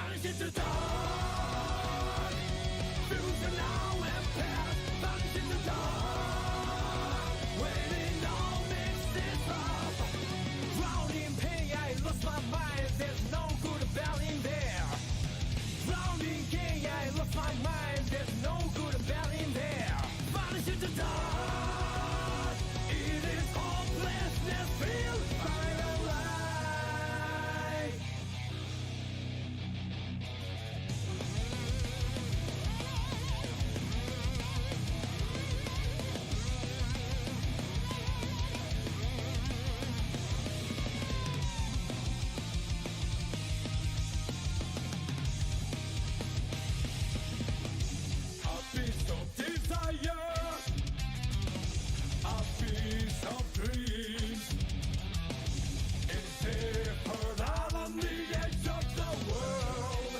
vanish into dark. Future now and past, vanish into dark. Waiting all mixed up. Drowning pain, I lost my mind. There's no good about in there. Drowning gain, I lost my mind. There's no good about in there. Vanish into dark. It is hopelessness filled by the light. A piece of desire, a piece of dreams. It's here heard out on the edge of the world.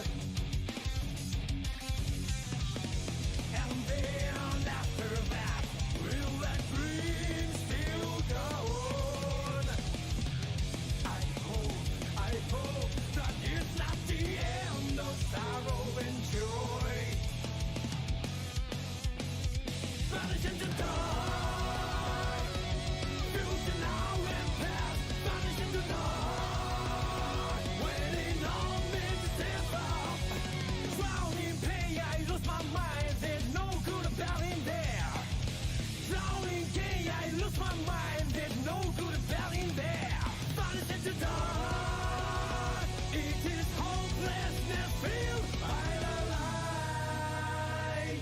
And then after that, will that dream still go on? I hope that it's not the end of sorrow and joy. Vanish into dark. Future now and past, vanish into dark. Waiting on me to step up. Drowning pain, I lose my mind. There's no good about in there. Drowning gain, I lose my mind. There's no good about in there. Vanish into dark. It is hopelessness filled by the light.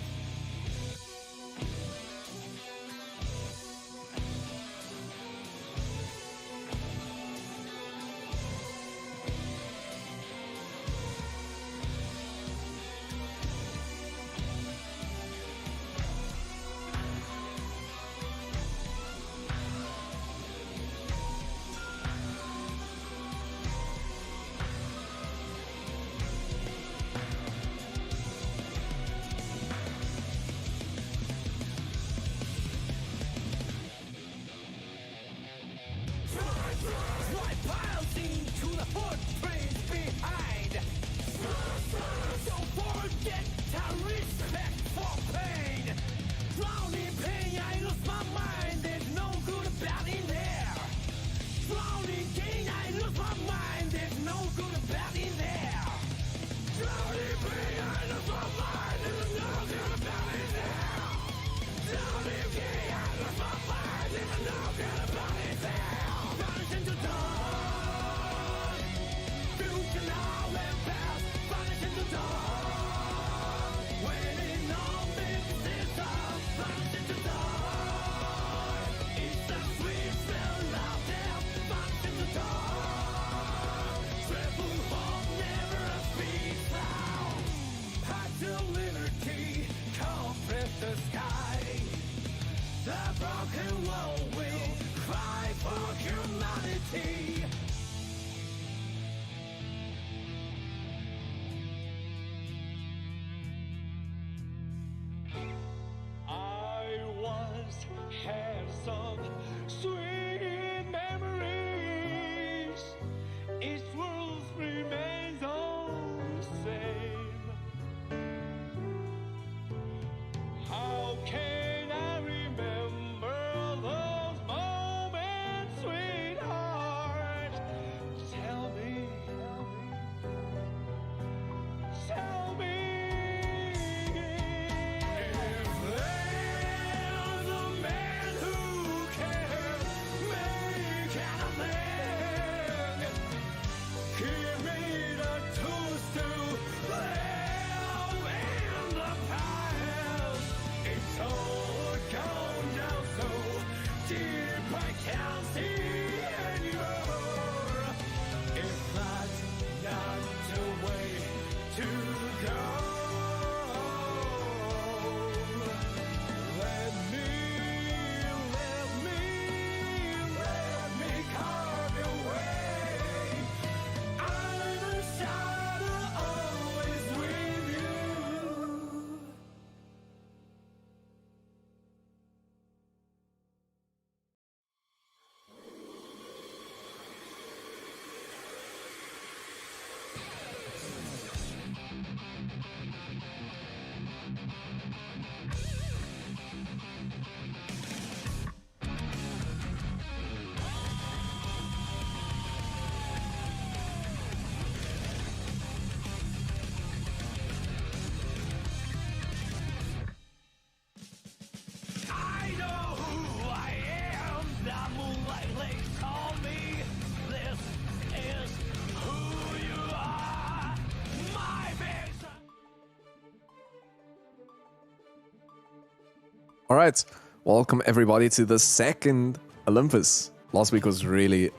All right, welcome everybody to the second Olympus. Last week was really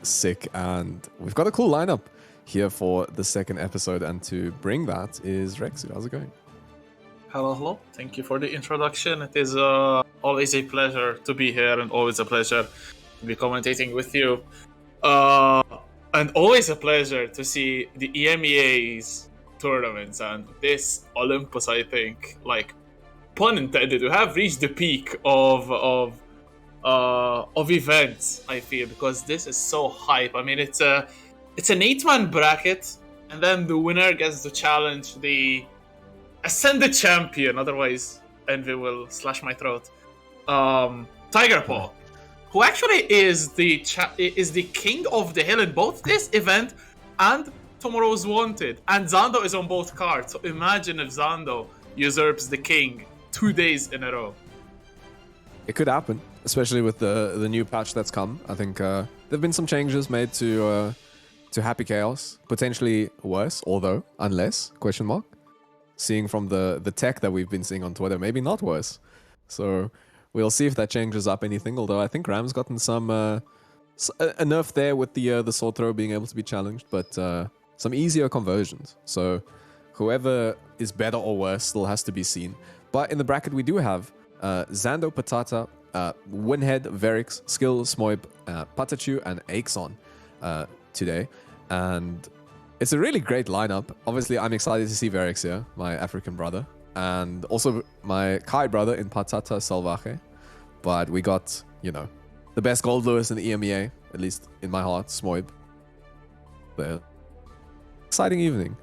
sick, and we've got a cool lineup here for the second episode. And to bring that is Rexu. How's it going? Hello. Thank you for the introduction. It is always a pleasure to be here, and always a pleasure to be commentating with you. And always a pleasure to see the EMEA's tournaments and this Olympus. I think, like, pun intended, we have reached the peak of events. I feel, because this is so hype. I mean, it's an 8-man bracket, and then the winner gets to challenge the ascended champion. Otherwise, Envy will slash my throat. Tiger Paw, who actually is the king of the hill in both this event and tomorrow's Wanted. And Zando is on both cards. So imagine if Zando usurps the king 2 days in a row. It could happen, especially with the new patch that's come. I think there've been some changes made to Happy Chaos, potentially worse, although unless ? Seeing from the tech that we've been seeing on Twitter, maybe not worse. So we'll see if that changes up anything. Although I think Ram's gotten some a nerf there with the sword throw being able to be challenged, but some easier conversions. So whoever is better or worse still has to be seen. But in the bracket we do have Zando, Patata, Winhead, Verix, Skill, Smoib, Patachu, and Axon today. And it's a really great lineup. Obviously, I'm excited to see Verix here, my African brother, and also my Kai brother in Patata Salvaje. But we got, the best Gold Lewis in the EMEA, at least in my heart, Smoib. Exciting evening.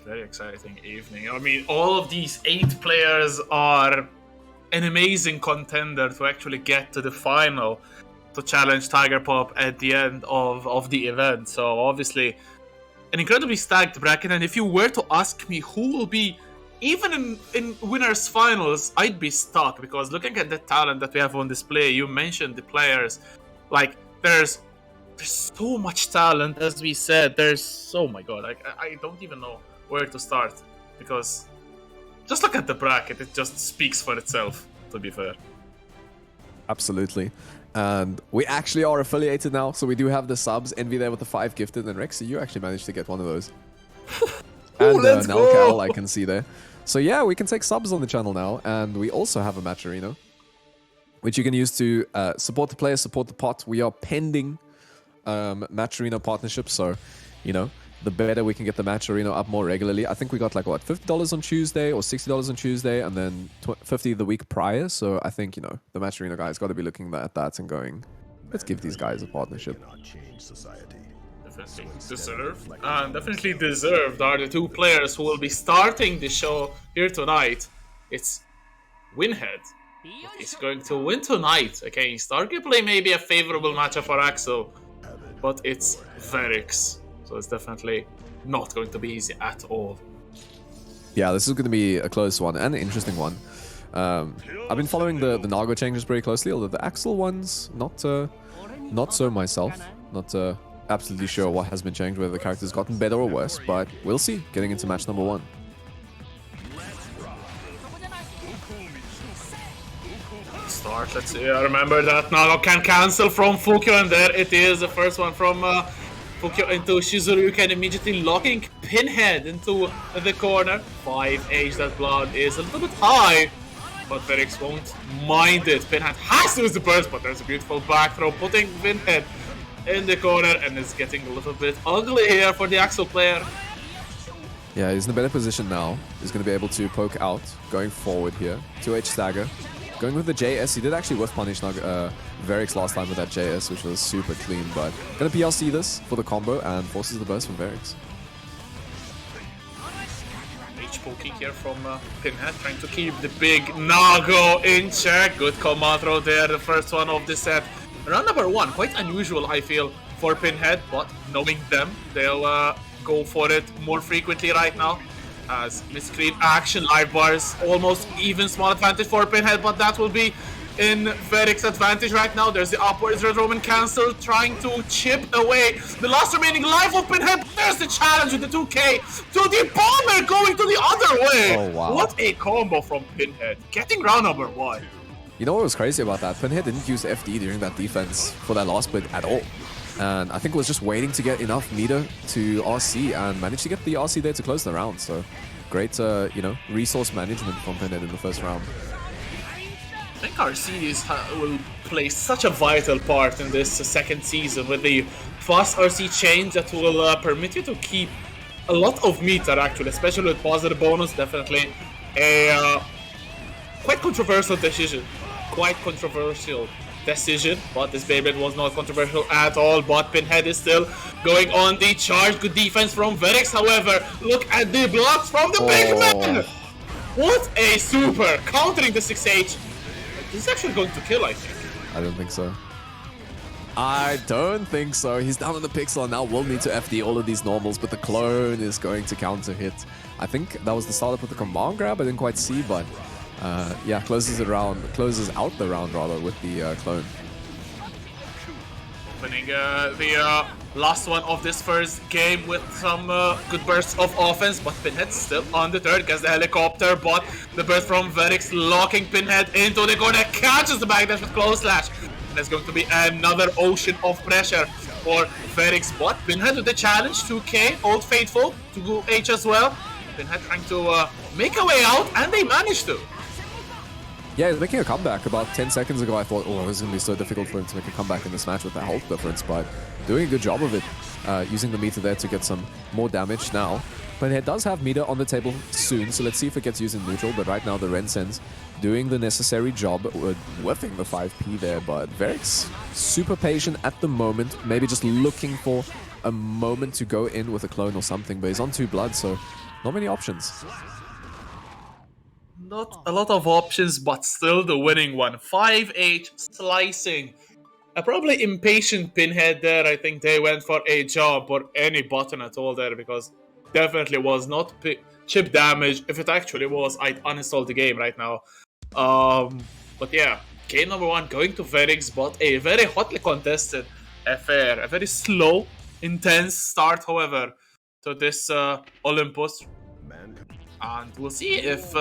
Very exciting evening. I mean, all of these 8 players are an amazing contender to actually get to the final to challenge Tiger Pop at the end of the event. So obviously, an incredibly stacked bracket. And if you were to ask me who will be even in winners finals, I'd be stuck, because looking at the talent that we have on display, you mentioned the players, like there's so much talent. As we said, oh my god, I don't even know where to start, because just look at the bracket, it just speaks for itself, to be fair. Absolutely. And we actually are affiliated now, so we do have the subs. Envy there with the 5 gifted, and Rexy, you actually managed to get one of those. And let's Nalcal, go! I can see there. So yeah, we can take subs on the channel now, and we also have a Matcherino, which you can use to support the player, support the pot. We are pending Matcherino partnership, so, the better we can get the Matcherino up more regularly. I think we got like, what, $50 on Tuesday or $60 on Tuesday, and then $50 the week prior. So I think, the Matcherino guys got to be looking at that and going, let's give these guys a partnership. Definitely deserved. And definitely deserved are the 2 players who will be starting the show here tonight. It's Winhead. He's going to win tonight against arguably maybe a favorable matchup for Axel, but it's Verix. So it's definitely not going to be easy at all. Yeah, this is going to be a close one and an interesting one. I've been following the Nago changes very closely, although the Axel ones, not so myself. Not absolutely sure what has been changed, whether the character's gotten better or worse, but we'll see getting into match number 1. Start, let's see. I remember that Nago can cancel from Fukyo, and there it is, the first one from Fukyo into Shizuru, can immediately locking Pinhead into the corner. 5H, that blood is a little bit high, but Verix won't mind it. Pinhead has to use the burst, but there's a beautiful back throw, putting Pinhead in the corner, and it's getting a little bit ugly here for the Axel player. Yeah, he's in a better position now. He's going to be able to poke out, going forward here. 2H stagger. Going with the JS, he did actually whiff punish Verix last time with that JS, which was super clean, but gonna PLC this for the combo and forces the burst from Verix. H poking here from Pinhead, trying to keep the big Nago in check. Good command throw there, the first one of the set. Round number 1, quite unusual I feel for Pinhead, but knowing them, they'll go for it more frequently right now. As miscreate action, live bars, almost even small advantage for Pinhead, but that will be in Veric's advantage right now. There's the upwards Red Roman cancel trying to chip away the last remaining life of Pinhead. There's the challenge with the 2K to the bomber going to the other way. Oh, wow. What a combo from Pinhead. Getting round number 1. You know what was crazy about that? Pinhead didn't use FD during that defense for that last bit at all. And I think was just waiting to get enough meter to RC and managed to get the RC there to close the round. So great, you know, resource management from Pinhead in the first round. I think RC will play such a vital part in this second season with the fast RC change that will permit you to keep a lot of meter actually, especially with positive bonus. Definitely a quite controversial decision. But this Beyblade was not controversial at all. But Pinhead is still going on the charge. Good defense from Verix, however. Look at the blocks from the big man! What a super! Countering the 6H. This is actually going to kill, I think. I don't think so. I don't think so. He's down on the pixel and now will need to FD all of these normals, but the clone is going to counter hit. I think that was the startup with the command grab. I didn't quite see, but yeah, closes out the round rather with the clone. Opening the last one of this first game with some good bursts of offense, but Pinhead still on the third, gets the helicopter, but the burst from Verix locking Pinhead into the corner, catches the backdash with close slash. And there's going to be another ocean of pressure for Verix, but Pinhead with the challenge, 2K, Old Faithful, to go H as well. Pinhead trying to make a way out, and they managed to. Yeah, he's making a comeback. About 10 seconds ago, I thought, oh, this is going to be so difficult for him to make a comeback in this match with the health difference, but doing a good job of it, using the meter there to get some more damage now. Pinhead does have meter on the table soon, so let's see if it gets used in neutral, but right now the Rensen's doing the necessary job with whiffing the 5P there, but Verix super patient at the moment, maybe just looking for a moment to go in with a clone or something, but he's on 2 blood, so not many options. Not a lot of options, but still the winning one. 5H slicing. A probably impatient Pinhead there. I think they went for a jump or any button at all there, because definitely was not chip damage. If it actually was, I'd uninstall the game right now. But yeah, game number 1 going to Verix, but a very hotly contested affair. A very slow, intense start, however, to this Olympus. And we'll see if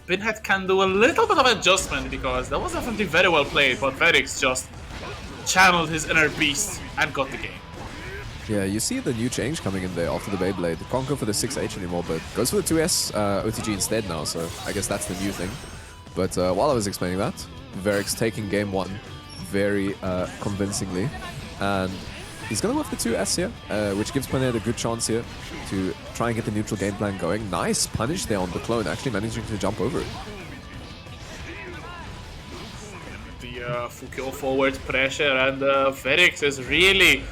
Pinhead can do a little bit of adjustment, because that was definitely very well played, but Verix just channeled his inner beast and got the game. Yeah, you see the new change coming in there after the Beyblade. Can't go for the 6H anymore, but goes for the 2S OTG instead now, so I guess that's the new thing. But while I was explaining that, Verix taking game 1 very convincingly, and he's going to go with the 2S here, which gives Pinhead a good chance here to try and get the neutral game plan going. Nice punish there on the clone, actually managing to jump over it. The Fukio forward pressure, and Verix is really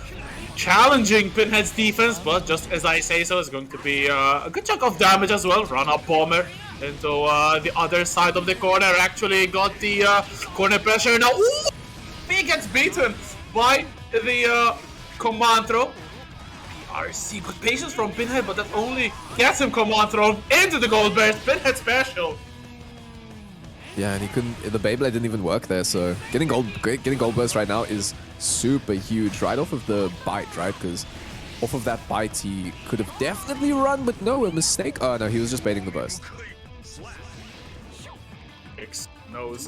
challenging Pinhead's defense, but just as I say so, it's going to be a good chunk of damage as well. Run-up bomber into the other side of the corner, actually got the corner pressure now. Ooh! He gets beaten by the command throw. RC, good patience from Pinhead, but that only gets him command thrown into the gold burst. Pinhead special. Yeah, and he couldn't. The Beyblade didn't even work there, so getting gold burst right now is super huge. Right off of the bite, right? Because off of that bite, he could have definitely run, but no, a mistake. Oh no, he was just baiting the burst. Knows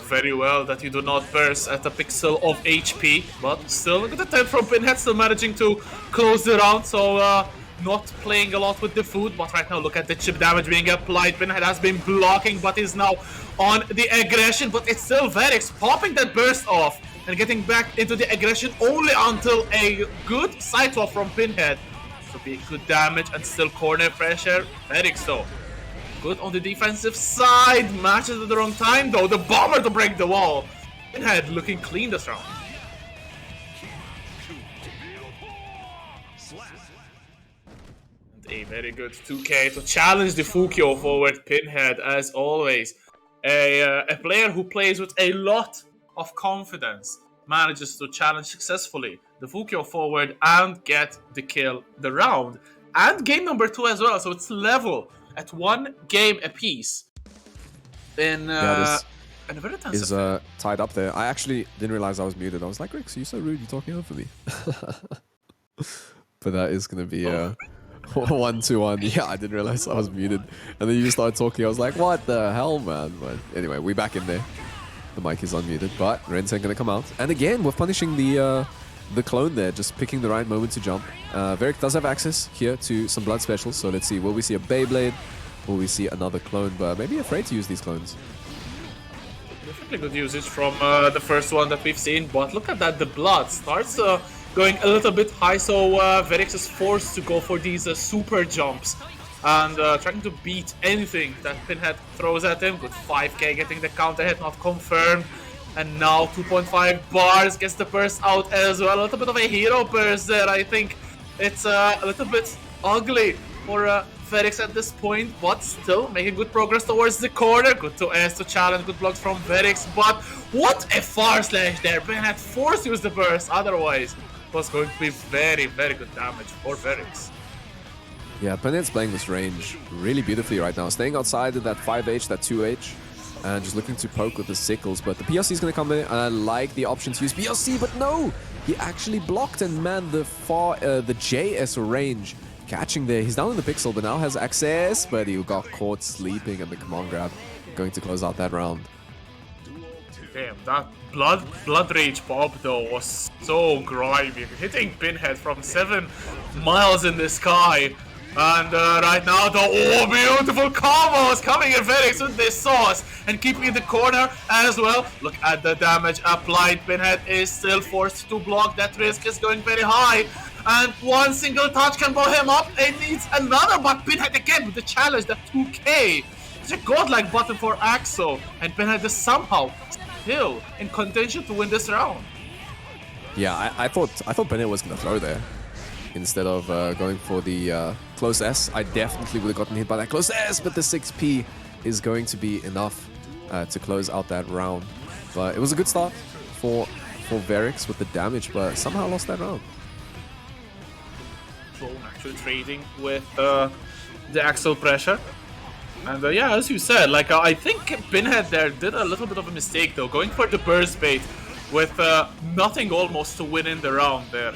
very well that you do not burst at a pixel of HP, but still a good attempt from Pinhead, still managing to close the round, so not playing a lot with the food, but right now look at the chip damage being applied. Pinhead has been blocking, but is now on the aggression, but it's still Verix popping that burst off and getting back into the aggression only until a good side swap from Pinhead. So be good damage and still corner pressure. Verix though, good on the defensive side, matches at the wrong time though, the bomber to break the wall. Pinhead looking clean this round. And a very good 2K to challenge the Fukio forward. Pinhead, as always, a player who plays with a lot of confidence, manages to challenge successfully the Fukio forward and get the kill the round. And game number 2 as well, so it's level at 1 game apiece. In And a very tense is tied up there. I actually didn't realize I was muted. I was like, Rix, you're so rude. You're talking over me. But that is going to be 1-1. Yeah, I didn't realize I was muted. And then you started talking. I was like, what the hell, man? But anyway, we're back in there. The mic is unmuted, but Rensen going to come out. And again, we're punishing the clone there, just picking the right moment to jump. Varric does have access here to some blood specials. So let's see. Will we see a Beyblade? Will we see another clone? But maybe afraid to use these clones. Definitely good usage from the first one that we've seen, but look at that, the blood starts going a little bit high, so Verix is forced to go for these super jumps and trying to beat anything that Pinhead throws at him. Good 5k getting the counter hit, not confirmed, and now 2.5 bars gets the burst out as well. A little bit of a hero burst there. I think it's a little bit ugly for Verix at this point, but still making good progress towards the corner. Good to S to challenge, good blocks from Verix, but what a far slash there. Ben had forced to use the burst, otherwise it was going to be very, very good damage for Verix. Yeah, Pinhead's playing this range really beautifully right now, staying outside of that 5H, that 2H, and just looking to poke with the sickles, but the PRC is going to come in, and I like the option to use PRC, but no! He actually blocked, and man, the JS range catching there. He's down in the pixel, but now has access, but he got caught sleeping, and the command grab going to close out that round. Damn, that blood rage pop though was so grimy, hitting Pinhead from 7 miles in the sky. And right now the beautiful combos coming in Verix with this sauce and keeping in the corner as well. Look at the damage applied. Pinhead is still forced to block. That risk is going very high. And one single touch can blow him up. It needs another, but Pinhead again with the challenge, the 2k. It's a godlike button for Axo. And Pinhead is somehow still in contention to win this round. Yeah, I thought Pinhead was going to throw there instead of going for the close S. I definitely would have gotten hit by that close S, but the 6p is going to be enough to close out that round. But it was a good start for Verix with the damage, but somehow lost that round. Actually trading with the Axel pressure. And yeah, as you said, like I think Pinhead there did a little bit of a mistake though, going for the burst bait with nothing almost to win in the round there.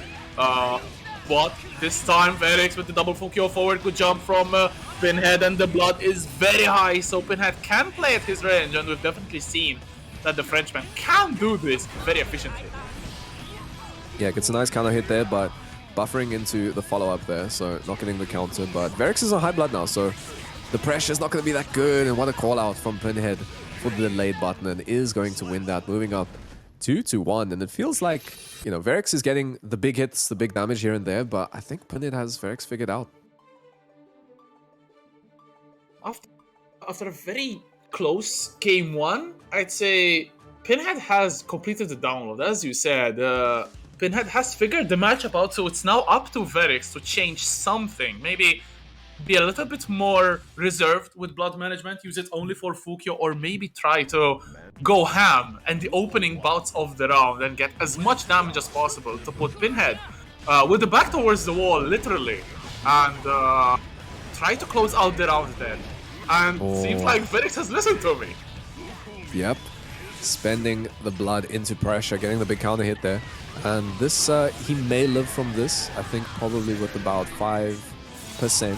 But this time Verix with the double Fukyo forward, good jump from Pinhead, and the blood is very high, so Pinhead can play at his range, and we've definitely seen that the Frenchman can do this very efficiently. Yeah, gets a nice counter hit there, but buffering into the follow-up there, so not getting the counter. But Verix is on high blood now, so the pressure's not going to be that good, and what a call-out from Pinhead for the delayed button, and is going to win that, moving up 2-1, and it feels like, you know, Verix is getting the big hits, the big damage here and there, but I think Pinhead has Verix figured out. After a very close game one, I'd say Pinhead has completed the download. As you said, Pinhead has figured the matchup out, so it's now up to Verix to change something. Maybe be a little bit more reserved with blood management, use it only for Fukyo, or maybe try to go ham in the opening bouts of the round and get as much damage as possible to put Pinhead with the back towards the wall, literally, and try to close out the round then. And seems like Verix has listened to me. Yep. Spending the blood into pressure, getting the big counter hit there. And this, he may live from this, I think probably with about 5%.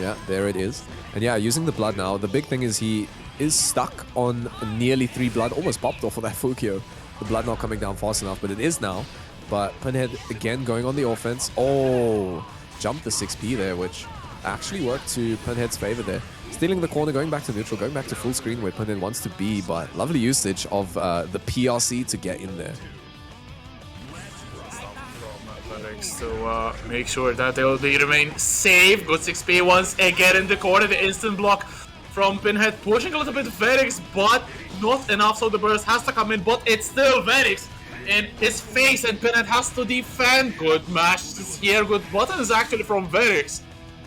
Yeah, there it is. And yeah, using the blood now, the big thing is he is stuck on nearly 3 blood, almost popped off of that Fukyo. The blood not coming down fast enough, but it is now. But Pinhead again going on the offense. Oh, jumped the 6p there, which actually worked to Pinhead's favor there. Stealing the corner, going back to neutral, going back to full screen where Pinhead wants to be, but lovely usage of the PRC to get in there. To make sure that they will remain safe. Good 6p once again in the corner. The instant block from Pinhead, pushing a little bit Verix, but not enough, so the burst has to come in, but it's still Verix in his face, and Pinhead has to defend. Good matches here, good buttons actually from Verix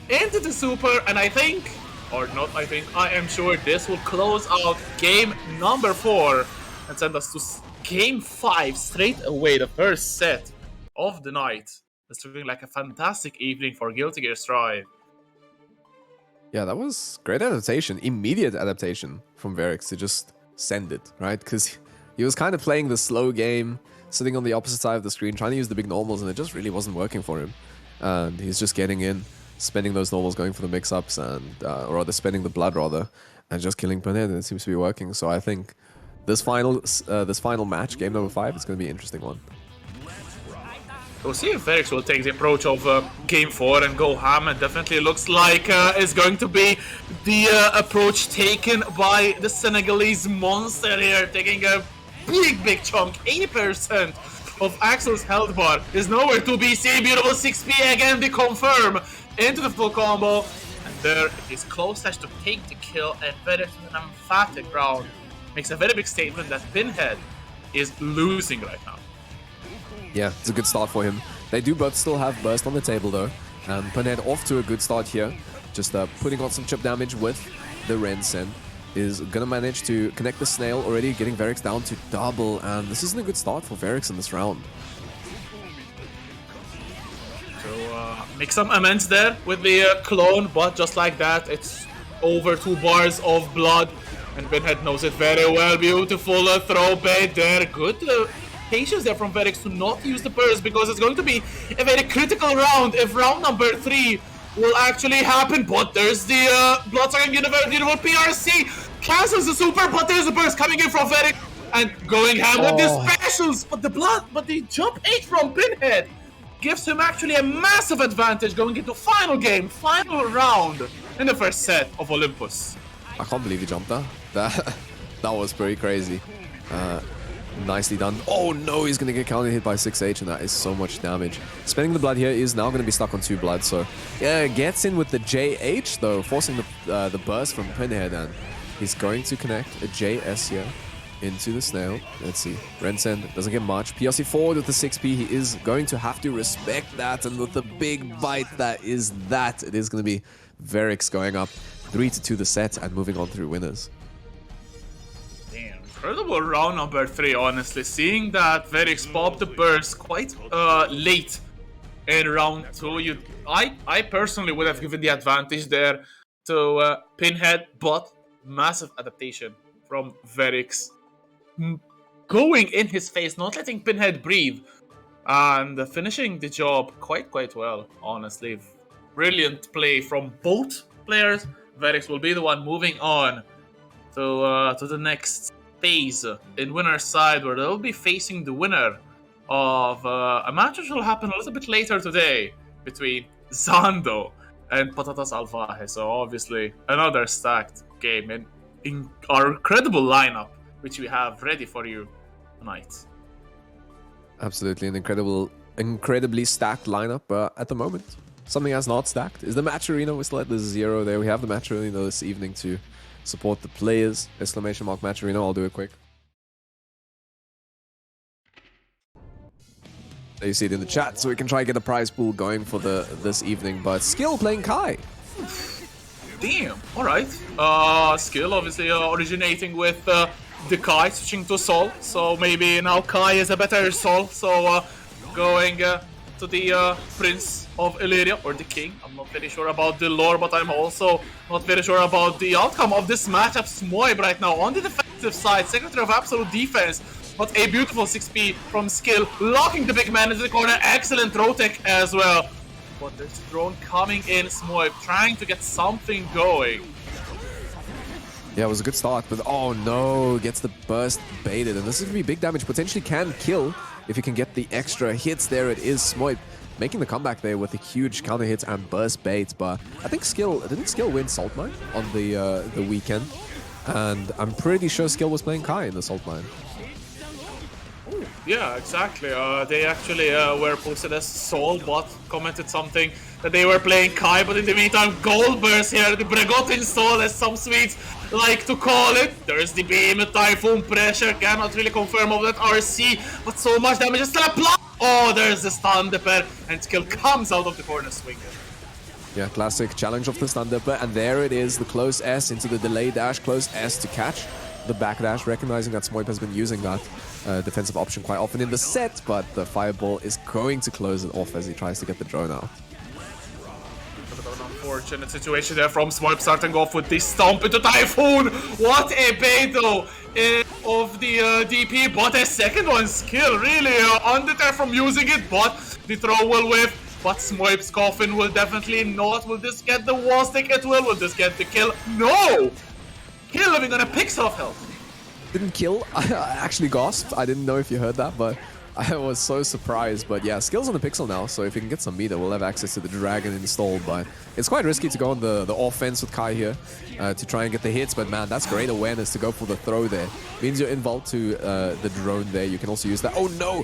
into the super, and I think, or not I think, I am sure this will close out game number 4 and send us to game 5 straight away, the first set of the night. It's looking like a fantastic evening for Guilty Gear Strive. Yeah, that was great adaptation, immediate adaptation from Verix to just send it, right? Because he was kind of playing the slow game, sitting on the opposite side of the screen, trying to use the big normals, and it just really wasn't working for him. And he's just getting in, spending those normals, going for the mix-ups, and or rather spending the blood, rather, and just killing Pinhead, and it seems to be working. So I think this final match, game number 5, it's going to be an interesting one. We'll see if Verix will take the approach of game 4 and go ham. It definitely looks like it's going to be the approach taken by the Senegalese monster here, taking a big chunk. 80% of Axel's health bar is nowhere to be seen. Beautiful 6p again, they confirm into the full combo. And there it is close slash to take the kill, and Verix with an emphatic round makes a very big statement that Pinhead is losing right now. Yeah, it's a good start for him. They do both still have burst on the table though, and Pinhead off to a good start here. Just putting on some chip damage with the Rensen. Is gonna manage to connect the snail already, getting Verix down to double, and this isn't a good start for Verix in this round. So make some amends there with the clone, but just like that, it's over 2 bars of blood, and Pinhead knows it very well. Beautiful throw bait there, good patience there from Verix to not use the burst, because it's going to be a very critical round if round number 3 will actually happen. But there's the Bloodsucking Universal PRC, cancels the super, but there's a burst coming in from Verix and going ham with the specials. But the jump 8 from Pinhead gives him actually a massive advantage going into final game, final round in the first set of Olympus. I can't believe he jumped that. That was pretty crazy. Nicely done. Oh no, he's going to get counter hit by 6H, and that is so much damage. Spending the blood here is now going to be stuck on 2 blood, so yeah, gets in with the JH though, forcing the burst from Pinhead, and he's going to connect a JS here into the snail. Let's see. Rensen doesn't get much. PRC forward with the 6p. He is going to have to respect that, and with the big bite it is going to be Verix going up 3-2 the set and moving on through winners. Incredible round number 3, honestly. Seeing that Verix popped the burst quite late in round 2, I personally would have given the advantage there to Pinhead, but massive adaptation from Verix. Going in his face, not letting Pinhead breathe, and finishing the job quite well, honestly. Brilliant play from both players. Verix will be the one moving on to the next phase in winner's side, where they'll be facing the winner of a match which will happen a little bit later today between Zando and Patatas Alvaje. So obviously another stacked game in our incredible lineup which we have ready for you tonight. Absolutely an incredibly stacked lineup at the moment. Something that's not stacked is the match arena. We're still at the 0 there. We have the match arena this evening to support the players. Exclamation mark match arena. I'll do it quick. There you see it in the chat, so we can try and get a prize pool going for this evening. But Skill playing Kai. Damn. All right. Skill obviously originating with the Kai, switching to Sol. So maybe now Kai is a better Sol. So going to the Prince of Illyria, or the King. I'm not very sure about the lore, but I'm also not very sure about the outcome of this matchup. Smoib right now on the defensive side, Secretary of Absolute Defense, but a beautiful 6p from Skill, locking the big man into the corner. Excellent throw tech as well. But there's a drone coming in, Smoib trying to get something going. Yeah, it was a good start, but oh no, gets the burst baited, and this is going to be big damage, potentially can kill if you can get the extra hits. There it is, Smoib making the comeback there with the huge counter hits and burst baits. But I think didn't Skill win Salt Mine on the weekend? And I'm pretty sure Skill was playing Kai in the Salt Mine. Yeah, exactly. They actually were posted as Sol, but commented something that they were playing Kai, but in the meantime, Goldburst here, the Bregotin Sol, as some Swedes like to call it. There's the beam, Typhoon pressure, cannot really confirm of that RC, but so much damage is still applied. Oh, there's the stun dipper, and Skill comes out of the corner swinging. Yeah, classic challenge of the stun dipper, and there it is, the close S into the delay dash, close S to catch the backdash, recognizing that Smoib has been using that defensive option quite often in the set, but the fireball is going to close it off as he tries to get the drone out. unfortunate situation there from Smoip, starting off with the stomp into Typhoon. What a bait though of the DP, but a second one skill really undeterred from using it, but the throw will whiff. But Smoip's coffin will definitely not. Will this get the wall stick? It will. Will this get the kill? No! Kill living on a pixel of health. Didn't kill. I actually gasped. I didn't know if you heard that, but I was so surprised. But yeah, skills on the pixel now, so if you can get some meter, we'll have access to the dragon installed. But it's quite risky to go on the offense with Kai here to try and get the hits. But man, that's great awareness to go for the throw there. Means you're involved to the drone there. You can also use that. Oh no!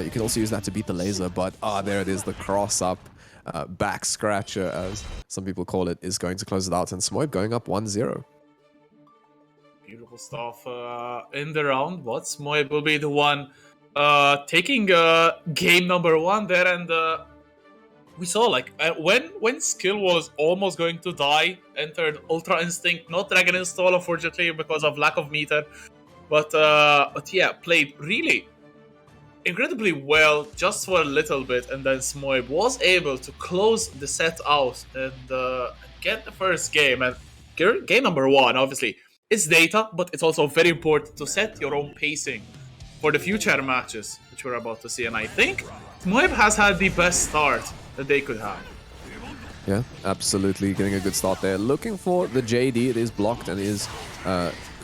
You can also use that to beat the laser. But there it is, the cross up. Back scratcher, as some people call it, is going to close it out. And Smoip going up 1-0. Beautiful stuff in the round, but Smoip will be the one taking game number 1 there, and we saw like when Skill was almost going to die, entered Ultra Instinct, not Dragon Install unfortunately because of lack of meter, but yeah, played really incredibly well just for a little bit, and then Smoip was able to close the set out and get the first game. And game number 1, obviously, it's data, but it's also very important to set your own pacing for the future matches, which we're about to see. And I think Smoip has had the best start that they could have. Yeah, absolutely. Getting a good start there. Looking for the JD. It is blocked and is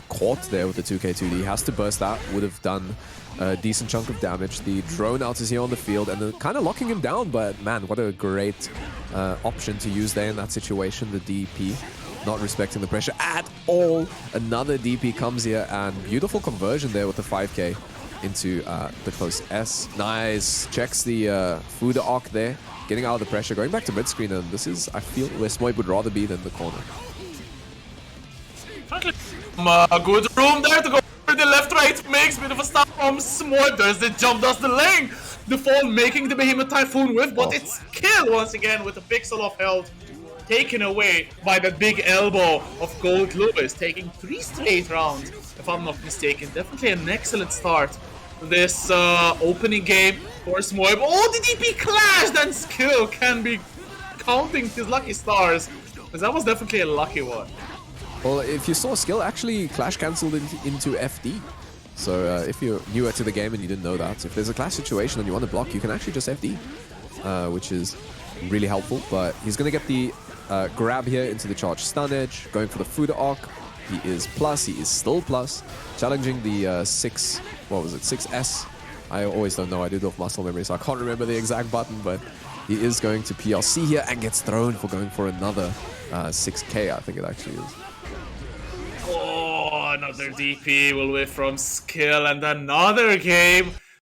caught there with the 2K2D. He has to burst that. Would have done a decent chunk of damage. The drone out is here on the field and then kind of locking him down. But man, what a great option to use there in that situation. The DP. Not respecting the pressure at all. Another DP comes here and beautiful conversion there with the 5K into the close S. Nice. Checks the Fuda arc there. Getting out of the pressure. Going back to mid screen, and this is, I feel, where Smoip would rather be than the corner. Good room there to go for the left-right mix. Bit of a stop from Smoip. There's the jump, does the lane. The fall making the Behemoth Typhoon whiff, but it's kill once again with a pixel of health. Taken away by the big elbow of Gold Lewis, taking 3 straight rounds, if I'm not mistaken. Definitely an excellent start to this opening game for Smoip. Oh, the DP clashed, and Skill can be counting his lucky stars, because that was definitely a lucky one. Well, if you saw, Skill actually clash cancelled into FD. So if you're newer to the game and you didn't know that, if there's a clash situation and you want to block, you can actually just FD, which is really helpful. But he's going to get the grab here into the charge stun edge, going for the Fuda arc. He is plus, he is still plus, challenging the 6S. I always don't know, I did off muscle memory, so I can't remember the exact button, but he is going to PLC here and gets thrown for going for another 6K, I think it actually is. Oh, another DP will whiff from Skill, and another game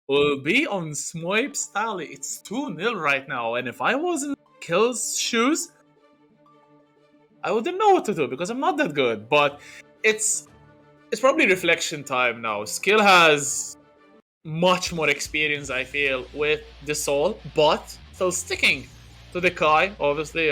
will be on Smoip's tally. It's 2-0 right now, and if I was in Skill's shoes, I wouldn't know what to do because I'm not that good. But it's probably reflection time now. Skill has much more experience, I feel, with the Soul, but still sticking to the Kai. Obviously,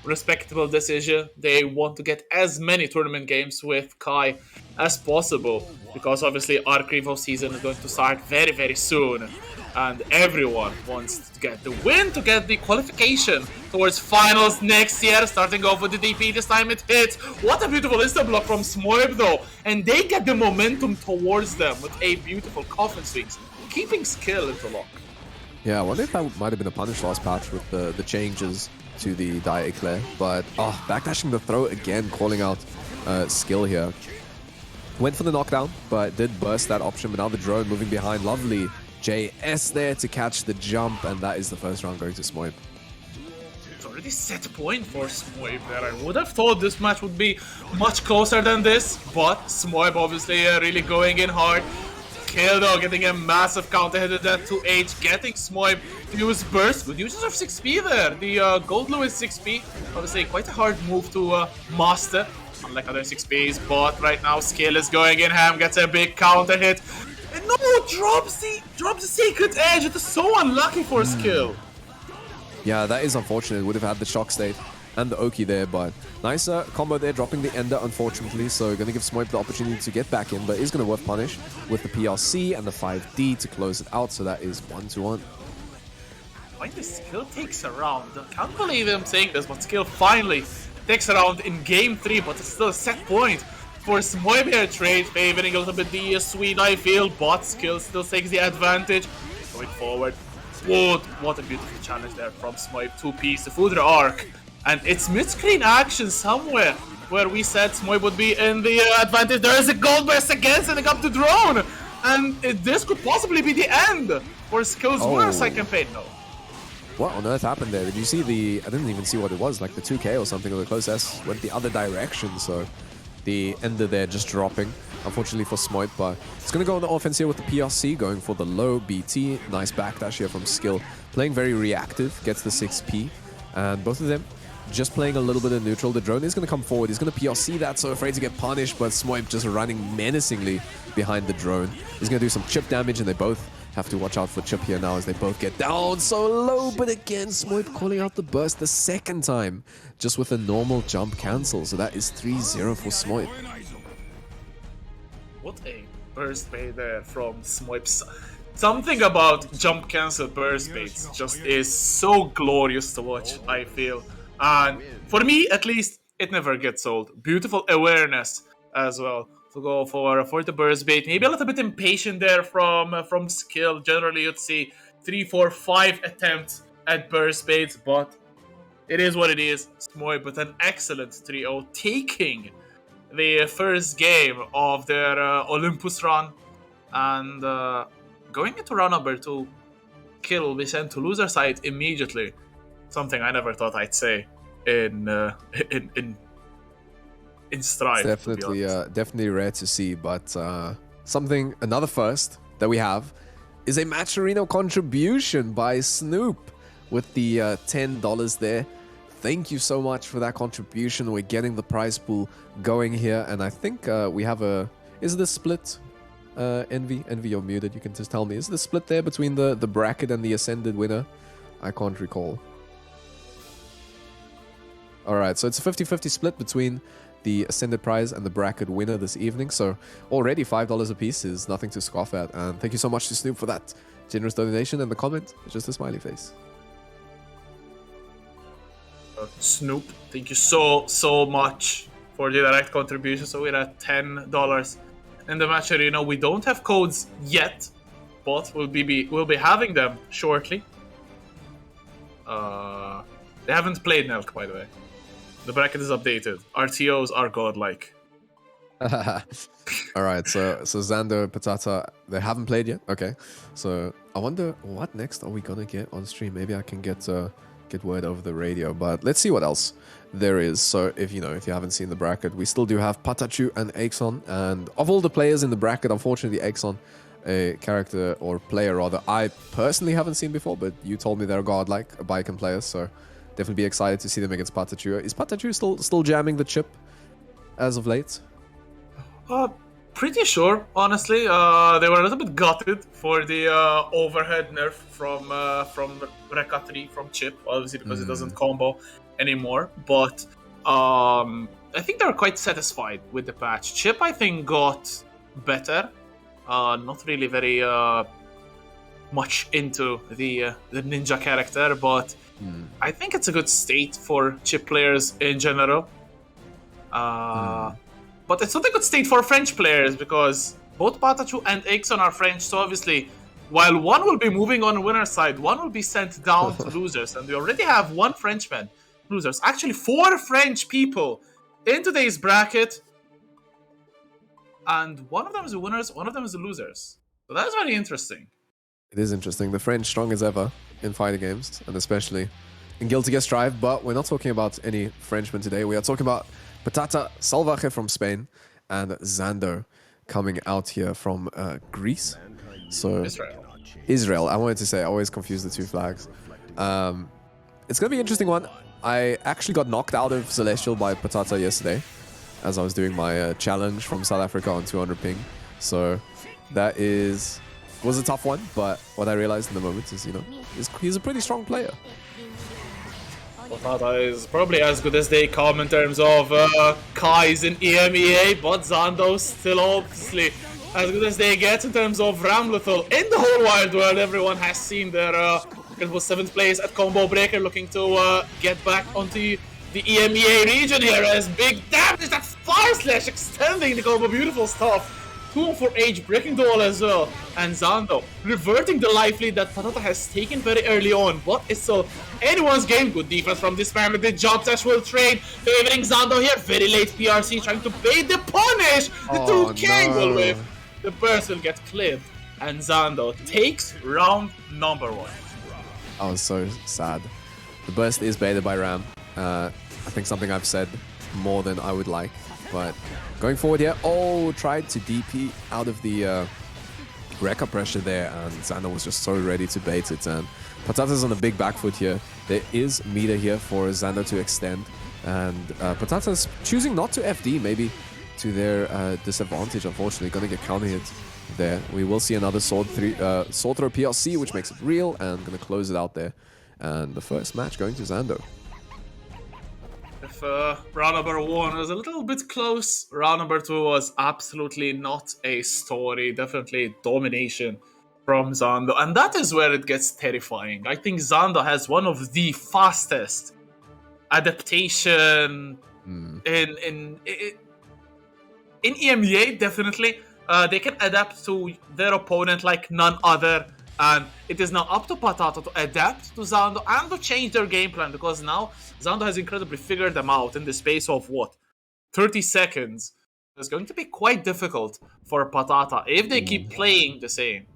respectable decision. They want to get as many tournament games with Kai as possible because obviously Arc Revo season is going to start very, very soon. And everyone wants to get the win, to get the qualification towards finals next year. Starting off with the DP, this time it hits. What a beautiful insta block from Smoip though. And they get the momentum towards them with a beautiful coffin swings, keeping Skill into lock. Yeah, I wonder if that might have been a punish last patch with the changes to the Die Eclair. But, backdashing the throw again, calling out Skill here. Went for the knockdown, but did burst that option. But now the drone moving behind. Lovely JS there to catch the jump, and that is the first round going to Smoip. It's already set point for Smoip there. I would have thought this match would be much closer than this, but Smoip obviously really going in hard. Kill though, getting a massive counter hit at that 2H, getting Smoip to use burst. Good usage of 6P there. The Gold Lewis 6P, obviously quite a hard move to master, unlike other 6Ps, but right now Skill is going in ham, gets a big counter hit. And no, drops the Sacred Edge. It is so unlucky for Skill. Yeah, that is unfortunate. Would have had the shock state and the Oki there, but nice combo there, dropping the Ender, unfortunately. So going to give Smoip the opportunity to get back in, but is going to worth punish with the PLC and the 5D to close it out. So that is 1-1. finally Skill takes a round. I can't believe I'm saying this, but Skill finally takes a round in game 3, but it's still a set point for Smoib here. Trade favoring a little bit the Swede, I feel, but Skill still takes the advantage. Going forward. What a beautiful challenge there from Smoib. 2-piece, the Foudre Arc. And it's mid-screen action somewhere where we said Smoib would be in the advantage. There is a gold burst again, sending up the drone. And this could possibly be the end for Skill's Winner's-Side campaign. No. What on earth happened there? Did you see the... I didn't even see what it was, like the 2K or something, or the close S went the other direction, so the ender there just dropping, unfortunately for Smoib, but it's going to go on the offense here with the PRC, going for the low BT. Nice backdash here from Skill. Playing very reactive, gets the 6P, and both of them just playing a little bit of neutral. The drone is going to come forward. He's going to PRC that, so afraid to get punished, but Smoib just running menacingly behind the drone. He's going to do some chip damage, and they both have to watch out for chip here now as they both get down so low. But again, Smoib calling out the burst the second time, just with a normal jump cancel. So that is 3-0 for Smoib. What a burst bait there from Smoib. Something about jump cancel burst baits just is so glorious to watch, I feel. And for me, at least, it never gets old. Beautiful awareness as well to go for the burst bait. Maybe a little bit impatient there from Skill. Generally, you'd see 3, 4, 5 attempts at burst baits, but it is what it is. Smoib with an excellent 3-0, taking the first game of their Olympus run, and going into round number 2, Kill will be sent to loser side immediately. Something I never thought I'd say in Strive. Definitely, definitely rare to see, but another first that we have is a Matcherino contribution by Snoop with the $10 there. Thank you so much for that contribution. We're getting the prize pool going here, and I think we have a... Is the split? Envy, you're muted. You can just tell me. Is the split there between the bracket and the Ascended winner? I can't recall. Alright, so it's a 50-50 split between the Ascended prize and the bracket winner this evening. So already $5 a piece is nothing to scoff at. And thank you so much to Snoop for that generous donation. And the comment is just a smiley face. Snoop, thank you so much for the direct contribution. So we're at $10 in the match arena. We don't have codes yet, but we'll be having them shortly. They haven't played Nelk, by the way. The bracket is updated. RTOs are godlike. Alright, so Xander, Patata, they haven't played yet? Okay. So I wonder what next are we gonna get on stream? Maybe I can get word over the radio, but let's see what else there is. So if you haven't seen the bracket, we still do have Patachu and Exon, and of all the players in the bracket, unfortunately Exon, a character or player rather, I personally haven't seen before, but you told me they're godlike, a Baiken player, so definitely be excited to see them against Patachu. Is Patachu still jamming the chip as of late? Pretty sure, honestly. They were a little bit gutted for the overhead nerf from Rekka 3 from Chip, obviously because it doesn't combo anymore. But I think they were quite satisfied with the patch. Chip, I think, got better. Not really very much into the ninja character, but I think it's a good state for Chip players in general. But it's not a good state for French players because both Patachu and Exon are French, so obviously, while one will be moving on winner's side, one will be sent down to losers, and we already have one Frenchman losers. Actually, 4 French people in today's bracket, and one of them is the winners, one of them is the losers. So that's very interesting. It is interesting. The French strong as ever in fighting games, and especially in Guilty Gear Strive, but we're not talking about any Frenchmen today. We are talking about Patata Salvaje from Spain and Xander coming out here from Greece. So Israel. I wanted to say, I always confuse the two flags. It's going to be an interesting one. I actually got knocked out of Celestial by Patata yesterday as I was doing my challenge from South Africa on 200 ping. So that was a tough one, but what I realized in the moment is, he's a pretty strong player. Patata is probably as good as they come in terms of Kais in EMEA, but Zando's still obviously as good as they get in terms of Ramlethal. In the whole wild world, everyone has seen their It was 7th place at Combo Breaker, looking to get back onto the EMEA region here as big damage. That Fire Slash extending the combo. Beautiful stuff. 2 for Age breaking the wall as well. And Zando reverting the life lead that Patata has taken very early on. But it's still anyone's game. Good defense from this family. The jump dash will trade. Favoring Zando here. Very late PRC trying to bait the punish. The 2K will whip. The burst will get clipped. And Zando takes round number 1. I was so sad. The burst is baited by Ram. I think something I've said more than I would like. But going forward here, tried to DP out of the Rekka pressure there, and Xander was just so ready to bait it. And Patata's on a big back foot here. There is meter here for Xander to extend, and Patata's choosing not to FD, maybe to their disadvantage. Unfortunately, gonna get counter hit there. We will see another sword throw PLC, which makes it real, and gonna close it out there. And the first match going to Xander. If round number 1 was a little bit close, round number 2 was absolutely not a story. Definitely domination from Zando. And that is where it gets terrifying. I think Zando has one of the fastest adaptation in EMEA, definitely. They can adapt to their opponent like none other. And it is now up to Patata to adapt to Zando and to change their game plan, because now Zando has incredibly figured them out in the space of, 30 seconds. It's going to be quite difficult for Patata if they keep playing the same.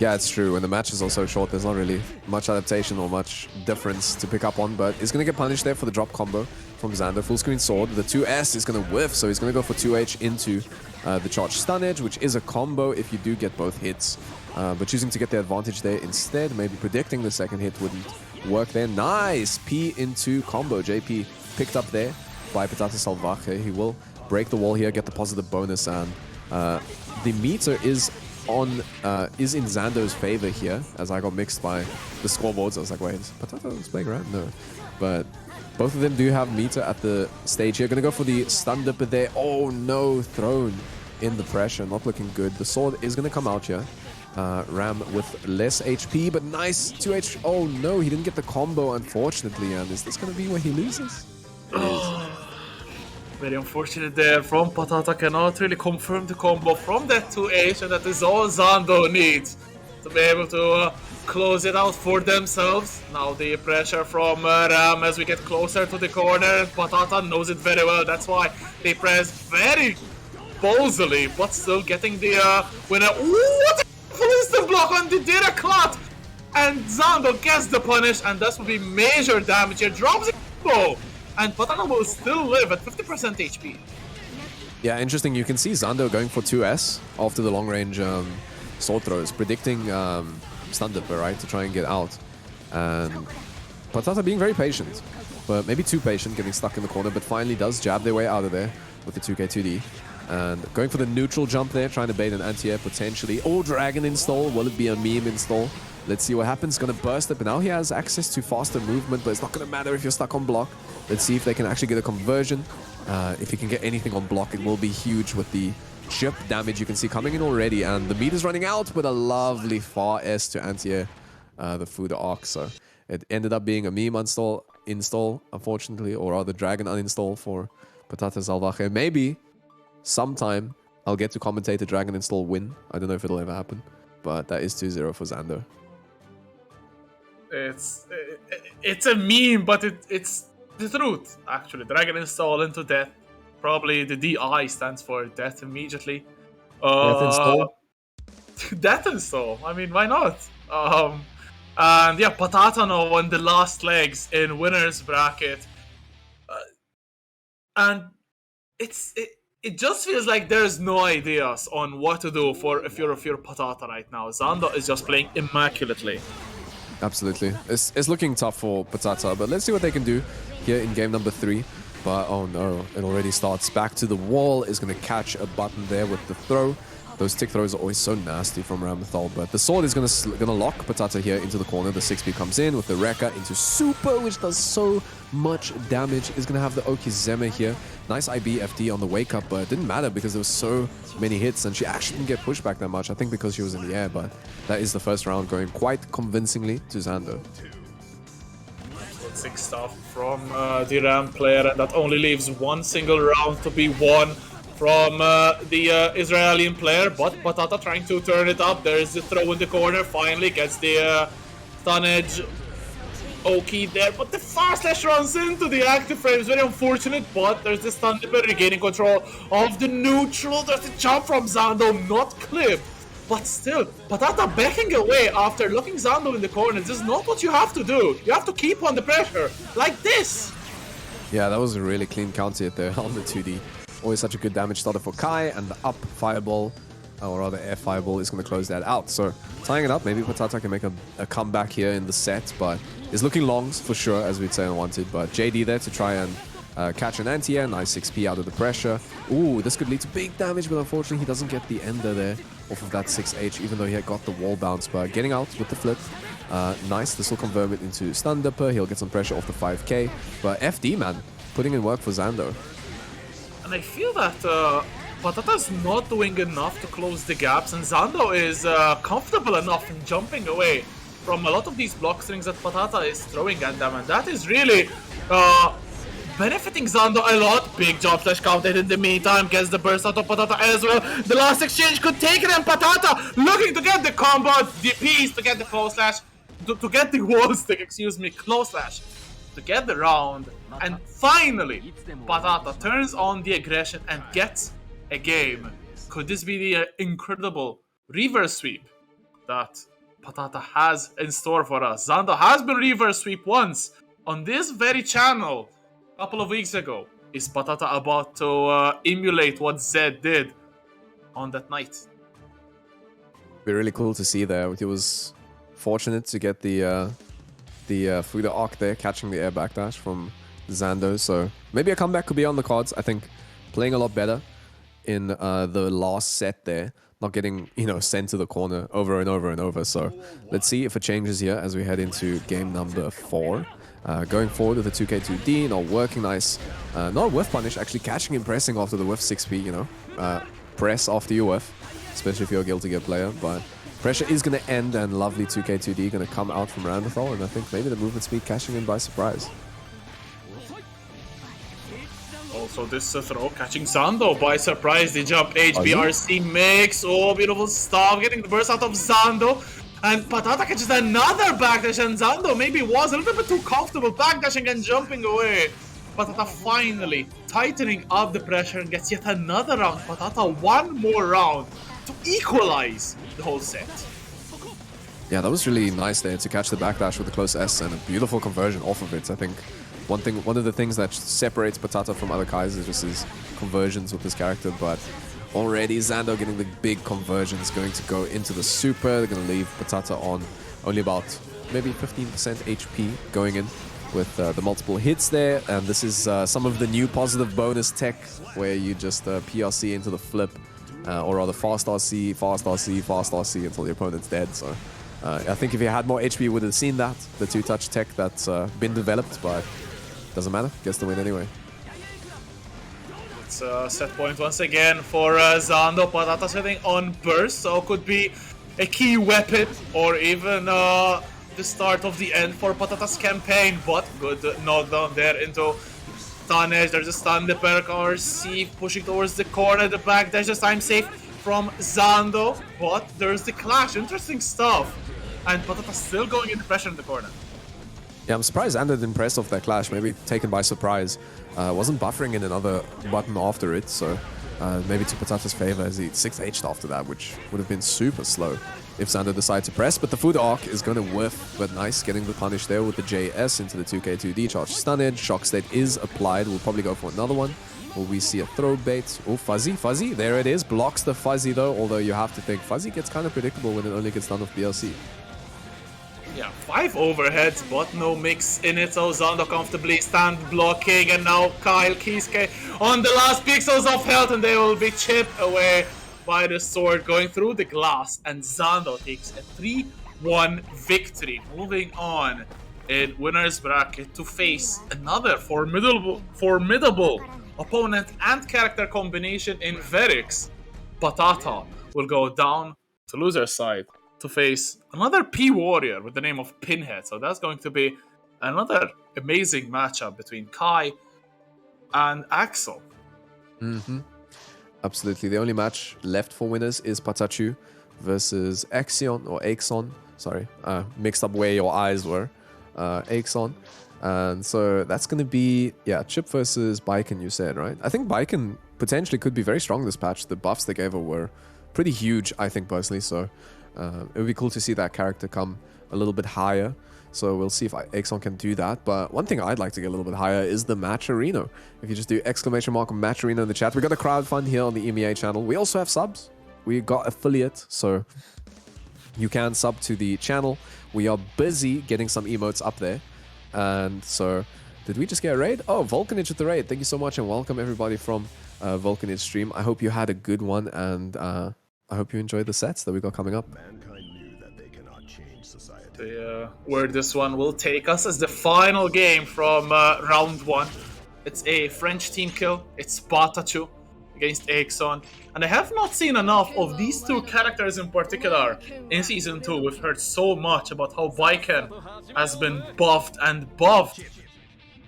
Yeah, it's true. When the match is also short, there's not really much adaptation or much difference to pick up on, but he's going to get punished there for the drop combo from Xander. Full screen sword. The 2S is going to whiff, so he's going to go for 2H into the charge stun edge, which is a combo if you do get both hits. But choosing to get the advantage there instead, maybe predicting the second hit wouldn't work there. Nice! P into combo. JP picked up there by Patata Salvaje. He will break the wall here, get the positive bonus, and the meter is in Xando's favor here, as I got mixed by the scoreboards. I was like, wait, is Patata playing around? No. But both of them do have meter at the stage here. Gonna go for the stun dipper there. Oh no, thrown in the pressure. Not looking good. The sword is gonna come out here. Ram with less HP, but nice 2H. Oh no, he didn't get the combo, unfortunately. And is this gonna be where he loses? It is. Very unfortunate there from Patata. Cannot really confirm the combo from that 2H, and that is all Zando needs to be able to close it out for themselves. Now the pressure from Ram as we get closer to the corner. Patata knows it very well. That's why they press very ballsily, but still getting the winner. Ooh, what a instant block on the Data Clot! And Zando gets the punish, and that will be major damage here. Drops the combo! And Patata will still live at 50% HP. Yeah, interesting. You can see Zando going for 2S after the long-range sword throws, predicting stun dipper, right, to try and get out. And Patata being very patient, but maybe too patient, getting stuck in the corner, but finally does jab their way out of there with the 2K2D. And going for the neutral jump there, trying to bait an anti-air potentially. Oh, dragon install. Will it be a meme install? Let's see what happens. Gonna burst it, but now he has access to faster movement, but it's not gonna matter if you're stuck on block. Let's see if they can actually get a conversion. If he can get anything on block, it will be huge with the chip damage you can see coming in already. And the meter's running out with a lovely far S to anti-air the food arc. So it ended up being a meme install, unfortunately, or rather dragon uninstall for Patata Salvaje. Maybe sometime I'll get to commentate a dragon install win. I don't know if it'll ever happen, but that is 2-0 for Xander. It's a meme, but it's the truth, actually. Dragon install into death. Probably the DI stands for death immediately. Death install? Death install. I mean, why not? And yeah, Patata now on the last legs in winner's bracket. And it just feels like there's no ideas on what to do for if you're Patata right now. Zando is just playing immaculately. Absolutely. It's looking tough for Patata, but let's see what they can do here in game number 3. But oh no, it already starts. Back to the wall is going to catch a button there with the throw. Those tick throws are always so nasty from Ramethal, but the sword is gonna lock Patata here into the corner. The 6B comes in with the Rekka into super, which does so much damage. Is gonna have the Okizeme here. Nice IB FD on the wake up, but it didn't matter because there was so many hits and she actually didn't get pushed back that much. I think because she was in the air, but that is the first round going quite convincingly to Xando. 6 stuff from the Ram player, and that only leaves one single round to be won from the Israeli player, but Patata trying to turn it up. There is the throw in the corner, finally gets the stun edge. Oki there, but the fast slash runs into the active frames. Very unfortunate, but there's the stun dipper regaining control of the neutral. There's the jump from Xando, not clipped. But still, Patata backing away after looking Xando in the corner. This is not what you have to do. You have to keep on the pressure, like this. Yeah, that was a really clean counter there on the 2D. Always such a good damage starter for Kai, and the up fireball, or rather air fireball, is going to close that out. So tying it up, maybe Patata can make a comeback here in the set, but it's looking longs for sure, as we'd say unwanted. But JD there to try and catch an anti-air. Nice 6P out of the pressure. Ooh, this could lead to big damage, but unfortunately he doesn't get the ender there off of that 6H, even though he had got the wall bounce. But getting out with the flip. Nice, this will convert it into stun dipper. He'll get some pressure off the 5k. But FD, man, putting in work for Xando. And I feel that Patata's not doing enough to close the gaps, and Xando is comfortable enough in jumping away from a lot of these block strings that Patata is throwing at them, and that is really benefiting Xando a lot. Big jump slash counted in the meantime, gets the burst out of Patata as well. The last exchange could take it, and Patata looking to get the combo, the piece to get the close slash, to get the wall stick, excuse me, close slash, to get the round. And finally, Patata turns on the aggression and gets a game. Could this be the incredible reverse sweep that Patata has in store for us? Xando has been reverse sweep once on this very channel a couple of weeks ago. Is Patata about to emulate what Zed did on that night? Be really cool to see there. He was fortunate to get the through the arc there, catching the air backdash from Xando. So maybe a comeback could be on the cards. I think playing a lot better in the last set there, not getting, sent to the corner over and over and over. So let's see if it changes here as we head into game number 4. Going forward with the 2K2D, not working nice. Not whiff punish, actually catching and pressing after the whiff 6P, press after you whiff, especially if you're a Guilty Gear player. But pressure is going to end, and lovely 2K2D going to come out from Ramethal, and I think maybe the movement speed catching in by surprise. Also this throw catching Xando by surprise. The jump HBRC mix. Oh, beautiful stuff. Getting the burst out of Xando. And Patata catches another backdash, and Xando maybe was a little bit too comfortable backdashing and jumping away. Patata finally tightening up the pressure and gets yet another round. Patata one more round to equalize the whole set. Yeah, that was really nice there to catch the backdash with a close S and a beautiful conversion off of it. I think one of the things that separates Patata from other Kais is just his conversions with his character, but already Xando getting the big conversions, going to go into the super. They're going to leave Patata on only about maybe 15% HP going in with the multiple hits there. And this is some of the new positive bonus tech where you just PRC into the flip, or rather fast RC, fast RC, fast RC until the opponent's dead. So I think if he had more HP, you would have seen that, the two-touch tech that's been developed, but doesn't matter, gets the win anyway. It's a set point once again for Xando. Patata sitting on burst, so could be a key weapon or even the start of the end for Patata's campaign. But good knockdown there into stun edge. There's a stun dipper, RC pushing towards the corner. The back there's just time safe from Xando, but there's the clash. Interesting stuff. And Patata still going into pressure in the corner. Yeah, I'm surprised Xando didn't press off that clash, maybe taken by surprise. Wasn't buffering in another button after it, so maybe to Patata's favor as he 6H'd after that, which would have been super slow if Xando decided to press. But the food arc is going to whiff, but nice, getting the punish there with the JS into the 2K2D charge stun edge. Shock state is applied, we'll probably go for another one. Will we see a throw bait? Oh, Fuzzy, there it is. Blocks the Fuzzy though, although you have to think Fuzzy gets kind of predictable when it only gets done with BLC. Yeah, 5 overheads, but no mix in it, so Xando comfortably stand blocking, and now Kyle Kiske on the last pixels of health, and they will be chipped away by the sword going through the glass, and Zando takes a 3-1 victory. Moving on in winner's bracket to face another formidable opponent and character combination in Verix. Patata will go down to loser's side to face another P warrior with the name of Pinhead. So that's going to be another amazing matchup between Kai and Axel. Absolutely. The only match left for winners is Patachu versus Axion or Axon. Sorry, mixed up where your eyes were. Axon. And so that's going to be, Chip versus Baiken, you said, right? I think Baiken potentially could be very strong this patch. The buffs they gave her were pretty huge, I think, personally. So it would be cool to see that character come a little bit higher. So we'll see if Axon can do that. But one thing I'd like to get a little bit higher is the Matcherino. If you just do ! Matcherino in the chat. We got a crowd fund here on the EMEA channel. We also have subs. We got affiliate, so you can sub to the channel. We are busy getting some emotes up there. And so, did we just get a raid? Oh, Volcanage with the raid. Thank you so much and welcome everybody from Volcanage stream. I hope you had a good one and I hope you enjoyed the sets that we got coming up. Where this one will take us as the final game from round 1. It's a French team kill. It's Patachu against Axon. And I have not seen enough of these two characters in particular in Season 2. We've heard so much about how Baiken has been buffed and buffed.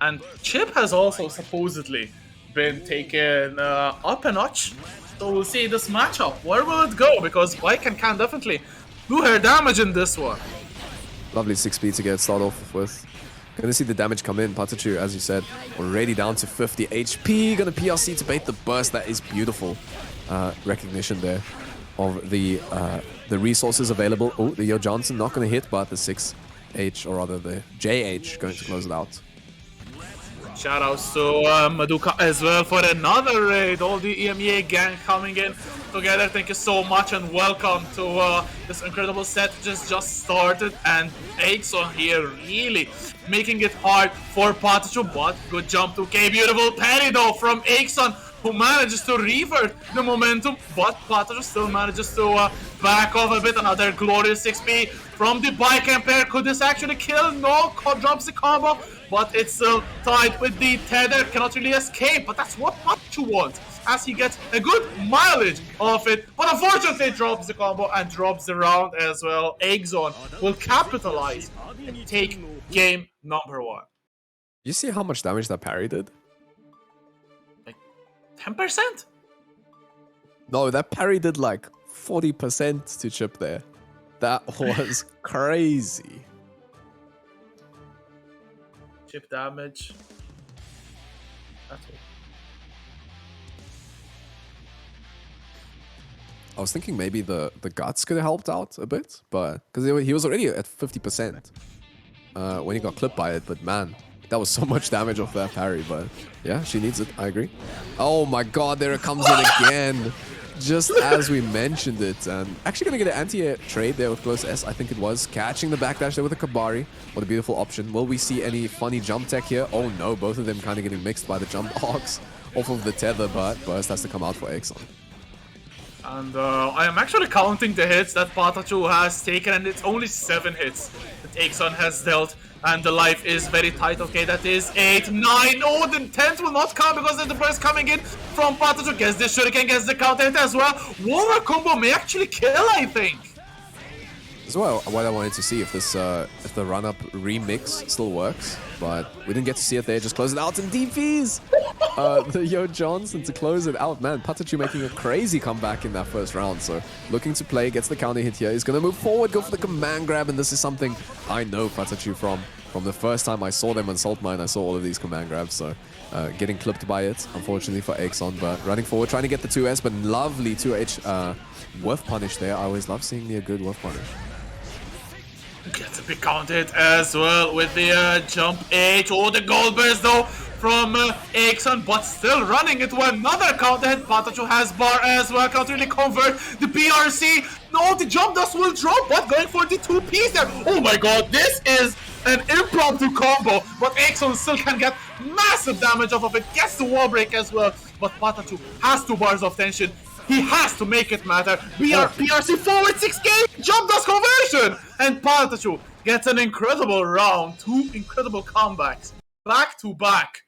And Chip has also supposedly been taken up a notch. So we'll see this matchup. Where will it go? Because Baiken can definitely do her damage in this one. Lovely 6 speed to get started off with. Gonna see the damage come in. Patachu, as you said, already down to 50 HP. Gonna PRC to bait the burst. That is beautiful recognition there of the resources available. Oh, the Yo Johnson not gonna hit, but the 6H, or rather the JH, going to close it out. Shoutouts to Maduka as well for another raid. All the EMEA gang coming in together. Thank you so much and welcome to this incredible set just started. And Axon here really making it hard for Patachu, but good jump to K. Beautiful parry though from Axon, who manages to revert the momentum, but Patachu still manages to back off a bit. Another glorious 6P from the Baiken pair. Could this actually kill? No, drops the combo, but it's still tied with the tether. Cannot really escape, but that's what Patachu wants, as he gets a good mileage of it. But unfortunately, drops the combo and drops the round as well. Axon will capitalize and take game number 1. You see how much damage that parry did? 10%? No, that parry did like 40% to Chip there. That was crazy. Chip damage. That's all. I was thinking maybe the guts could have helped out a bit, but because he was already at 50% when he got clipped by it. But man, that was so much damage off that parry. But yeah, she needs it. I agree. Oh my god, there it comes in again. Just as we mentioned it. And actually going to get an anti-air trade there with close S, I think it was. Catching the backdash there with a Kabari. What a beautiful option. Will we see any funny jump tech here? Oh no, both of them kind of getting mixed by the jump arcs off of the tether, but burst has to come out for Axon. And I am actually counting the hits that Patachu has taken, and it's only 7 hits that Axon has dealt. And the life is very tight. Okay, that is 8, 9. Oh, the 10th will not come because there's the burst coming in from Patachu. Gets the shuriken, gets the counter hit as well. Warrior combo may actually kill, I think. As well, what I wanted to see if this if the run-up remix still works, but we didn't get to see it there. Just close it out and DPs the Yo Johnson to close it out. Man, Patachu making a crazy comeback in that first round. So looking to play, gets the counter hit here. He's gonna move forward, go for the command grab, and this is something I know Patachu from the first time I saw them on Salt Mine. I saw all of these command grabs, so getting clipped by it, unfortunately for Axon, but running forward, trying to get the 2S, but lovely 2H Worth Punish there. I always love seeing the good Worth Punish. Gets a big counter hit as well with the jump H. Oh, the gold burst though from Axon, but still running into another counter hit. Patachu has bar as well. Can't really convert the PRC. No, the jump dust will drop, but going for the 2Ps there. Oh my god, this is an impromptu combo, but Axon still can get massive damage off of it. Gets the wall break as well, but Patachu has 2 bars of tension. He has to make it matter. PRC forward 6K, jump does conversion! And Patachu gets an incredible round. 2 incredible comebacks. Back to back.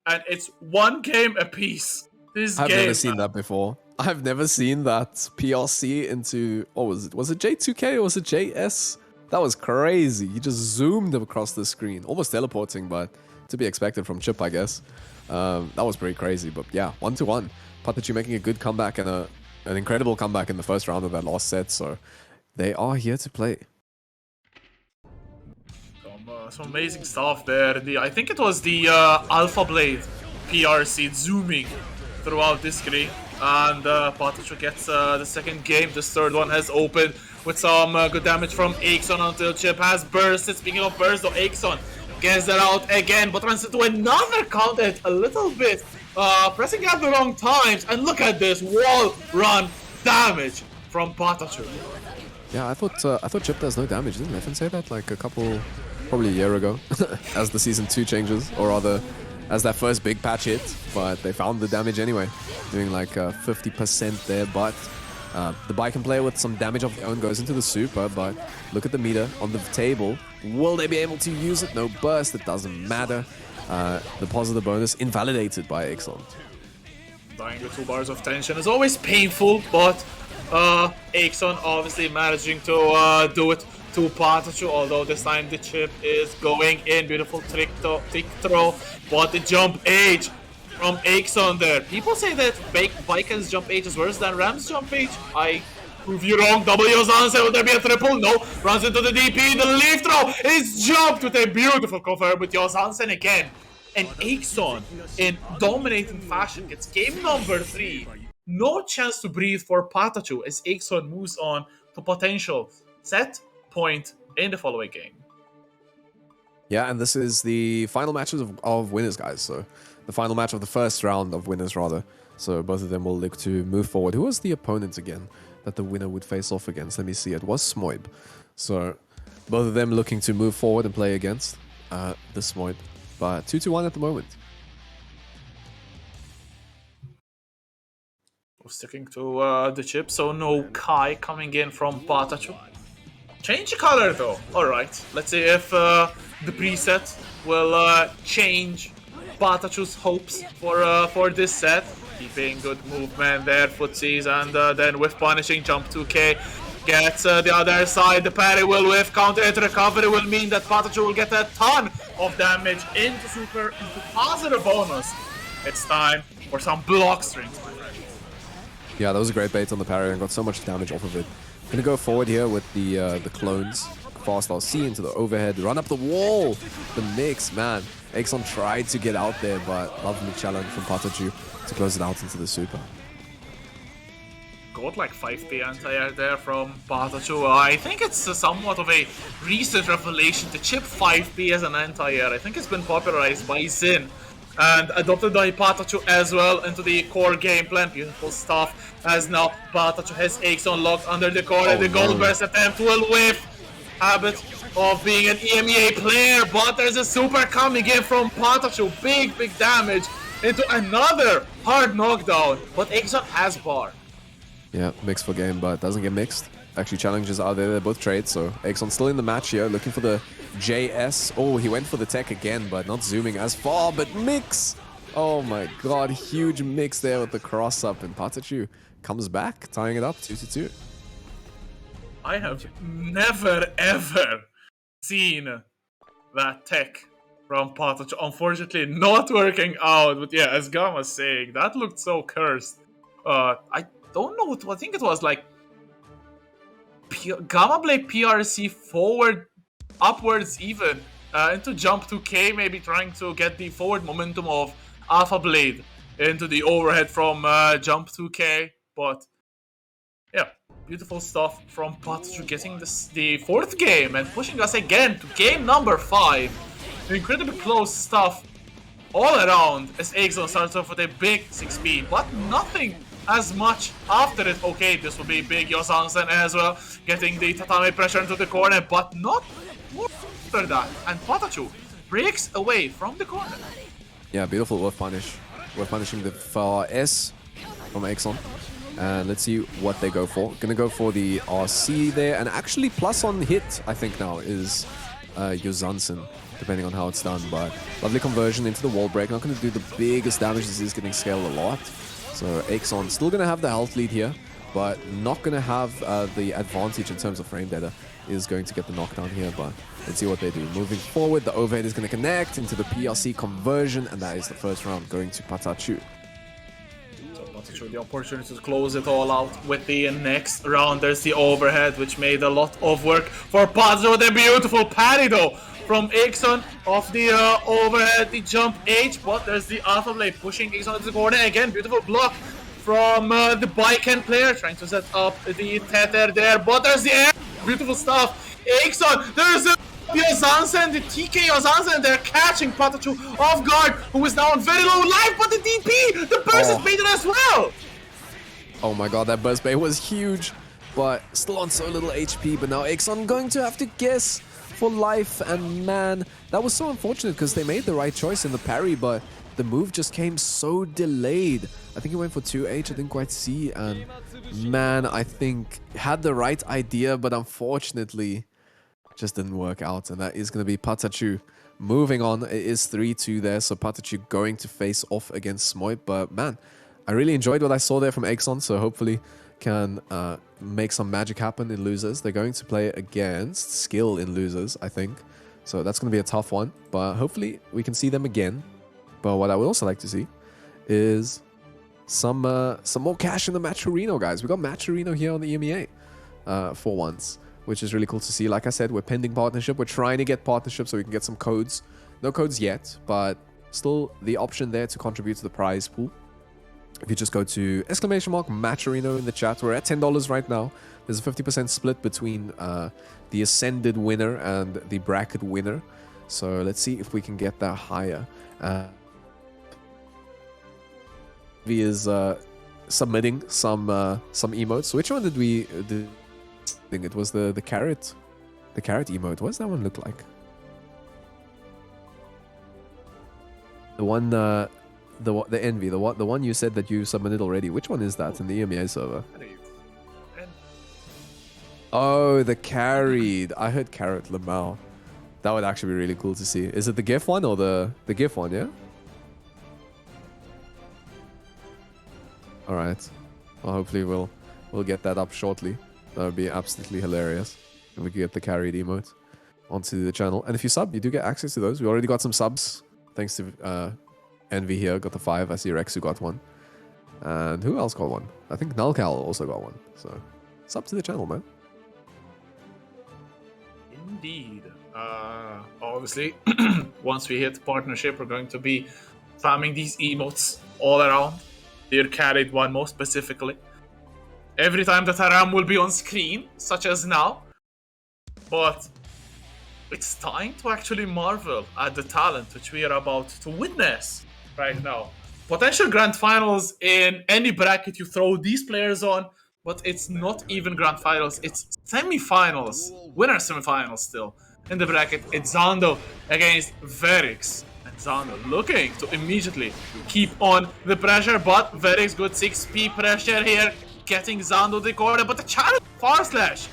And it's 1 game apiece. I've never seen that before. I've never seen that PRC into, what was it? Was it J2K or was it JS? That was crazy. He just zoomed across the screen, almost teleporting, but to be expected from Chip, I guess. That was pretty crazy, but yeah, 1-1. Patachu making a good comeback and an incredible comeback in the first round of that last set, so they are here to play. Some amazing stuff there. I think it was the Alpha Blade PRC zooming throughout this screen. And Patachu gets the second game. This third one has opened with some good damage from Axon until Chip has bursted. Speaking of burst, though, Axon gets that out again, but runs into another counter a little bit. Pressing at the wrong times. And look at this wall run damage from Patachu. Yeah, I thought Chip does no damage. Didn't Leffen say that like probably a year ago, as the Season 2 changes, or rather, as that first big patch hit, but they found the damage anyway, doing like 50% there, but the bike can play with some damage of their own, goes into the super, but look at the meter on the table. Will they be able to use it? No burst, it doesn't matter. The positive bonus invalidated by Exxon. Dying with 2 bars of tension is always painful, but Axon obviously managing to do it to Patachu, although this time the chip is going in. Beautiful trick throw, but the jump age from Axon there. People say that Viken's jump age is worse than Ram's jump age. I prove you wrong. W Zansen, would there be a triple? No. Runs into the DP. The leaf throw is jumped with a beautiful confirm with Zansen again. And Axon, in dominating fashion, gets game number 3. No chance to breathe for Patachu as Axon moves on to potential set point in the following game. Yeah, and this is the final matches of winners, guys. So the final match of the first round of winners, rather. So both of them will look to move forward. Who was the opponent again that the winner would face off against? Let me see. It was Smoib. So both of them looking to move forward and play against the Smoib. But 2-1 at the moment. Sticking to the chip, so no Kai coming in from Patachu. Change the color though. Alright, let's see if the preset will change Patachu's hopes for this set. Keeping good movement there, footsies, and then with punishing jump 2K. Gets the other side, the parry will whiff, counter hit recovery will mean that Patachu will get a ton of damage into super, into positive bonus. It's time for some block strings, my friend. Yeah, that was a great bait on the parry and got so much damage off of it. Gonna go forward here with the clones. Fast RC into the overhead, run up the wall. The mix, man. Exxon tried to get out there, but lovely challenge from Patachu to close it out into the super. Got like 5p anti-air there from Patachu. I think it's somewhat of a recent revelation to chip 5p as an anti-air. I think it's been popularized by Zin and adopted by Patachu as well into the core game plan. Beautiful stuff, as now Patachu has Axon locked under the core, and the gold burst attempt will whiff. Habit of being an EMEA player, but there's a super coming in from Patachu. Big damage into another hard knockdown, but Axon has bar. Yeah, mixed for game, but doesn't get mixed. Actually, challenges are there. They're both trades, so Axon still in the match here, looking for the JS. Oh, he went for the tech again, but not zooming as far, but mix! Oh my god, huge mix there with the cross-up, and Patachu comes back, tying it up 2-2. I have never, ever seen that tech from Patachu. Unfortunately, not working out, but yeah, as Gamma's saying, that looked so cursed. I don't know what I think it was like Gamma Blade PRC forward, upwards even, into jump 2K, maybe trying to get the forward momentum of Alpha Blade into the overhead from jump 2K, but yeah, beautiful stuff from Patachu getting the fourth game and pushing us again to game number 5. Incredibly close stuff all around as Axon starts off with a big 6p, but nothing as much after it. Okay, this will be big Yosansen as well, getting the tatami pressure into the corner, but not more after that. And Patachu breaks away from the corner. Yeah, beautiful worth punish. Worth punishing the far S from Axon. And let's see what they go for. Gonna go for the RC there. And actually plus on hit, I think now, is Yozansen, depending on how it's done. But lovely conversion into the wall break. Not gonna do the biggest damage. This is getting scaled a lot. So Axon still gonna have the health lead here, but not gonna have the advantage in terms of frame data. Is going to get the knockdown here, but let's see what they do. Moving forward, the overhead is going to connect into the PRC conversion, and that is the first round going to Patachu. So Patachu, the opportunity to close it all out with the next round. There's the overhead, which made a lot of work for Patachu with a beautiful parry though from Ixon off the overhead, the jump H, but there's the Alpha Blade pushing Ixon into the corner again. Beautiful block from the bike-end player, trying to set up the tether there, but there's the air. Beautiful stuff. Ixon, there's a Yozansen, the TK Yozansen, they're catching Patachu off guard, who is now on very low life, but the DP, the burst is baited as well. Oh my god, that burst bait was huge, but still on so little HP, but now Ixon going to have to guess for life, and man, that was so unfortunate because they made the right choice in the parry, but the move just came so delayed. I think he went for 2H, I didn't quite see, and man, I think had the right idea, but unfortunately just didn't work out, and that is going to be Patachu moving on. It is 3-2 there, so Patachu going to face off against Smoit, but man, I really enjoyed what I saw there from Axon, so hopefully can make some magic happen in losers. They're going to play against Skill in losers, I think, so that's going to be a tough one, but hopefully we can see them again. But what I would also like to see is some more cash in the Matcherino, guys. We got Matcherino here on the EMEA for once, which is really cool to see. Like I said, we're pending partnership. We're trying to get partnership so we can get some codes. No codes yet, but still the option there to contribute to the prize pool. If you just go to !Matcherino in the chat, we're at $10 right now. There's a 50% split between the Ascended winner and the Bracket winner. So let's see if we can get that higher. He is submitting some emotes. Which one did we do? I think it was the carrot emote. What does that one look like? The one the envy, the one you said that you submitted already. Which one is that in the EMEA server? Oh, the carried. I heard carrot Lamau. That would actually be really cool to see. Is it the GIF one or the GIF one? Yeah. All right. Well, hopefully we'll get that up shortly. That would be absolutely hilarious if we could get the carried emote onto the channel. And if you sub, you do get access to those. We already got some subs thanks to Envy here. Got the 5. I see Rex who got one. And who else got one? I think Nalcal also got one. So sub to the channel, man. Indeed. Obviously, once we hit partnership, we're going to be farming these emotes all around. They're carried one more specifically. Every time that Aram will be on screen, such as now. But it's time to actually marvel at the talent which we are about to witness right now. Potential grand finals in any bracket you throw these players on, but it's not even grand finals, it's semi-finals, winner semi-finals still. In the bracket, it's Zando against Verix. And Zando looking to immediately keep on the pressure, but Verix good 6p pressure here, getting Zando the corner, but the challenge far slash.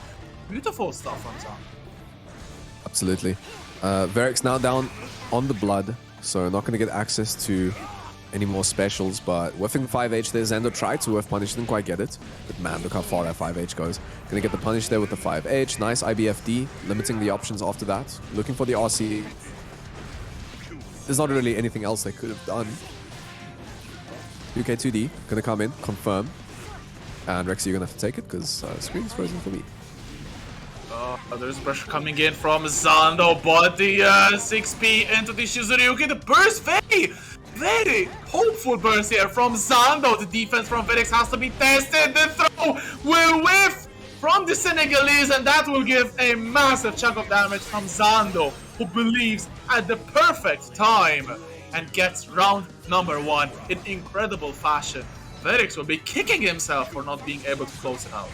Beautiful stuff on Zando. Absolutely. Verix now down on the blood, so not going to get access to any more specials, but whiffing 5H there. Zando tried to whiff punish, didn't quite get it. But man, look how far that 5H goes. Gonna get the punish there with the 5H. Nice IBFD, limiting the options after that. Looking for the RC. There's not really anything else they could have done. UK2D, gonna come in, confirm. And Rexy, you're gonna have to take it, because screen is frozen for me. There's pressure coming in from Zando, but the 6p into the Shizuryuki. The burst very hopeful burst here from Zando. The defense from Verix has to be tested. The throw will whiff from the Senegalese, and that will give a massive chunk of damage from Zando, who believes at the perfect time and gets round number 1 in incredible fashion. Verix will be kicking himself for not being able to close it out.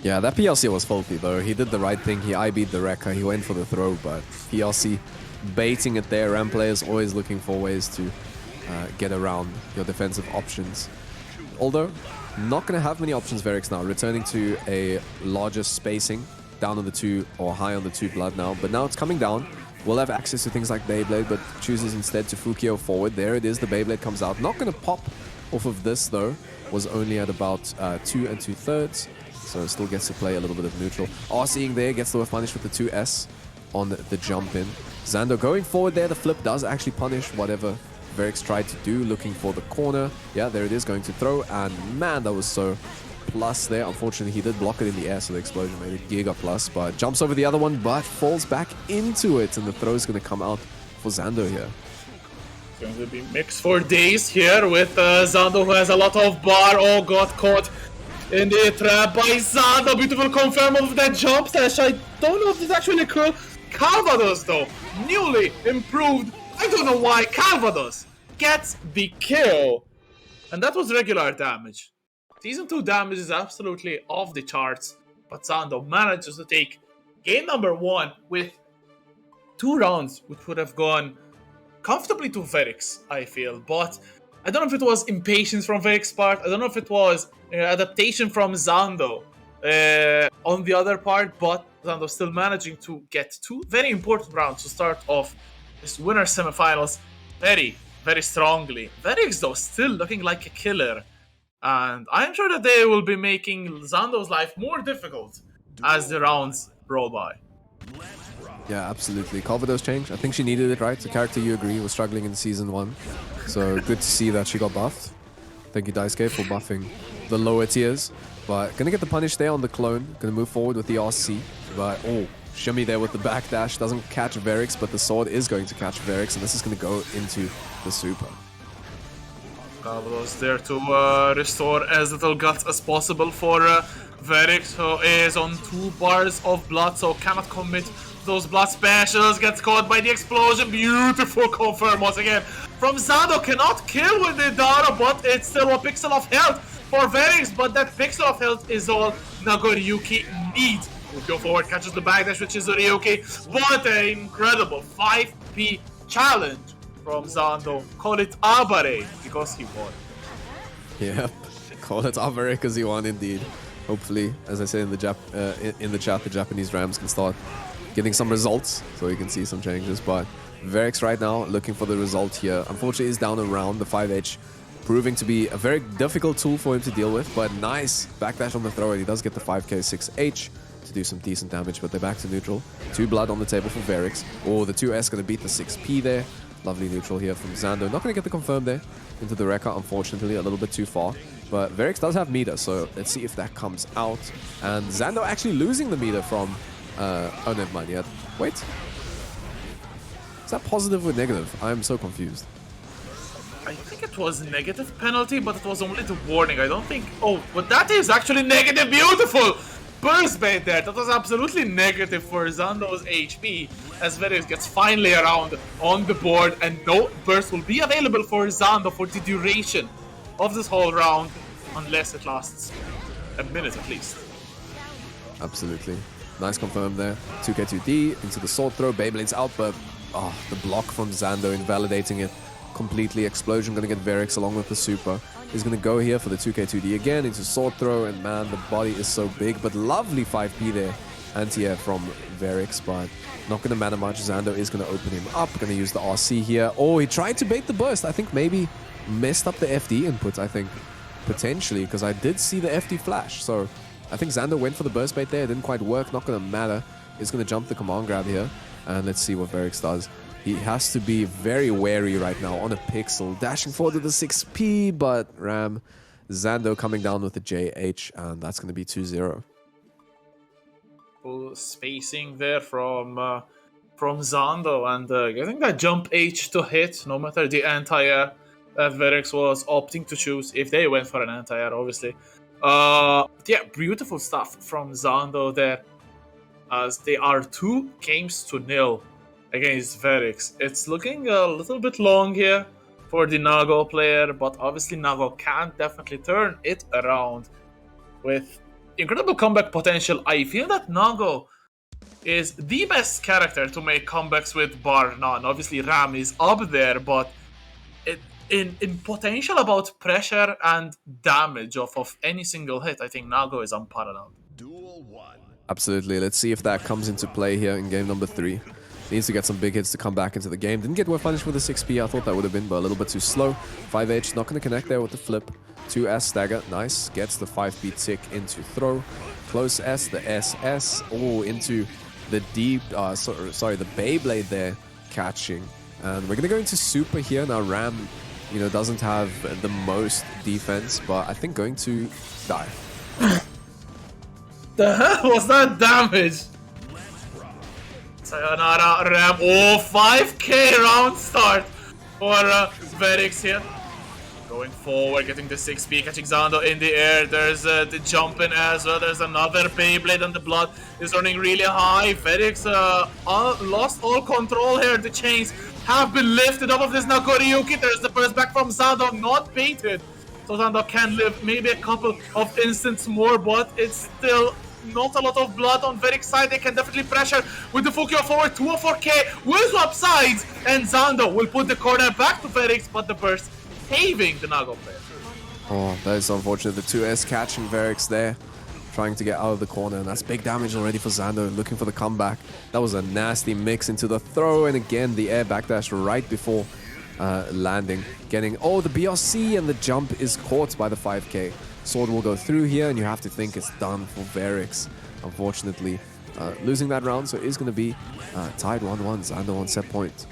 Yeah, that PLC was faulty though. He did the right thing. He IB'd the Rekka. He went for the throw, but PLC baiting it there. Ram players always looking for ways to get around your defensive options. Although, Not going to have many options, Verix now, returning to a larger spacing down on the 2 or high on the 2 blood now. But now it's coming down. We'll have access to things like Beyblade, but chooses instead to Fukio forward. There it is, the Beyblade comes out. Not going to pop off of this though. Was only at about 2 2/3. So still gets to play a little bit of neutral. Seeing there, gets the whiff punish with the 2S on the jump in. Xando going forward there, the flip does actually punish whatever Verix tried to do, looking for the corner. Yeah, there it is, going to throw, and man, that was so plus there. Unfortunately, he did block it in the air, so the explosion made it Giga plus, but jumps over the other one, but falls back into it, and the throw is going to come out for Xando here. It's going to be mixed for days here with Xando, who has a lot of bar. Oh, got caught in the trap by Xando. Beautiful confirm of that jump dash. I don't know if it's actually cool. Calvados, though, newly improved. I don't know why Calvados gets the kill. And that was regular damage. Season 2 damage is absolutely off the charts, but Xando manages to take game number 1 with 2 rounds, which would have gone comfortably to Verix, I feel. But I don't know if it was impatience from Verix's part, I don't know if it was adaptation from Xando on the other part, but Xando still managing to get 2 very important rounds to start off this winner semifinals very, very strongly. Verix, though, still looking like a killer. And I'm sure that they will be making Xando's life more difficult as the rounds roll by. Yeah, absolutely. Calvados change. I think she needed it, right? The character, you agree, was struggling in Season 1. So good to see that she got buffed. Thank you, Daisuke, for buffing the lower tiers. But gonna get the punish there on the clone. Gonna move forward with the RC. But, shimmy there with the backdash. Doesn't catch Verix, but the sword is going to catch Verix. And this is gonna go into the super. Calvados there to restore as little guts as possible for Verix, who is on 2 bars of blood, so cannot commit those blood specials. Gets caught by the explosion. Beautiful confirm once again from Xando. Cannot kill with the Dara, but it's still a pixel of health for Verix. But that pixel of health is all Nagoriyuki needs. We'll go forward, catches the backdash, which is Ryuki. What an incredible 5P challenge from Xando. Call it Abare because he won. Yep, call it Abare because he won indeed. Hopefully, as I said in the chat, the Japanese Rams can start getting some results so we can see some changes. But Verix right now looking for the result here. Unfortunately, is down around the 5H, proving to be a very difficult tool for him to deal with. But nice backdash on the throw, and he does get the 5K 6H to do some decent damage. But they're back to neutral. 2 blood on the table for Verix. The 2S going to beat the 6P there. Lovely neutral here from Xando. Not going to get the confirm there into the Rekka, unfortunately, a little bit too far. But Verix does have meter, so let's see if that comes out. And Xando actually losing the meter from... oh, never mind yet. Wait. Is that positive or negative? I'm so confused. I think it was negative penalty, but it was only the warning. I don't think... but that is actually negative. Beautiful! Burst bait there. That was absolutely negative for Xando's HP, as Verix gets finally around on the board, and no burst will be available for Xando for the duration of this whole round, unless it lasts a minute at least. Absolutely. Nice confirm there. 2K2D into the sword throw. Beyblade's out, but the block from Xando invalidating it completely. Explosion going to get Verix along with the super. He's going to go here for the 2K2D again into sword throw, and man, the body is so big, but lovely 5P there. Anti-air from Verix, but not going to matter much. Xando is going to open him up. Going to use the RC here. He tried to bait the burst. I think maybe messed up the FD input, I think, potentially, because I did see the FD flash. So I think Xando went for the burst bait there. It didn't quite work. Not going to matter. He's going to jump the command grab here, and let's see what Verix does. He has to be very wary right now on a pixel. Dashing forward to the 6P, but Ram, Xando coming down with the JH, and that's going to be 2-0. Full spacing there from Xando, and getting that jump H to hit, no matter the anti-air that Verix was opting to choose, if they went for an anti-air, obviously. Yeah, beautiful stuff from Xando there, as they are 2 games to 0 against Verix. It's looking a little bit long here for the Nago player, but obviously Nago can definitely turn it around with incredible comeback potential. I feel that Nago is the best character to make comebacks with bar none. Obviously Ram is up there, but in potential about pressure and damage of any single hit, I think Nago is unparalleled. Absolutely. Let's see if that comes into play here in game number 3. Needs to get some big hits to come back into the game. Didn't get well punished with the 6P. I thought that would have been, but a little bit too slow. 5H not going to connect there with the flip. 2S stagger. Nice. Gets the 5P tick into throw. Close S. The SS. Oh, into the deep... sorry, the Beyblade there catching. And we're going to go into super here. Now Ram, doesn't have the most defense, but I think going to die. The hell was that damage? Sayonara Ram. Oh, 5k round start for Verix here. Going forward, getting the 6P, catching Zando in the air. There's the jump in as well. There's another Beyblade, and the blood is running really high. Verix lost all control here. The chains have been lifted up of this Nakoriyuki. There's the burst back from Zando, not baited. So Zando can live maybe a couple of instants more, but it's still not a lot of blood on Verix's side. They can definitely pressure with the Fukyo forward. 204k will swap sides, and Zando will put the corner back to Verix, but the burst saving the Nago player. Oh, that is unfortunate. The 2S catching Verix there, trying to get out of the corner, and that's big damage already for Zando, looking for the comeback. That was a nasty mix into the throw, and again the air backdash right before landing. Getting, the BRC, and the jump is caught by the 5k. Sword will go through here, and you have to think it's done for Verix. Unfortunately, losing that round, so it is going to be tied 1-1. Zando on set point.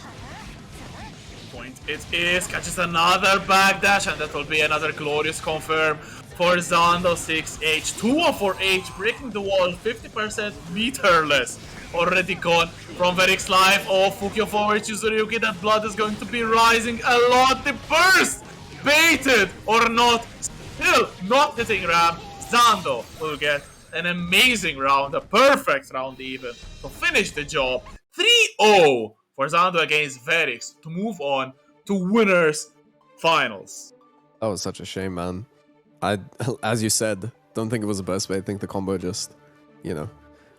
It is, catches another backdash, and that will be another glorious confirm for Zando. 6H, 204H, breaking the wall, 50% meterless. Already gone from Verix's life. Oh, Fukyo forward, Chizuriyuki, that blood is going to be rising a lot. The burst, baited or not, still not hitting Ram. Zando will get an amazing round, a perfect round even, to finish the job. 3-0 for Zando against Verix to move on to winners finals. That was such a shame, man. As you said, don't think it was a burst bait. I think the combo just,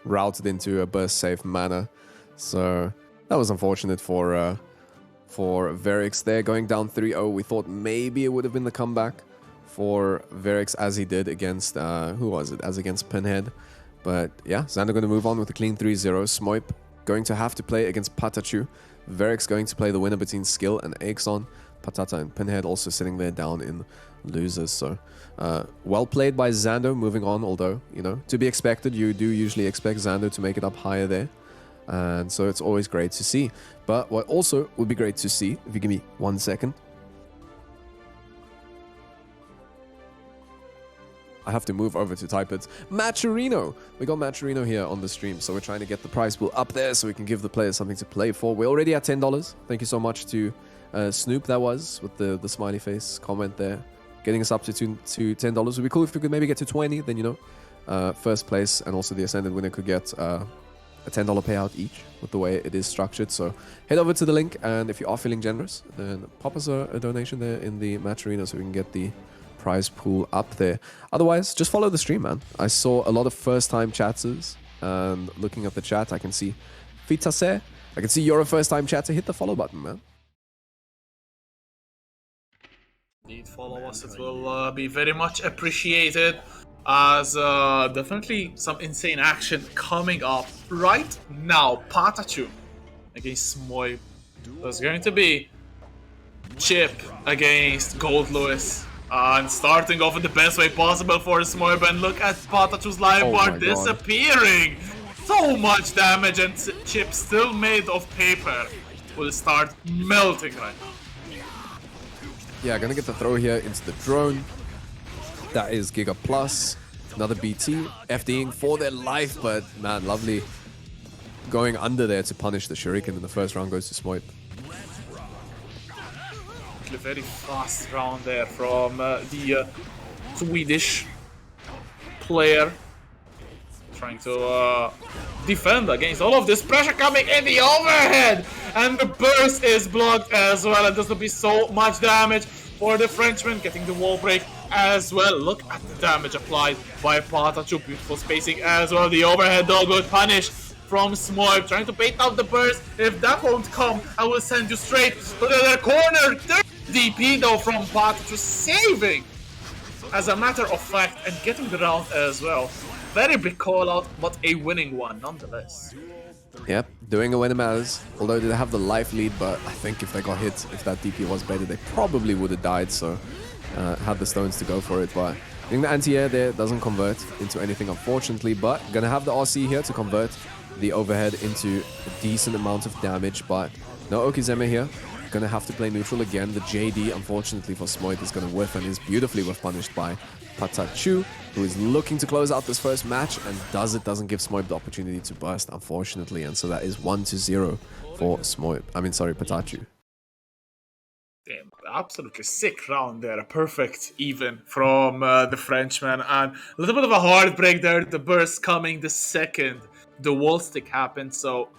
routed into a burst safe manner. So that was unfortunate for Verix there, going down 3-0. We thought maybe it would have been the comeback for Verix, as he did against who was it? As against Pinhead. But yeah, Xander going to move on with a clean 3-0. Smoip going to have to play against Patachu. Verix going to play the winner between Skill and Axon. Patata and Pinhead also sitting there down in losers. So well played by Xando, moving on, although, to be expected. You do usually expect Xando to make it up higher there. And so it's always great to see. But what also would be great to see, if you give me 1 second. I have to move over to type it. Maturino! We got Maturino here on the stream, so we're trying to get the prize pool up there so we can give the players something to play for. We're already at $10. Thank you so much to Snoop, that was, with the smiley face comment there. Getting us up to $10. Would be cool if we could maybe get to 20, then, first place and also the Ascended winner could get a $10 payout each with the way it is structured. So head over to the link, and if you are feeling generous, then pop us a donation there in the Maturino so we can get the prize pool up there. Otherwise, just follow the stream, man. I saw a lot of first-time chatters, and looking at the chat, I can see Fitase. I can see you're a first-time chatter. Hit the follow button, man. Indeed, follow us. It will be very much appreciated, as definitely some insane action coming up right now. Patachu against Smoy. There's going to be Chip against Gold Lewis. And starting off in the best way possible for Smoyb, and look at Patachu's life bar disappearing. So much damage, and Chip, still made of paper, will start melting right now. Yeah, gonna get the throw here into the drone. That is Giga Plus. Another BT. FDing for their life, but man, lovely going under there to punish the Shuriken in the first round goes to Smoyb. A very fast round there from the Swedish player, trying to defend against all of this pressure coming in the overhead, and the burst is blocked as well, and this will be so much damage for the Frenchman, getting the wall break as well. Look at the damage applied by Patachu. Beautiful spacing as well. The overhead dog will punish from Smoyb, trying to bait out the burst. If that won't come, I will send you straight to the other corner. DP though from Patachu, saving as a matter of fact and getting the round as well. Very big call out, but a winning one nonetheless. Yep, doing it when it matters. Although they have the life lead, but I think if they got hit, if that DP was better, they probably would have died. So had the stones to go for it. But I think the anti-air there doesn't convert into anything, unfortunately. But gonna have the RC here to convert the overhead into a decent amount of damage. But no Okizeme here. Gonna have to play neutral again. The JD, unfortunately for Smoit, is gonna whiff and is beautifully whiff punished by Patachu, who is looking to close out this first match and doesn't give Smoit the opportunity to burst, unfortunately. And so that is 1-0 for Smoit. I mean, sorry, Patachu. Damn, absolutely sick round there. A perfect even from the Frenchman. And a little bit of a heartbreak there. The burst coming the second the wall stick happened. So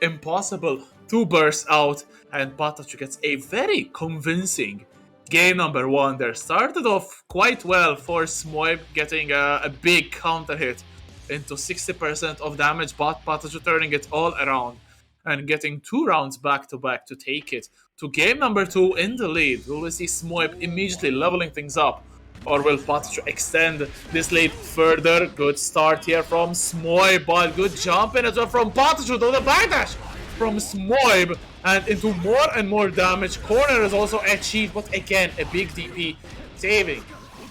impossible to burst out. And Patachu gets a very convincing game number one there. Started off quite well for Smoib, getting a big counter hit into 60% of damage. But Patachu turning it all around and getting 2 rounds back to back to take it to game number 2 in the lead. Will we see Smoib immediately leveling things up, or will Patachu extend this lead further? Good start here from Smoib, but good jump in as well from Patachu, though the backdash from Smoib and into more and more damage. Corner is also achieved, but again a big DP saving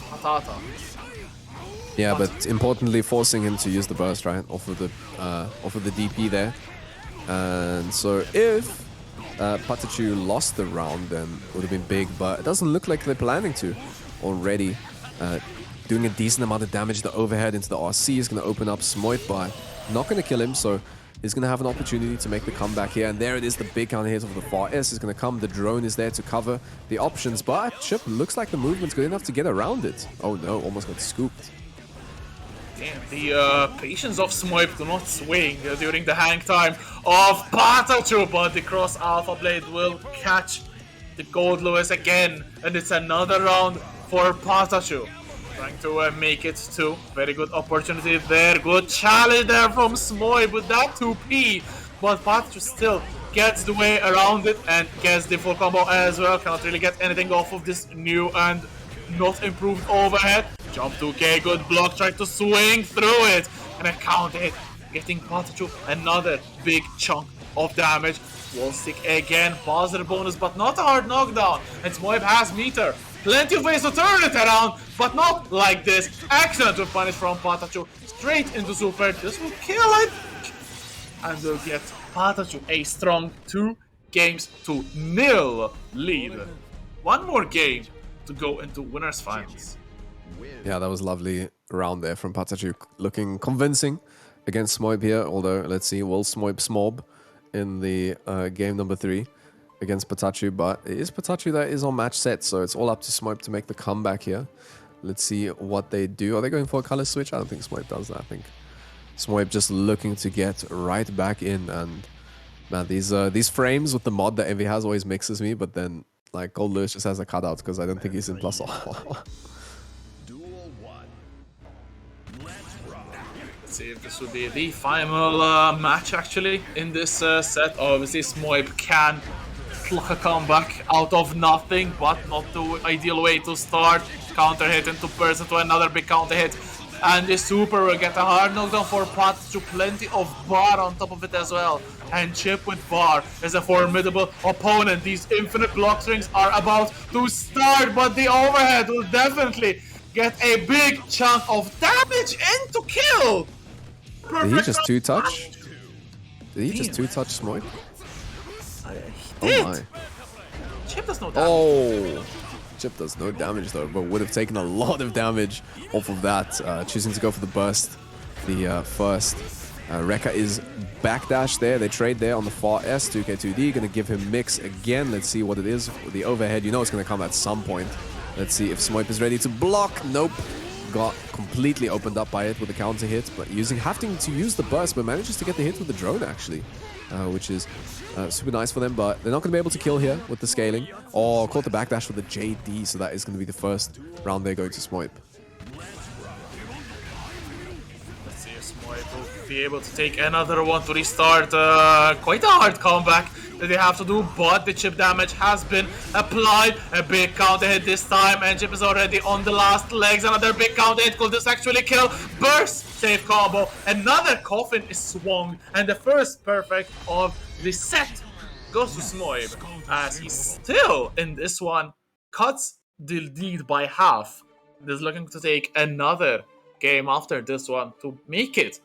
Patata. Yeah, but importantly forcing him to use the burst, right, off of the DP there. And so if Patachu lost the round, then it would have been big, but it doesn't look like they're planning to already. Doing a decent amount of damage. The overhead into the RC is going to open up Smoit, but not going to kill him, so he's going to have an opportunity to make the comeback here. And there it is, the big counter hit of the far S is going to come. The drone is there to cover the options, but Chip looks like the movement's good enough to get around it. Oh no, almost got scooped. Damn, the patience of Smoip do not swing during the hang time of Patachu, but the cross Alpha Blade will catch the Gold Lewis again, and it's another round for Patachu. Trying to make it 2. Very good opportunity there. Good challenge there from Smoip with that 2P, but Patachu still gets the way around it and gets the full combo as well. Cannot really get anything off of this new and not improved overhead. Jump 2K, good block, tried to swing through it, and a counter hit, getting Patachu another big chunk of damage. Wall stick again, positive bonus, but not a hard knockdown. And Smoib has meter. Plenty of ways to turn it around, but not like this. Excellent to punish from Patachu. Straight into super. This will kill it. And will get Patachu a strong 2-0 lead. One more game to go into winners finals. Yeah, that was lovely round there from Patachu, looking convincing against Smoib here. Although, let's see, will Smoib smob in the game number 3 against Patachu? But it is Patachu that is on match set, so it's all up to Smoib to make the comeback here. Let's see what they do. Are they going for a color switch? I don't think Smoib does that. I think Smoib just looking to get right back in. And man, these frames with the mod that Envy has always mixes me, but then like Gold Lewis just has a cutout because I don't think he's in plus all. See if this will be the final match actually in this set. Obviously Smoib can pluck a comeback out of nothing, but not the ideal way to start. Counter hit into burst into another big counter hit, and the super will get a hard knockdown for Patachu. Plenty of bar on top of it as well, and Chip with bar is a formidable opponent. These infinite block strings are about to start, but the overhead will definitely get a big chunk of damage into kill. Did he just 2-touch? Did he just 2-touch Smoib? Oh my. Chip does no damage. Oh! Chip does no damage though, but would have taken a lot of damage off of that. Choosing to go for the burst. The first. Rekka is backdash there. They trade there on the far S. 2K2D. Gonna give him mix again. Let's see what it is. The overhead, you know it's gonna come at some point. Let's see if Smoip is ready to block. Nope. Got completely opened up by it with a counter hit, but having to use the burst, but manages to get the hit with the drone actually, which is super nice for them. But they're not going to be able to kill here with the scaling. Oh, caught the backdash with the JD, so that is going to be the first round they're going to Smoip. Let's see if Might be able to take another one to restart. Quite a hard comeback that they have to do, but the chip damage has been applied. A big counter hit this time, and Chip is already on the last legs. Another big counter hit. Could this actually kill? Burst save combo. Another coffin is swung, and the first perfect of the set goes to Smoib, as he's still in this one, cuts the lead by half. He's looking to take another game after this one to make it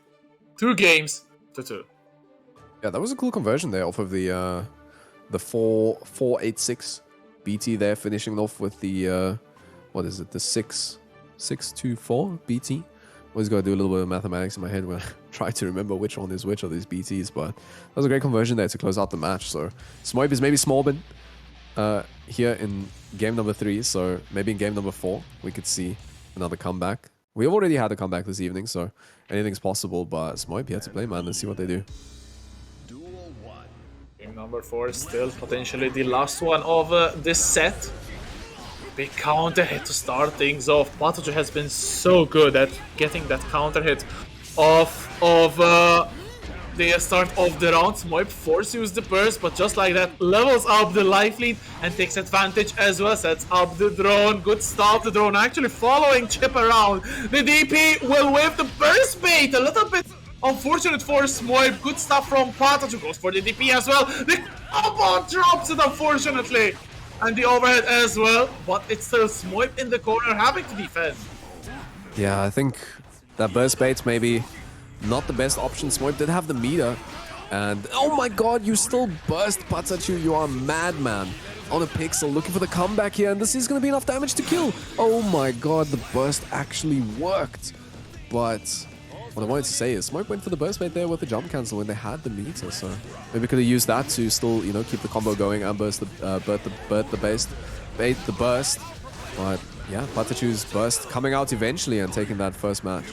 2 games to 2. Yeah, that was a cool conversion there off of the 486 BT there, finishing off with the what is it, the 624 BT. Always got to do a little bit of mathematics in my head when I try to remember which one is which of these BTs, but that was a great conversion there to close out the match. So Smoib is maybe small here in game number 3, so maybe in game number 4 we could see another comeback. We have already had a comeback this evening, so anything's possible, but Smoib here to play, man. Let's see what they do. Game number 4 is still potentially the last one of this set. Big counter hit to start things off. Patachu has been so good at getting that counter hit off of the start of the round. Smoib force use the burst, but just like that, levels up the life lead and takes advantage as well. Sets up the drone. Good stop. The drone actually following Chip around. The DP will whip the burst bait. A little bit unfortunate for Smoib. Good stuff from Patachu. Goes for the DP as well. The combo drops it, unfortunately. And the overhead as well, but it's still Smoib in the corner having to defend. Yeah, I think that burst bait's maybe not the best option. Smoib did have the meter, and oh my god, you still burst, Patachu. You are a madman on a pixel, looking for the comeback here, and this is going to be enough damage to kill. Oh my god, the burst actually worked. But what I wanted to say is Smoib went for the burst bait there with the jump cancel when they had the meter, so maybe could have used that to still, you know, keep the combo going and burst the bait the burst. But yeah, Patachu's burst coming out eventually and taking that first match.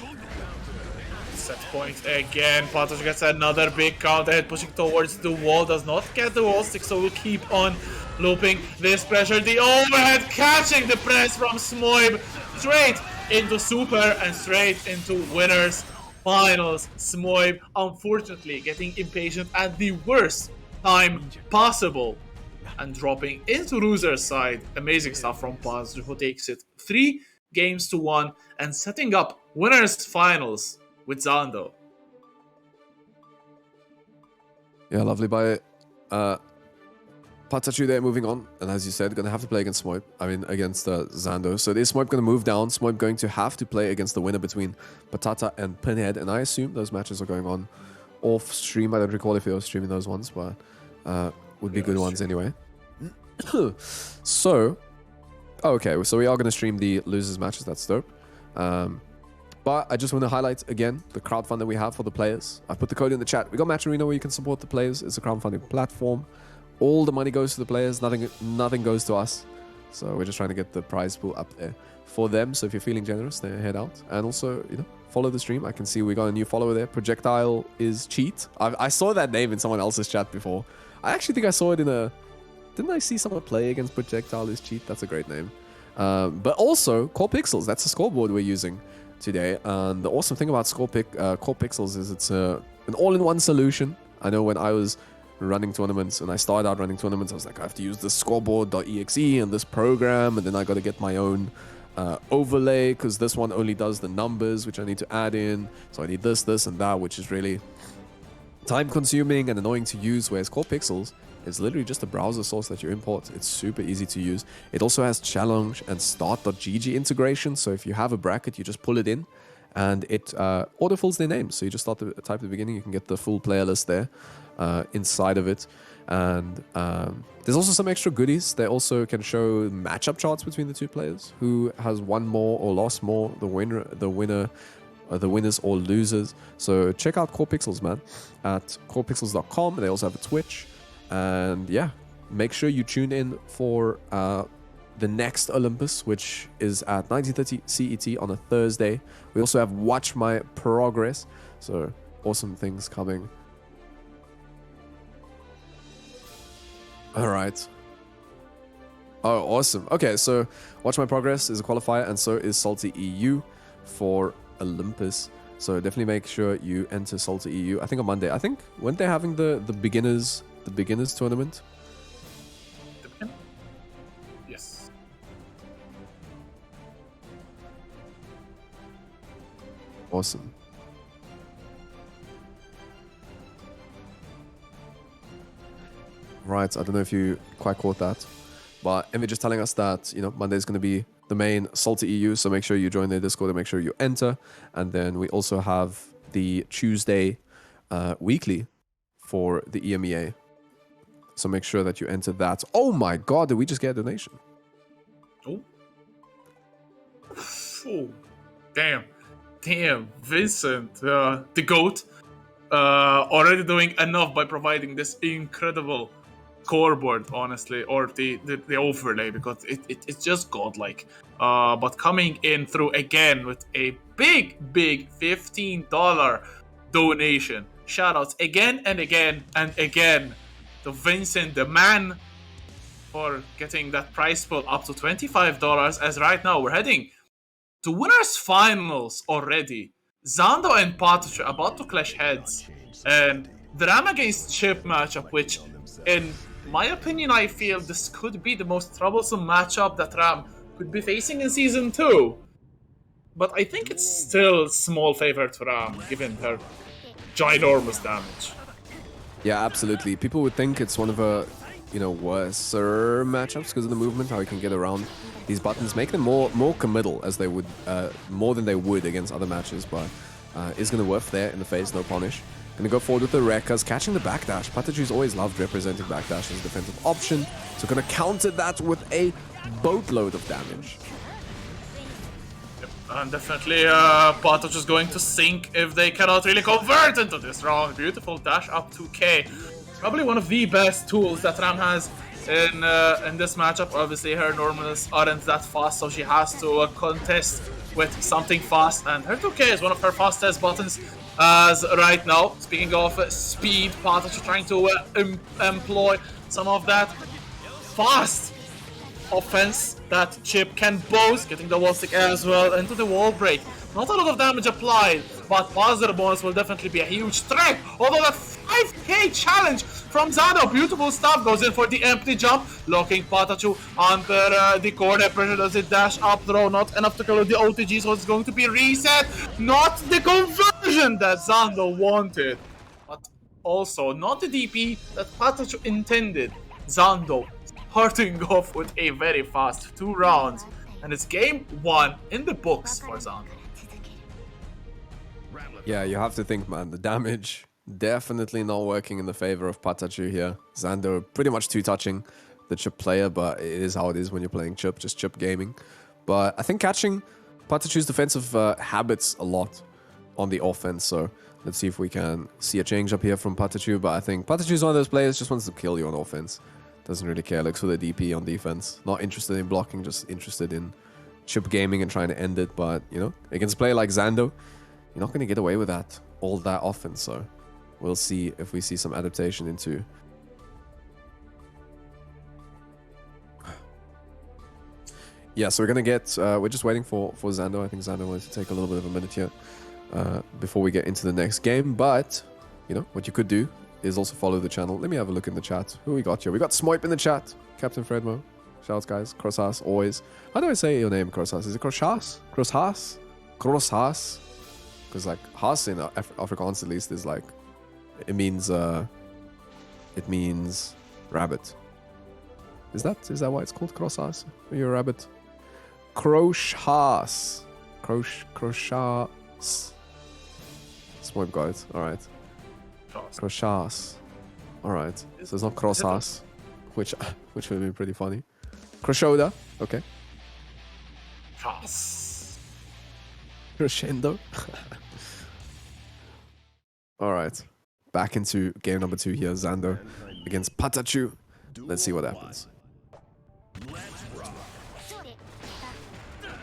Set point again. Patachu gets another big counter hit, pushing towards the wall. Does not get the wall stick, so we'll keep on looping this pressure. The overhead catching the press from Smoib straight into super and straight into winners. Finals. Smoib unfortunately getting impatient at the worst time possible and dropping into loser's side. Amazing stuff from Patachu, who takes it 3 games to 1 and setting up winners finals with Zando. Yeah, lovely by Patachu there, moving on, and as you said, gonna have to play against Smoib. I mean, against Zando. So is Smoib gonna move down? Smoib going to have to play against the winner between Patata and Pinhead, and I assume those matches are going on off stream. I don't recall if they were streaming those ones, but would be good ones anyway. So, okay, so we are gonna stream the losers matches. That's dope. But I just want to highlight again the crowdfunding we have for the players. I put the code in the chat. We got Match Arena where you can support the players. It's a crowdfunding platform. All the money goes to the players. Nothing goes to us. So we're just trying to get the prize pool up there for them. So if you're feeling generous, then head out and also, you know, follow the stream. I can see we got a new follower there. Projectile is cheat. I saw that name in someone else's chat before. I actually think I saw it in a. Didn't I see someone play against Projectile is cheat? That's a great name. But also Core Pixels. That's the scoreboard we're using today. And the awesome thing about Core Pixels is it's an all-in-one solution. I know when I was running tournaments and I started out running tournaments, I was like, I have to use this scoreboard.exe and this program, and then I got to get my own overlay because this one only does the numbers which I need to add in. So I need this, and that, which is really time-consuming and annoying to use. Whereas Core Pixels is literally just a browser source that you import. It's super easy to use. It also has challenge and start.gg integration. So if you have a bracket, you just pull it in and it autofills their names. So you just start to type at the beginning, you can get the full player list there inside of it. And there's also some extra goodies. They also can show matchup charts between the two players, who has won more or lost more, the winners or losers. So check out Core Pixels, man, at corepixels.com. They also have a Twitch. And yeah, make sure you tune in for the next Olympus, which is at 19:30 CET on a Thursday. We also have Watch My Progress. So awesome things coming. All right. Oh, awesome. Okay, so Watch My Progress is a qualifier, and so is Salty EU for Olympus. So definitely make sure you enter Salty EU. I think on Monday. I think weren't they having the beginners tournament? Yes. Awesome. Right, I don't know if you quite caught that, but Envy just telling us that, you know, Monday is going to be the main Salty EU, so make sure you join the Discord and make sure you enter. And then we also have the Tuesday weekly for the EMEA, so make sure that you enter that. Oh my god, did we just get a donation? Oh. Oh. Damn, Vincent, the GOAT, already doing enough by providing this incredible scoreboard, honestly, or the overlay, because it's just godlike. But coming in through again with a big $15 donation. Shoutouts again and again and again to Vincent, the man, for getting that price pool up to $25. As right now we're heading to winners finals already. Zando and Patach are about to clash heads, and the Ram against Chip matchup, which in my opinion I feel this could be the most troublesome matchup that Ram could be facing in Season 2. But I think it's still small favor to Ram, given her ginormous damage. Yeah, absolutely. People would think it's one of her, you know, worser matchups because of the movement, how he can get around these buttons, make them more committal as they would, more than they would against other matches, but is going to work there in the face, no punish. Going to go forward with the Rekkas, catching the backdash. Patachu's always loved representing backdash as a defensive option, so going to counter that with a boatload of damage. And definitely Patach is going to sink if they cannot really convert into this round. Beautiful dash up 2k. Probably one of the best tools that Ram has in this matchup. Obviously her normals aren't that fast, so she has to contest with something fast, and her 2k is one of her fastest buttons as right now. Speaking of speed, Patach trying to employ some of that fast offense that Chip can boast, getting the wall stick as well into the wall break. Not a lot of damage applied, but positive bonus will definitely be a huge threat. Although that 5k challenge from Zado, beautiful stuff, goes in for the empty jump, locking Patachu under the corner. Pressure does it, dash up throw, not enough to kill the OTG, so it's going to be reset. Not the conversion that Zando wanted, but also not the DP that Patachu intended. Zando starting off with a very fast 2 rounds, and it's game 1 in the books for Zando. Yeah, you have to think, man, the damage definitely not working in the favor of Patachu here. Zando pretty much 2-touching the Chip player, but it is how it is when you're playing Chip, just Chip gaming. But I think catching Patachu's defensive habits a lot on the offense, so let's see if we can see a change up here from Patachu. But I think Patachu's one of those players just wants to kill you on offense. Doesn't really care, looks for the DP on defense. Not interested in blocking, just interested in Chip gaming and trying to end it. But, you know, against a player like Zando, you're not going to get away with that, all that often. So we'll see if we see some adaptation into... Yeah, so we're going to get... we're just waiting for Zando. I think Zando wanted to take a little bit of a minute here before we get into the next game. But, you know, what you could do is also follow the channel. Let me have a look in the chat. Who we got here? We got Smoip in the chat. Captain Fredmo. Shouts, guys. Crosshaas, always. How do I say your name, Crosshaas? Is it Crosshaas? Crosshaas? Crosshaas? Because, like, Haas in Afrikaans, at least, is like... It means rabbit. Is that why it's called Crosshaas? Are you a rabbit? Crosshaas. Crosshaas. Smoip got it. Alright. Crosshaas. Alright. So it's not Crosshaas, which would be pretty funny. Croshoda. Okay. Crescendo. Alright. Back into game number 2 here. Zando against Patachu. Let's see what happens.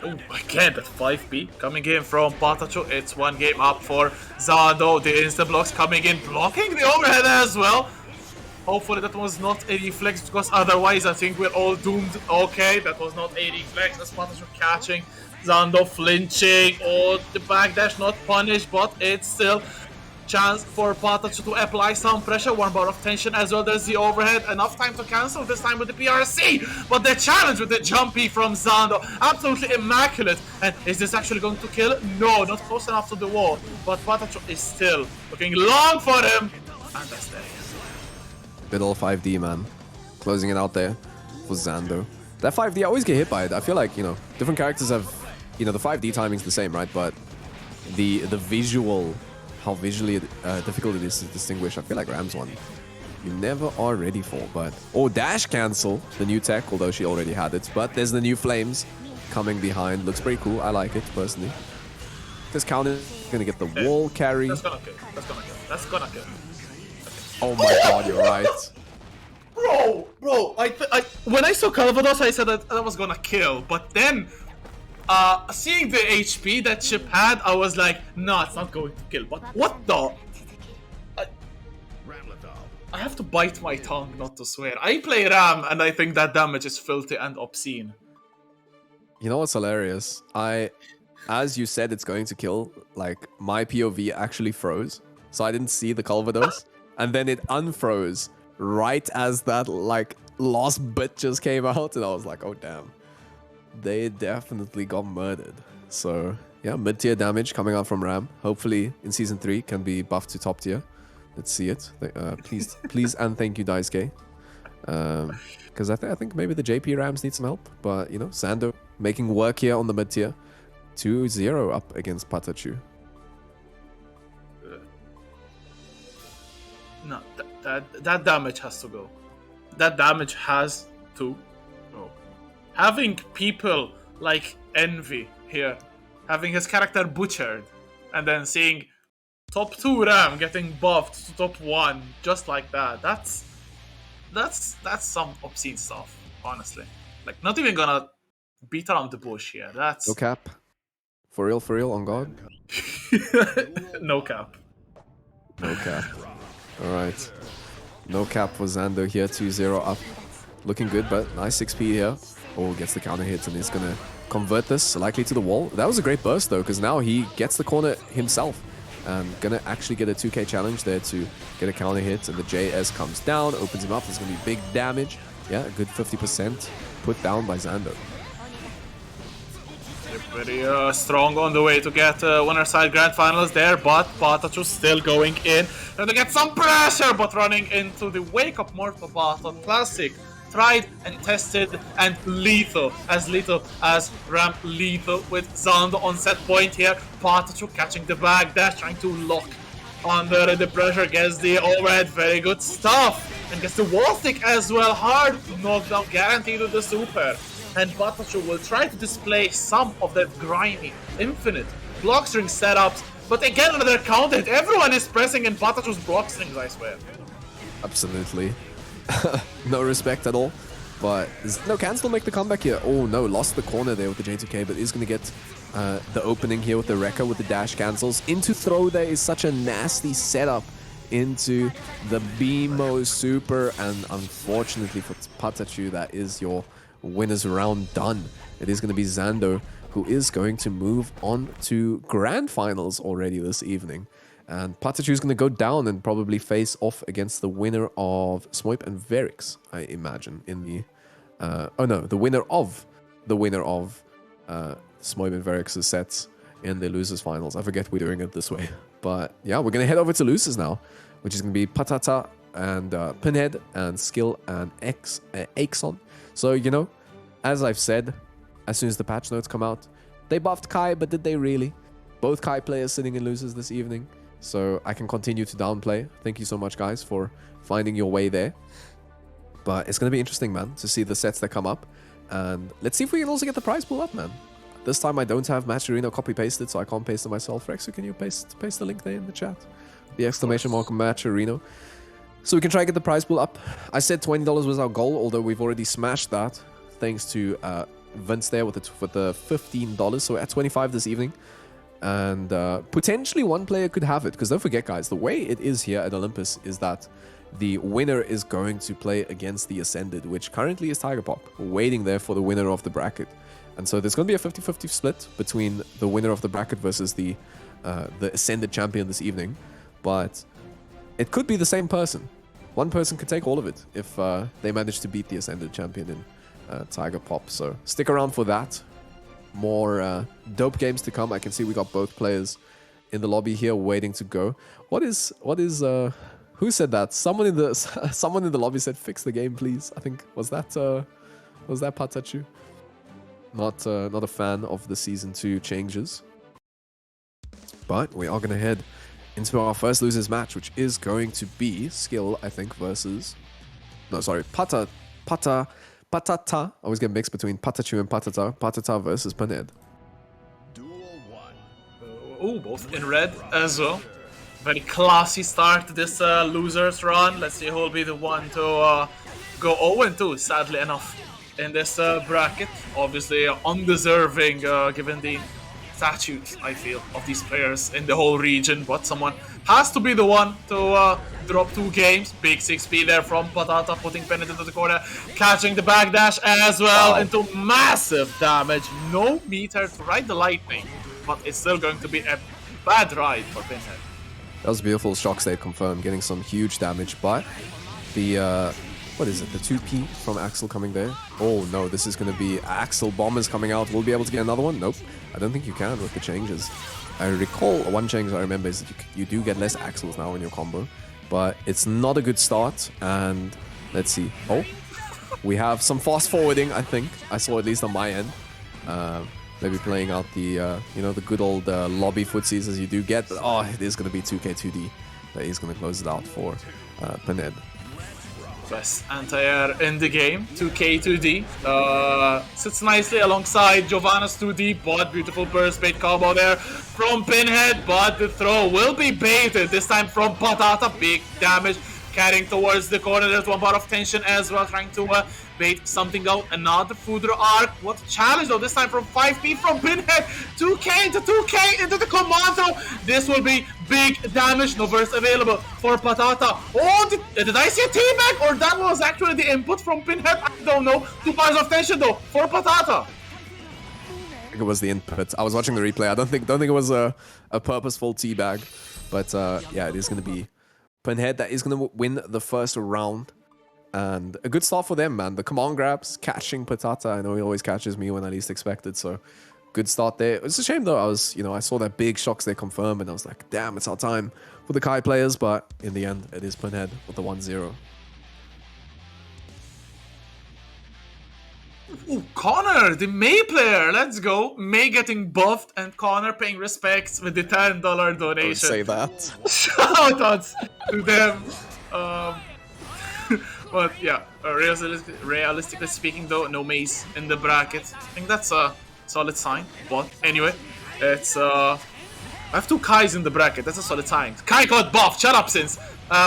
Oh, again, that 5B coming in from Patachu. It's 1 game up for Zando. The insta blocks coming in, blocking the overhead as well. Hopefully that was not a reflex, because otherwise I think we're all doomed. Okay, that was not a reflex, as Patachu catching Zando flinching. Oh, the backdash not punished, but it's still chance for Patachu to apply some pressure. One bar of tension as well. There's the overhead. Enough time to cancel this time with the PRC. But the challenge with the jumpy from Zando. Absolutely immaculate. And is this actually going to kill? No, not close enough to the wall. But Patachu is still looking long for him. And that's there. Good old 5D, man. Closing it out there for Zando. That 5D, I always get hit by it. I feel like, different characters have, the 5D timing's the same, right? But the visual, how visually difficult it is to distinguish, I feel like Ram's one you never are ready for. But dash cancel, the new tech, although she already had it. But there's the new flames coming behind. Looks pretty cool. I like it personally. This counter gonna get the wall carry. That's gonna kill. That's gonna kill. Oh my god, you're right. Bro, when I saw Calvados, I said that was gonna kill. But then, seeing the HP that Chip had, I was like, nah, it's not going to kill. But what the? I have to bite my tongue not to swear. I play Ram, and I think that damage is filthy and obscene. You know what's hilarious? As you said it's going to kill, like, my POV actually froze. So I didn't see the Calvados. And then it unfroze right as that, like, last bit just came out. And I was like, oh, damn. They definitely got murdered. So, yeah, mid-tier damage coming out from Ram. Hopefully, in Season 3, can be buffed to top tier. Let's see it. Please and thank you, Daisuke. Because I think maybe the JP Rams need some help. But, Zando making work here on the mid-tier. 2-0 up against Patachu. No, that damage has to go. That damage has to go. Having people like Envy here, having his character butchered, and then seeing top 2 Ram getting buffed to top 1 just like that. That's some obscene stuff, honestly. Like, not even gonna beat around the bush here. That's no cap. For real, on God. no cap. No cap. Alright. No cap for Zando here, 2-0 up. Looking good, but nice 6p here. Gets the counter hit and is gonna convert this likely to the wall. That was a great burst though, because now he gets the corner himself. And gonna actually get a 2k challenge there to get a counter hit. And the JS comes down, opens him up. There's gonna be big damage. Yeah, a good 50% put down by Zando. Pretty strong on the way to get winner side grand finals there, but Patachu still going in. Trying to get some pressure, but running into the wake up Mortal Battle. Classic, tried and tested and lethal as Ram lethal with Zando on set point here. Patachu catching the backdash, trying to lock under the pressure, gets the overhead, very good stuff. And gets the wall stick as well, hard knockdown guaranteed with the super. And Patachu will try to display some of that grimy, infinite block string setups, but again another counter hit. Everyone is pressing in Patachu's block strings, I swear. Absolutely. No respect at all. But no, can still make the comeback here. Oh no, lost the corner there with the J2K, but is going to get the opening here with the Rekka with the dash cancels. Into throw there is such a nasty setup into the BMO super, and unfortunately for Patachu, that is your winner's round done. It is going to be Zando who is going to move on to grand finals already this evening. And Patachu is going to go down and probably face off against the winner of Smoip and Verix, I imagine, in the... the winner of Smoip and Verix's sets in the losers finals. I forget we're doing it this way. But yeah, we're going to head over to losers now, which is going to be Patata and Pinhead and Skill and Axon. So, as I've said, as soon as the patch notes come out, they buffed Kai, but did they really? Both Kai players sitting in losers this evening, so I can continue to downplay. Thank you so much, guys, for finding your way there. But it's going to be interesting, man, to see the sets that come up. And let's see if we can also get the prize pool up, man. This time I don't have Matcherino copy-pasted, so I can't paste it myself. Rexu, can you paste the link there in the chat? The exclamation mark Matcherino. So we can try and get the prize pool up. I said $20 was our goal, although we've already smashed that. Thanks to Vince there with the $15. So we're at 25 this evening. And potentially one player could have it. Because don't forget, guys, the way it is here at Olympus is that the winner is going to play against the Ascended, which currently is Tiger Pop, waiting there for the winner of the bracket. And so there's going to be a 50-50 split between the winner of the bracket versus the Ascended champion this evening. But it could be the same person. One person could take all of it if they manage to beat the Ascended champion in Tiger Pop. So stick around for that. More dope games to come. I can see we got both players in the lobby here waiting to go. What is who said that? Someone in the lobby said fix the game please. I think was that Patachu? Not a fan of the Season 2 changes. But we are going to head into our first losers match, which is going to be Skill, I think, versus... No, sorry, Patata. I always get mixed between Patachu and Patata. Patata versus Paned. Oh, both in red as well. Very classy start to this losers run. Let's see who will be the one to go 0-2, sadly enough, in this bracket. Obviously undeserving given the statutes, I feel, of these players in the whole region, but someone has to be the one to drop 2 games. Big 6p there from Patata, putting Bennett into the corner, catching the backdash as well into massive damage. No meter to ride the lightning, but it's still going to be a bad ride for Pinhead. That was beautiful. Shock State confirmed, getting some huge damage, but the what is it? The 2P from Axel coming there. Oh no, this is going to be Axel Bombers coming out. We'll be able to get another one? Nope. I don't think you can with the changes. I recall one change I remember is that you do get less Axels now in your combo, but it's not a good start. And let's see. Oh, we have some fast forwarding, I think. I saw at least on my end. Maybe playing out the, the good old lobby footsies as you do get. But, oh, it is going to be 2K2D that he's going to close it out for Paned. Best anti-air in the game, 2K2D. Sits nicely alongside Giovanna's 2D, but beautiful burst bait combo there from Pinhead, but the throw will be baited, this time from Patata. Big damage, carrying towards the corner. There's one bar of tension as well, trying to bait something out. Another Foudre arc. What a challenge though, this time from 5P from Pinhead. 2K into 2K into the commando. This will be big damage. No burst available for Patata. Oh, did I see a teabag, or that was actually the input from Pinhead? I don't know. 2 bars of tension though for Patata. I think it was the input. I was watching the replay. I don't think it was a purposeful teabag, but yeah, it is going to be Pinhead that is going to win the first round. And a good start for them, man. The command grabs, catching Patata. I know he always catches me when I least expect it, so good start there. It's a shame though. I saw that big Shocks they confirmed, and I was like, damn, it's our time for the Kai players. But in the end, it is Pinhead with the 1-0. Ooh, Connor, the May player. Let's go. May getting buffed, and Connor paying respects with the $10 donation. Don't say that. Shoutouts to them. But yeah, realistically speaking though, no Maze in the bracket. I think that's a solid sign. But anyway, it's I have 2 Kais in the bracket. That's a solid sign. Kai got buffed. Shut up, since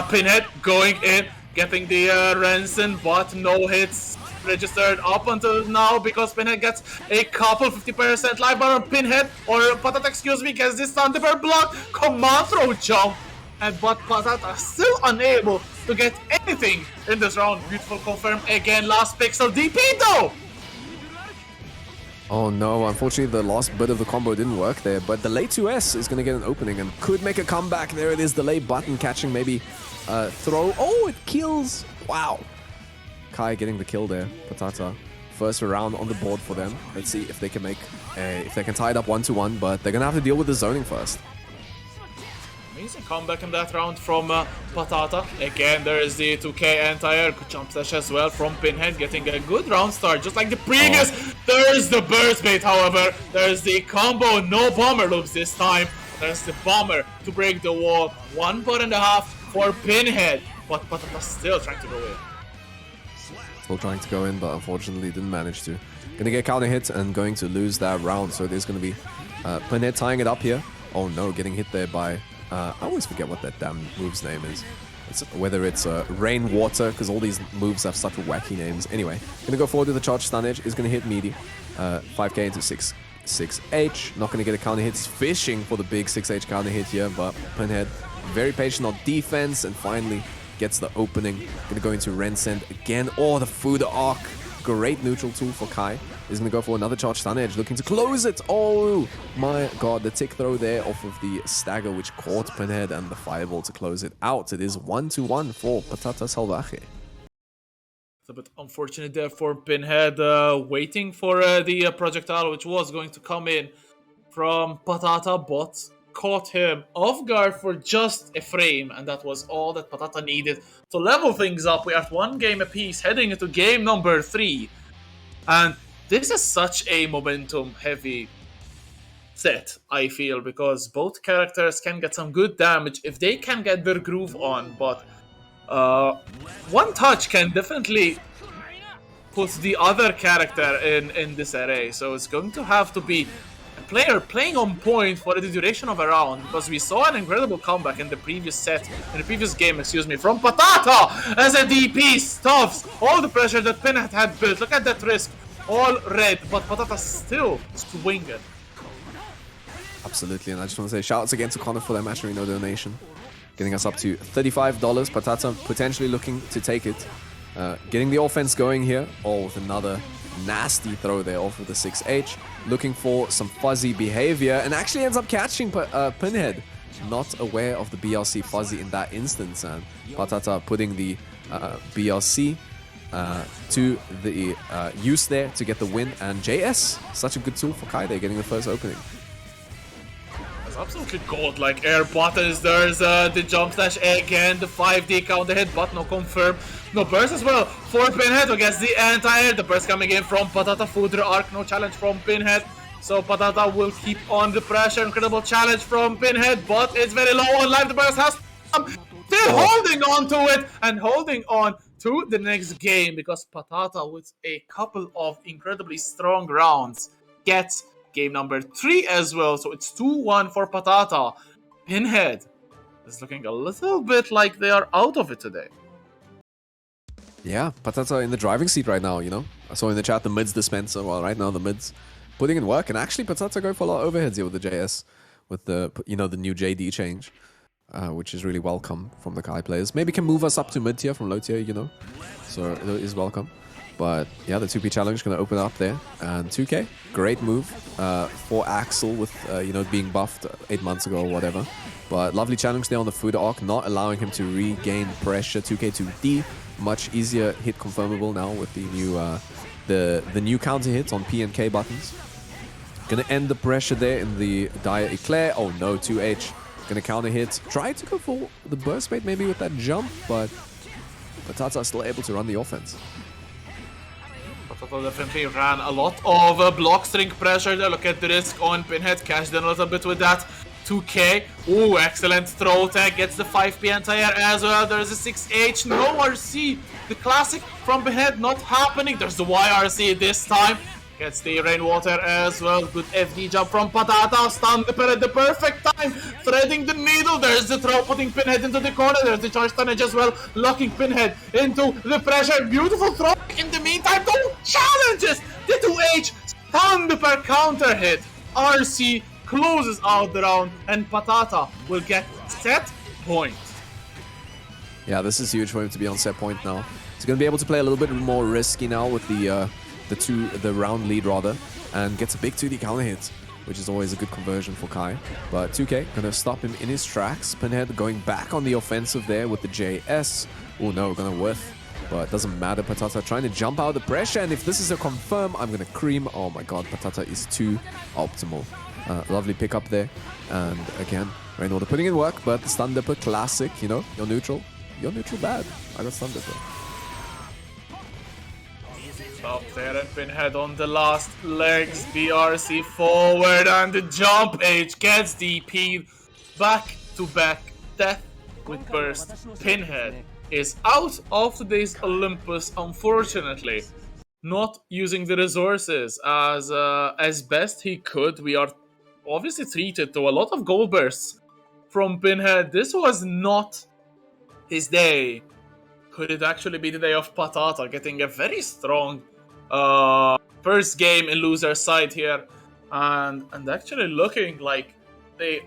Pinhead going in, getting the Rensen, but no hits registered up until now because Pinhead gets a couple 50% life bar on Pinhead, or Patata, excuse me, gets this Thunderbird block. Command throw jump. But Patata still unable to get anything in this round. Beautiful confirm again. Last pixel DP though. Oh no, unfortunately the last bit of the combo didn't work there, but delay 2S is going to get an opening and could make a comeback. There it is, delay button catching maybe throw. Oh, it kills. Wow. Kai getting the kill there. Patata. First round on the board for them. Let's see if they can if they can tie it up 1-1, but they're going to have to deal with the zoning first. Amazing comeback in that round from Patata. Again, there is the 2K anti-air. Good jump slash as well from Pinhead, getting a good round start, just like the previous. There's the burst bait, however. There's the combo, no bomber loops this time. There's the bomber to break the wall. 1.5 for Pinhead, but Patata still trying to go in. Still trying to go in, but unfortunately didn't manage to. Gonna get counter hit and going to lose that round, so there's gonna be Pinhead tying it up here. Oh no, getting hit there by... I always forget what that damn move's name is. Whether it's Rain Water, because all these moves have such wacky names. Anyway, gonna go forward with the charge stun edge. Is gonna hit meaty. 5k into 6H. Not gonna get a counter hit. He's fishing for the big 6H counter hit here, but Pinhead very patient on defense and finally gets the opening. Gonna go into Rensend again. Oh, the Foudre arc Great neutral tool for Kai. He's going to go for another charge stun edge, looking to close it. Oh my god, the tick throw there off of the stagger, which caught Pinhead, and the fireball to close it out. It is 1-1 for Patata Salvaje. It's a bit unfortunate there for Pinhead, waiting for the projectile, which was going to come in from Patata, but caught him off guard for just a frame, and that was all that Patata needed to level things up. We are at 1 game apiece, heading into game number 3, and this is such a momentum-heavy set, I feel, because both characters can get some good damage if they can get their groove on, but one touch can definitely put the other character in disarray, so it's going to have to be a player playing on point for the duration of a round, because we saw an incredible comeback in the previous game, from Patata as a DP stuffs all the pressure that Pinhead had built. Look at that risk, all red, but Patata still swinging. Absolutely, and I just want to say shoutouts again to Connor for that Mascherino donation. Getting us up to $35. Patata potentially looking to take it. Getting the offense going here. Oh, with another nasty throw there off of the 6H. Looking for some fuzzy behavior, and actually ends up catching Pinhead. Not aware of the BRC fuzzy in that instance, and Patata putting the BRC to the use there to get the win. And JS, such a good tool for Kai there, getting the first opening. Absolutely gold, like air buttons. There's the jump slash again, the 5D counter hit, but no confirm. No burst as well for Pinhead against the anti-air. The burst coming in from Patata, Foudre arc, no challenge from Pinhead. So Patata will keep on the pressure. Incredible challenge from Pinhead, but it's very low on life. The burst has come. Still holding on to it and holding on to the next game, because Patata, with a couple of incredibly strong rounds, gets game number 3 as well, so it's 2-1 for Patata. Pinhead is looking a little bit like they are out of it today. Yeah, Patata in the driving seat right now, you know. I saw in the chat the mids dispenser. Well, right now the mids putting in work, and actually Patata going for a lot of overheads here with the JS, with the, you know, the new JD change, which is really welcome from the Kai players. Maybe can move us up to mid tier from low tier, you know, so it is welcome. But yeah, the 2P challenge going to open up there. And 2K, great move for Axel with, you know, being buffed 8 months ago or whatever. But lovely challenge there on the Foudre arc, not allowing him to regain pressure. 2K to D, much easier hit confirmable now with the new the new counter hits on P and K buttons. Going to end the pressure there in the Dire Eclair. Oh no, 2H. Going to counter hit. Try to go for the burst bait maybe with that jump, but Patata is still able to run the offense. Patata definitely ran a lot of block string pressure there. Look at the risk on Pinhead. Cashed in a little bit with that. 2K. Ooh, excellent throw tag. Gets the 5P anti-air as well. There's a 6H. No RC. The classic from Pinhead not happening. There's the YRC this time. Gets the rainwater as well. Good FD jump from Patata. Stun the pin at the perfect time. Threading the needle. There's the throw, putting Pinhead into the corner. There's the charge tonnage as well. Locking Pinhead into the pressure. Beautiful throw. In the meantime, two challenges. The 2H. Stun the per counter hit. RC closes out the round, and Patata will get set point. Yeah, this is huge for him to be on set point now. He's going to be able to play a little bit more risky now with the round lead rather, and gets a big 2D counter hit, which is always a good conversion for Kai. But 2K gonna stop him in his tracks. Pinhead going back on the offensive there with the JS. Oh no, gonna whiff, but doesn't matter. Patata trying to jump out of the pressure, and if this is a confirm, I'm gonna cream. Oh my god, Patata is too optimal. Lovely pick up there, and again, Rainwater putting in work, but the Stun Dipper classic, you know, you're neutral bad. I got Stun Dipper. Up there and Pinhead on the last legs. BRC forward and the jump H gets DP'd. Back to back death with burst. Pinhead is out of today's Olympus, unfortunately. Not using the resources as best he could. We are obviously treated to a lot of gold bursts from Pinhead. This was not his day. Could it actually be the day of Patata getting a very strong first game in loser's side here, and actually looking like they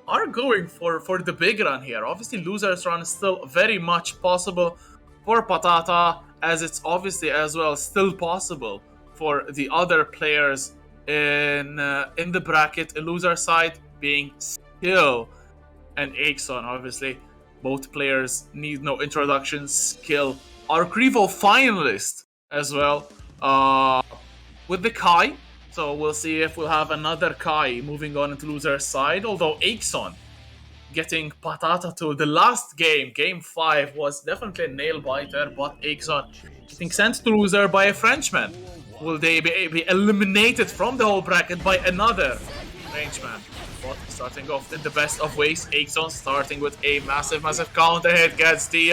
are going for the big run here. Obviously, loser's run is still very much possible for Patata, as it's obviously as well still possible for the other players in the bracket, a loser side being Skill and Axon. Obviously, both players need no introduction. Skill, our Grivo finalist as well, with the Kai. So we'll see if we'll have another Kai moving on into loser side. Although Axon getting patata to the last game, game 5, was definitely a nail biter, but Axon getting sent to loser by a Frenchman. Will they be eliminated from the whole bracket by another Frenchman? But starting off in the best of ways, Axon starting with a massive counter hit, gets the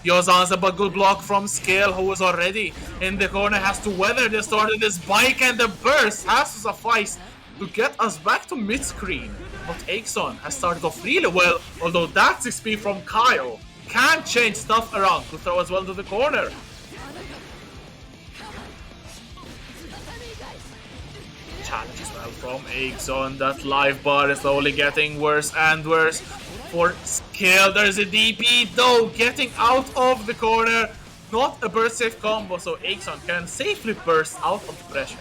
Yozanza, but good block from Skill, who was already in the corner, has to weather the storm of this bike, and the burst has to suffice to get us back to mid-screen. But Axon has started off really well, although that 6p from Kyle can change stuff around to throw as well to the corner. Challenge as well from Axon. That live bar is slowly getting worse and worse for Skill. There's a DP though, getting out of the corner. Not a burst safe combo, so Axon can safely burst out of the pressure.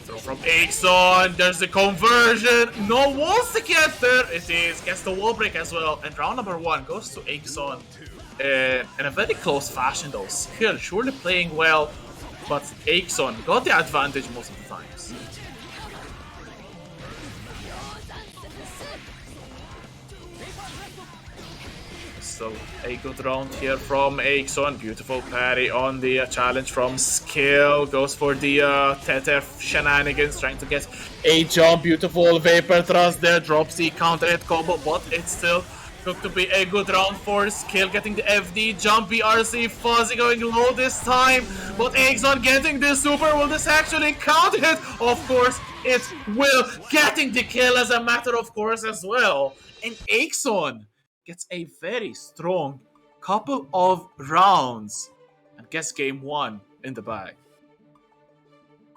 So from Axon, there's the conversion. No walls to get there. It is. Gets the wall break as well. And round number 1 goes to Axon in a very close fashion though. Skill surely playing well, but Axon got the advantage most of the times. So a good round here from Axon. Beautiful parry on the challenge from Skill. Goes for the Tether shenanigans, trying to get a jump. Beautiful Vapor Thrust there. Drops the counter hit combo, but it's still going to be a good round for Skill. Getting the FD jump. BRC Fuzzy going low this time, but Axon getting the super. Will this actually count it? Of course it will. Getting the kill as a matter of course as well. And Axon gets a very strong couple of rounds and gets game 1 in the bag.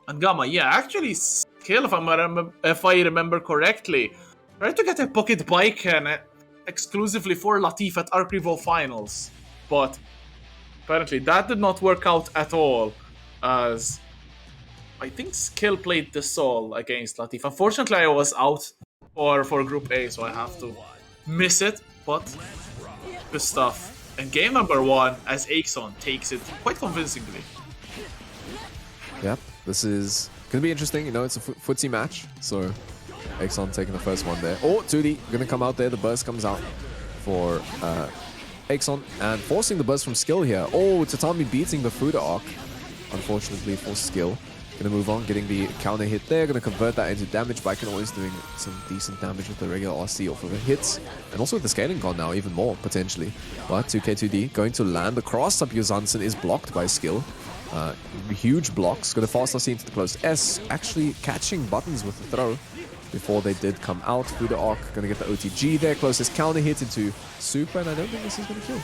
And Gamma, yeah, actually Skill, if I remember correctly, tried to get a pocket bike and exclusively for Latif at Archivo Finals, but apparently that did not work out at all, as I think Skill played the Soul against Latif. Unfortunately, I was out for Group A, so I have to miss it. But good stuff. And game number 1, as Axon takes it quite convincingly. Yep, this is going to be interesting. You know, it's a footsie match. So Axon taking the first one there. Oh, 2D going to come out there. The burst comes out for Axon and forcing the burst from Skill here. Oh, Tatami beating the Fuda arc, unfortunately for Skill. Gonna move on, getting the counter hit there, gonna convert that into damage. Baiken always doing some decent damage with the regular RC off of the hits, and also with the scaling gun now, even more potentially. But 2K2D going to land. The cross up Yuzansen is blocked by Skill. Huge blocks, gonna fast RC into the close S, actually catching buttons with the throw before they did come out. Through the arc, gonna get the OTG there, closest counter hit into Super, and I don't think this is gonna kill.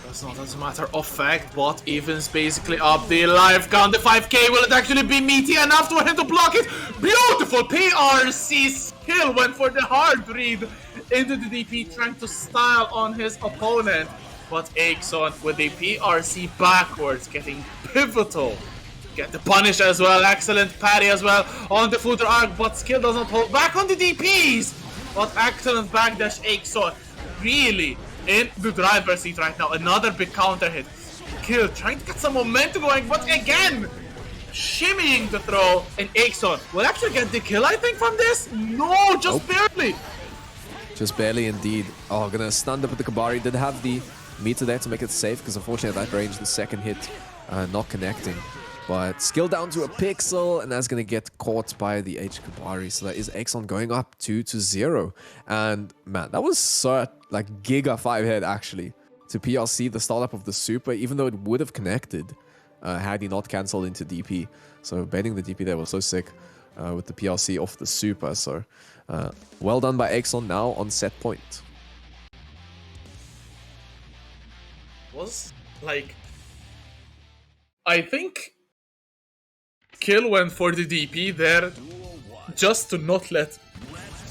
It's not as a matter of fact, but evens basically up the life count. The 5k, will it actually be meaty enough for him to block it? Beautiful PRC. Skill went for the hard read into the DP, trying to style on his opponent. But Axon with the PRC backwards, getting pivotal. Get the punish as well, excellent parry as well on the footer arc, but Skill doesn't hold back on the DPs. But excellent backdash Axon, really in the driver's seat right now. Another big counter hit. Skill trying to get some momentum going, but again shimmying the throw, and Axon will actually get the kill, I think, from this. No, just barely. Just barely indeed. Oh, gonna stun up with the Kabari. Did have the meter there to make it safe, because unfortunately at that range the second hit not connecting. But Skill down to a pixel, and that's going to get caught by the H Kabari. So that is Axon going up 2-0. And man, that was so like Giga 5 head actually to PLC the startup of the Super, even though it would have connected had he not cancelled into DP. So baiting the DP there was so sick with the PLC off the Super. So well done by Axon now on set point. Was like, I think Kill went for the DP there just to not let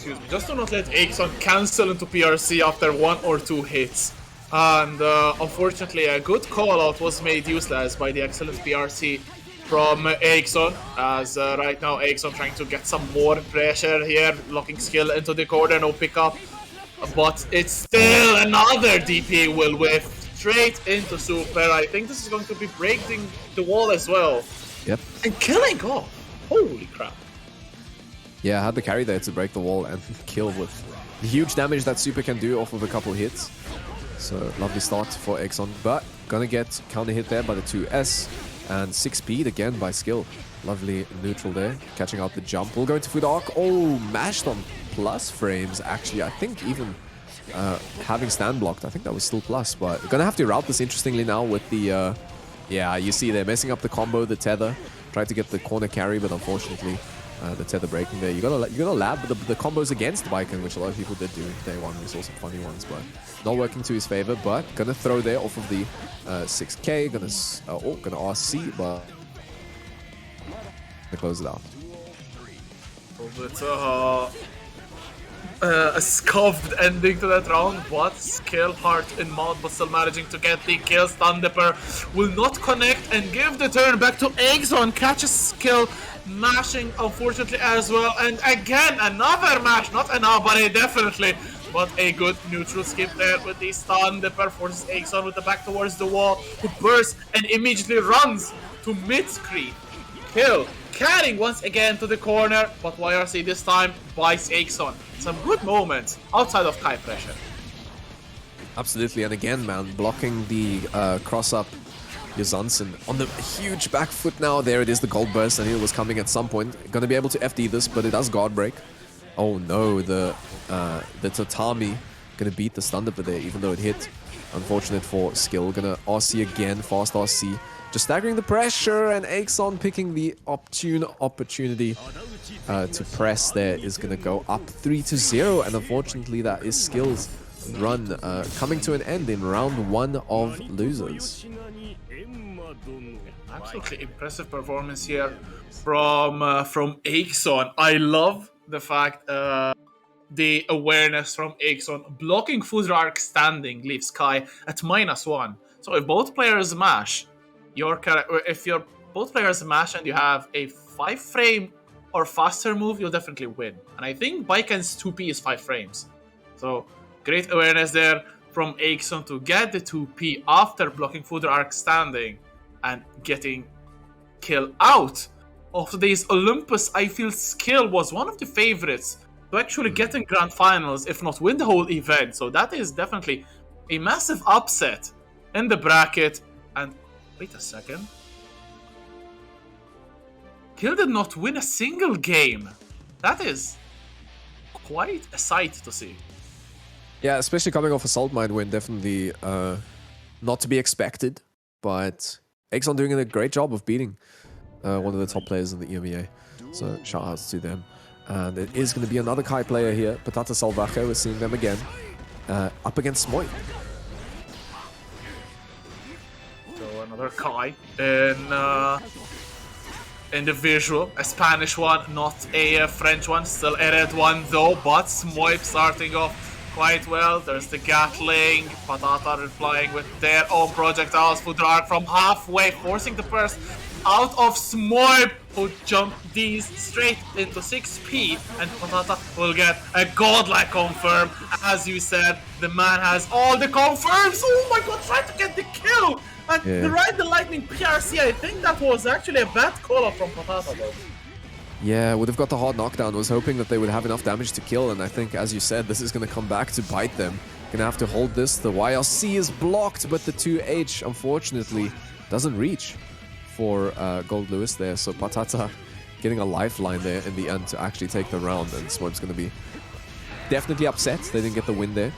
excuse me, just to not let Axon cancel into PRC after 1 or 2 hits. And unfortunately, a good call out was made useless by the excellent PRC from Axon, as right now Axon trying to get some more pressure here, locking skill into the corner, no pickup. But it's still another DP will whiff straight into Super. I think this is going to be breaking the wall as well. Yep. And killing off. Holy crap. Yeah, had the carry there to break the wall and kill with the huge damage that Super can do off of a couple hits. So, lovely start for Exxon, but gonna get counter hit there by the 2S and 6 speed again by skill. Lovely neutral there, catching out the jump. We'll go into Food Arc. Oh, mashed on plus frames, actually. I think even having stand blocked, I think that was still plus, but gonna have to route this interestingly now with the, yeah, you see they're messing up the combo, the tether. Tried to get the corner carry, but unfortunately, the tether breaking there. You gotta lab the combos against Viking, which a lot of people did do day one. We saw some funny ones, but not working to his favor. But gonna throw there off of the 6K. Gonna RC, but gonna close it out. A scuffed ending to that round, but skill heart in mouth, but still managing to get the kill. Stundipper will not connect and give the turn back to Exxon. Catches skill, mashing unfortunately as well, and again another mash, not an nobody definitely, but a good neutral skip there with the Stundipper. Forces Exxon with the back towards the wall, who bursts and immediately runs to mid-screen. Kill, carrying once again to the corner, but YRC this time buys Exxon. Some good moments outside of Kai pressure. Absolutely, and again, man, blocking the cross-up Johansson on the huge back foot now. There it is, the gold burst. I knew it was coming at some point. Gonna be able to FD this, but it does guard break. Oh no, the Tatami gonna beat the Stundipper there, even though it hit. Unfortunate for skill. Gonna RC again, fast RC. Just staggering the pressure, and Axon picking the opportunity to press there is going to go up 3-0, and unfortunately that is skill's run coming to an end in round 1 of losers. Absolutely impressive performance here from Axon. I love the fact the awareness from Axon. Blocking Food Arc standing leaves Kai at -1. So if both players mash, if your both players mash and you have a 5-frame or faster move, you'll definitely win. And I think Baiken's 2P is 5 frames. So great awareness there from Axon to get the 2P after blocking Food Arc standing and getting kill out. Of today's Olympus, I feel skill was one of the favorites to actually get in grand finals, if not win the whole event. So that is definitely a massive upset in the bracket. And wait a second. Kill did not win a single game. That is quite a sight to see. Yeah, especially coming off a Salt Mine win, definitely not to be expected. But Exxon doing a great job of beating one of the top players in the EMEA. So shout outs to them. And it is going to be another Kai player here. Patata Salvaje, we're seeing them again. Up against Smoy. So another Kai in the visual. A Spanish one, not a French one. Still a red one though, but Smoip starting off quite well. There's the Gatling. Patata replying with their own projectiles. Food Arc from halfway, forcing the burst out of Smoip, who jumped these straight into 6P, and Patata will get a godlike confirm. As you said, the man has all the confirms. Oh my god, trying to get the kill! And the lightning PRC, I think that was actually a bad call-up from Patata though. Yeah, would have got the hard knockdown. Was hoping that they would have enough damage to kill, and I think, as you said, this is going to come back to bite them. Gonna have to hold this. The YLC is blocked, but the 2H, unfortunately, doesn't reach for Gold Lewis there. So Patata getting a lifeline there in the end to actually take the round, and Smoke's going to be definitely upset they didn't get the win there,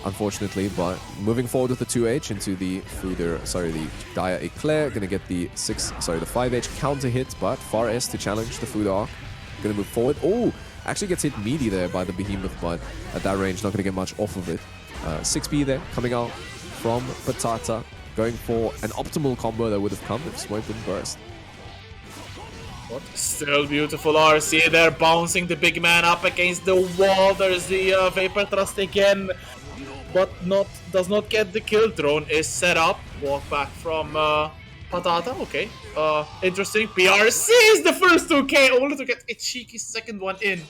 unfortunately. But moving forward with the 2H into the the Dire Eclair, gonna get the 5H counter hit, but far S to challenge the Food Arc. Gonna move forward. Oh, actually gets hit meaty there by the Behemoth, but at that range, not gonna get much off of it. 6B there coming out from Patata, going for an optimal combo that would have come if Smoke didn't burst. But still beautiful RC. They're bouncing the big man up against the wall. There's the Vapor Thrust again, but does not get the kill. Drone is set up. Walk back from Patata. Okay. Interesting. PRC is the first 2k, only to get a cheeky second one in.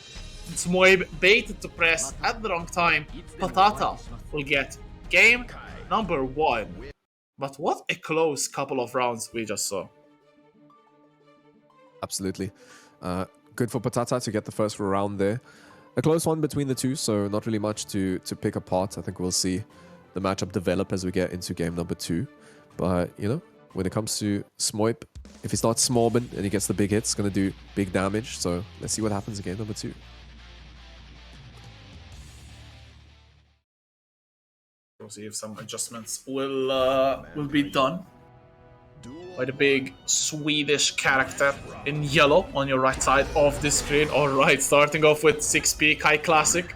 Smoib baited to press at the wrong time. Patata will get game number 1. But what a close couple of rounds we just saw. Absolutely. Good for Patata to get the first round there. A close one between the two, so not really much to pick apart. I think we'll see the matchup develop as we get into game number 2. But, you know, when it comes to Smoip, if he starts smobbing and he gets the big hits, it's going to do big damage. So let's see what happens in game number 2. We'll see if some adjustments will be done by the big Swedish character in yellow on your right side of the screen. Alright, starting off with 6p Kai Classic.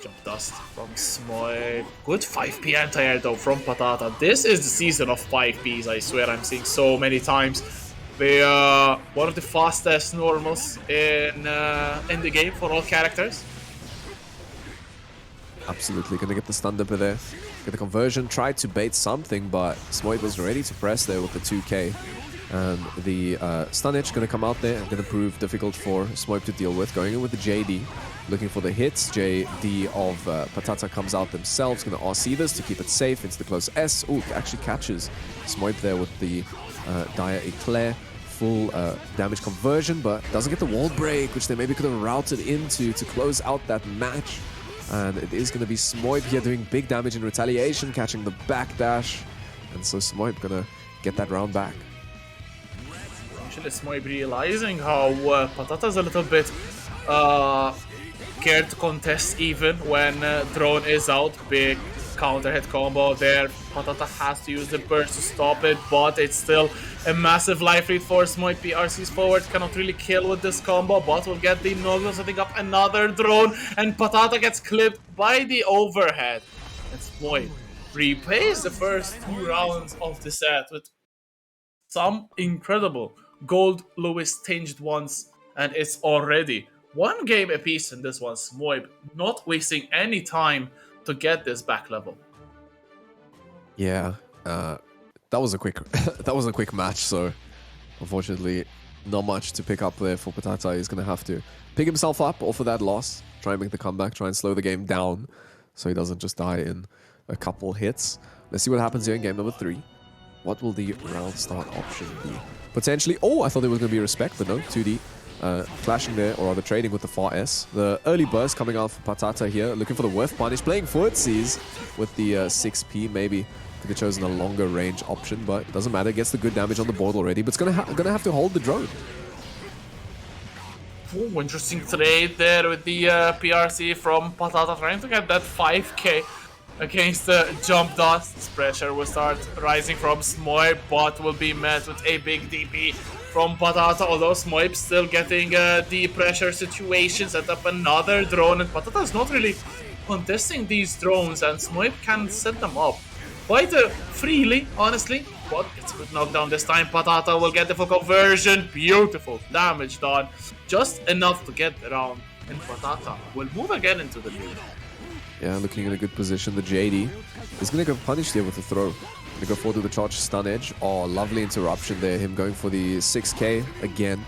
Jump dust from Smoy. Good 5p anti-air though from Patata. This is the season of 5ps, I swear I'm seeing so many times. They are one of the fastest normals in the game for all characters. Absolutely, gonna get the stun dipper there. Get the conversion, tried to bait something, but Smoit was ready to press there with the 2k. And the stun edge gonna come out there and gonna prove difficult for Smoit to deal with. Going in with the JD, looking for the hits. JD of Patata comes out themselves, gonna RC this to keep it safe into the close S. Ooh, actually catches Smoit there with the Dire Eclair. Full damage conversion, but doesn't get the wall break, which they maybe could have routed into to close out that match. And it is going to be Smoip here doing big damage in retaliation, catching the backdash. And so Smoip going to get that round back. Actually, Smoip realizing how Patata's a little bit scared to contest even when Drone is out. Big counter hit combo there. Patata has to use the burst to stop it, but it's still a massive life lead for Smoip. PRC's forward cannot really kill with this combo, but will get the Noggle setting up another drone, and Patata gets clipped by the overhead. And Smoip replays the first 2 rounds of the set with some incredible gold Lewis tinged ones, and it's already 1 game apiece in this one. Smoip not wasting any time to get this back level. Yeah, that was a quick match, so unfortunately not much to pick up there for Patata. He's going to have to pick himself up off of that loss, try and make the comeback, try and slow the game down so he doesn't just die in a couple hits. Let's see what happens here in game number 3. What will the round start option be? Potentially, oh, I thought there was going to be respect, but no, 2D. Clashing there, or rather trading with the far S. The early burst coming out for Patata here, looking for the whiff punish, playing footsies with the 6p. Maybe could have chosen a longer range option, but it doesn't matter. Gets the good damage on the board already, but it's gonna have to hold the drone. Ooh, interesting trade there with the PRC from Patata, trying to get that 5k against the jump dust. Pressure will start rising from Smoip, but will be met with a big DP from Patata, although Smoip still getting the pressure situation, set up another drone, and Patata is not really contesting these drones, and Smoip can set them up quite freely, honestly, but it's a good knockdown this time. Patata will get the full conversion, beautiful damage done, just enough to get the round, and Patata will move again into the lead. Yeah, looking in a good position. The JD is going to go punished here with the throw. Going to go forward to the charge stun edge. Oh, lovely interruption there. Him going for the 6k again.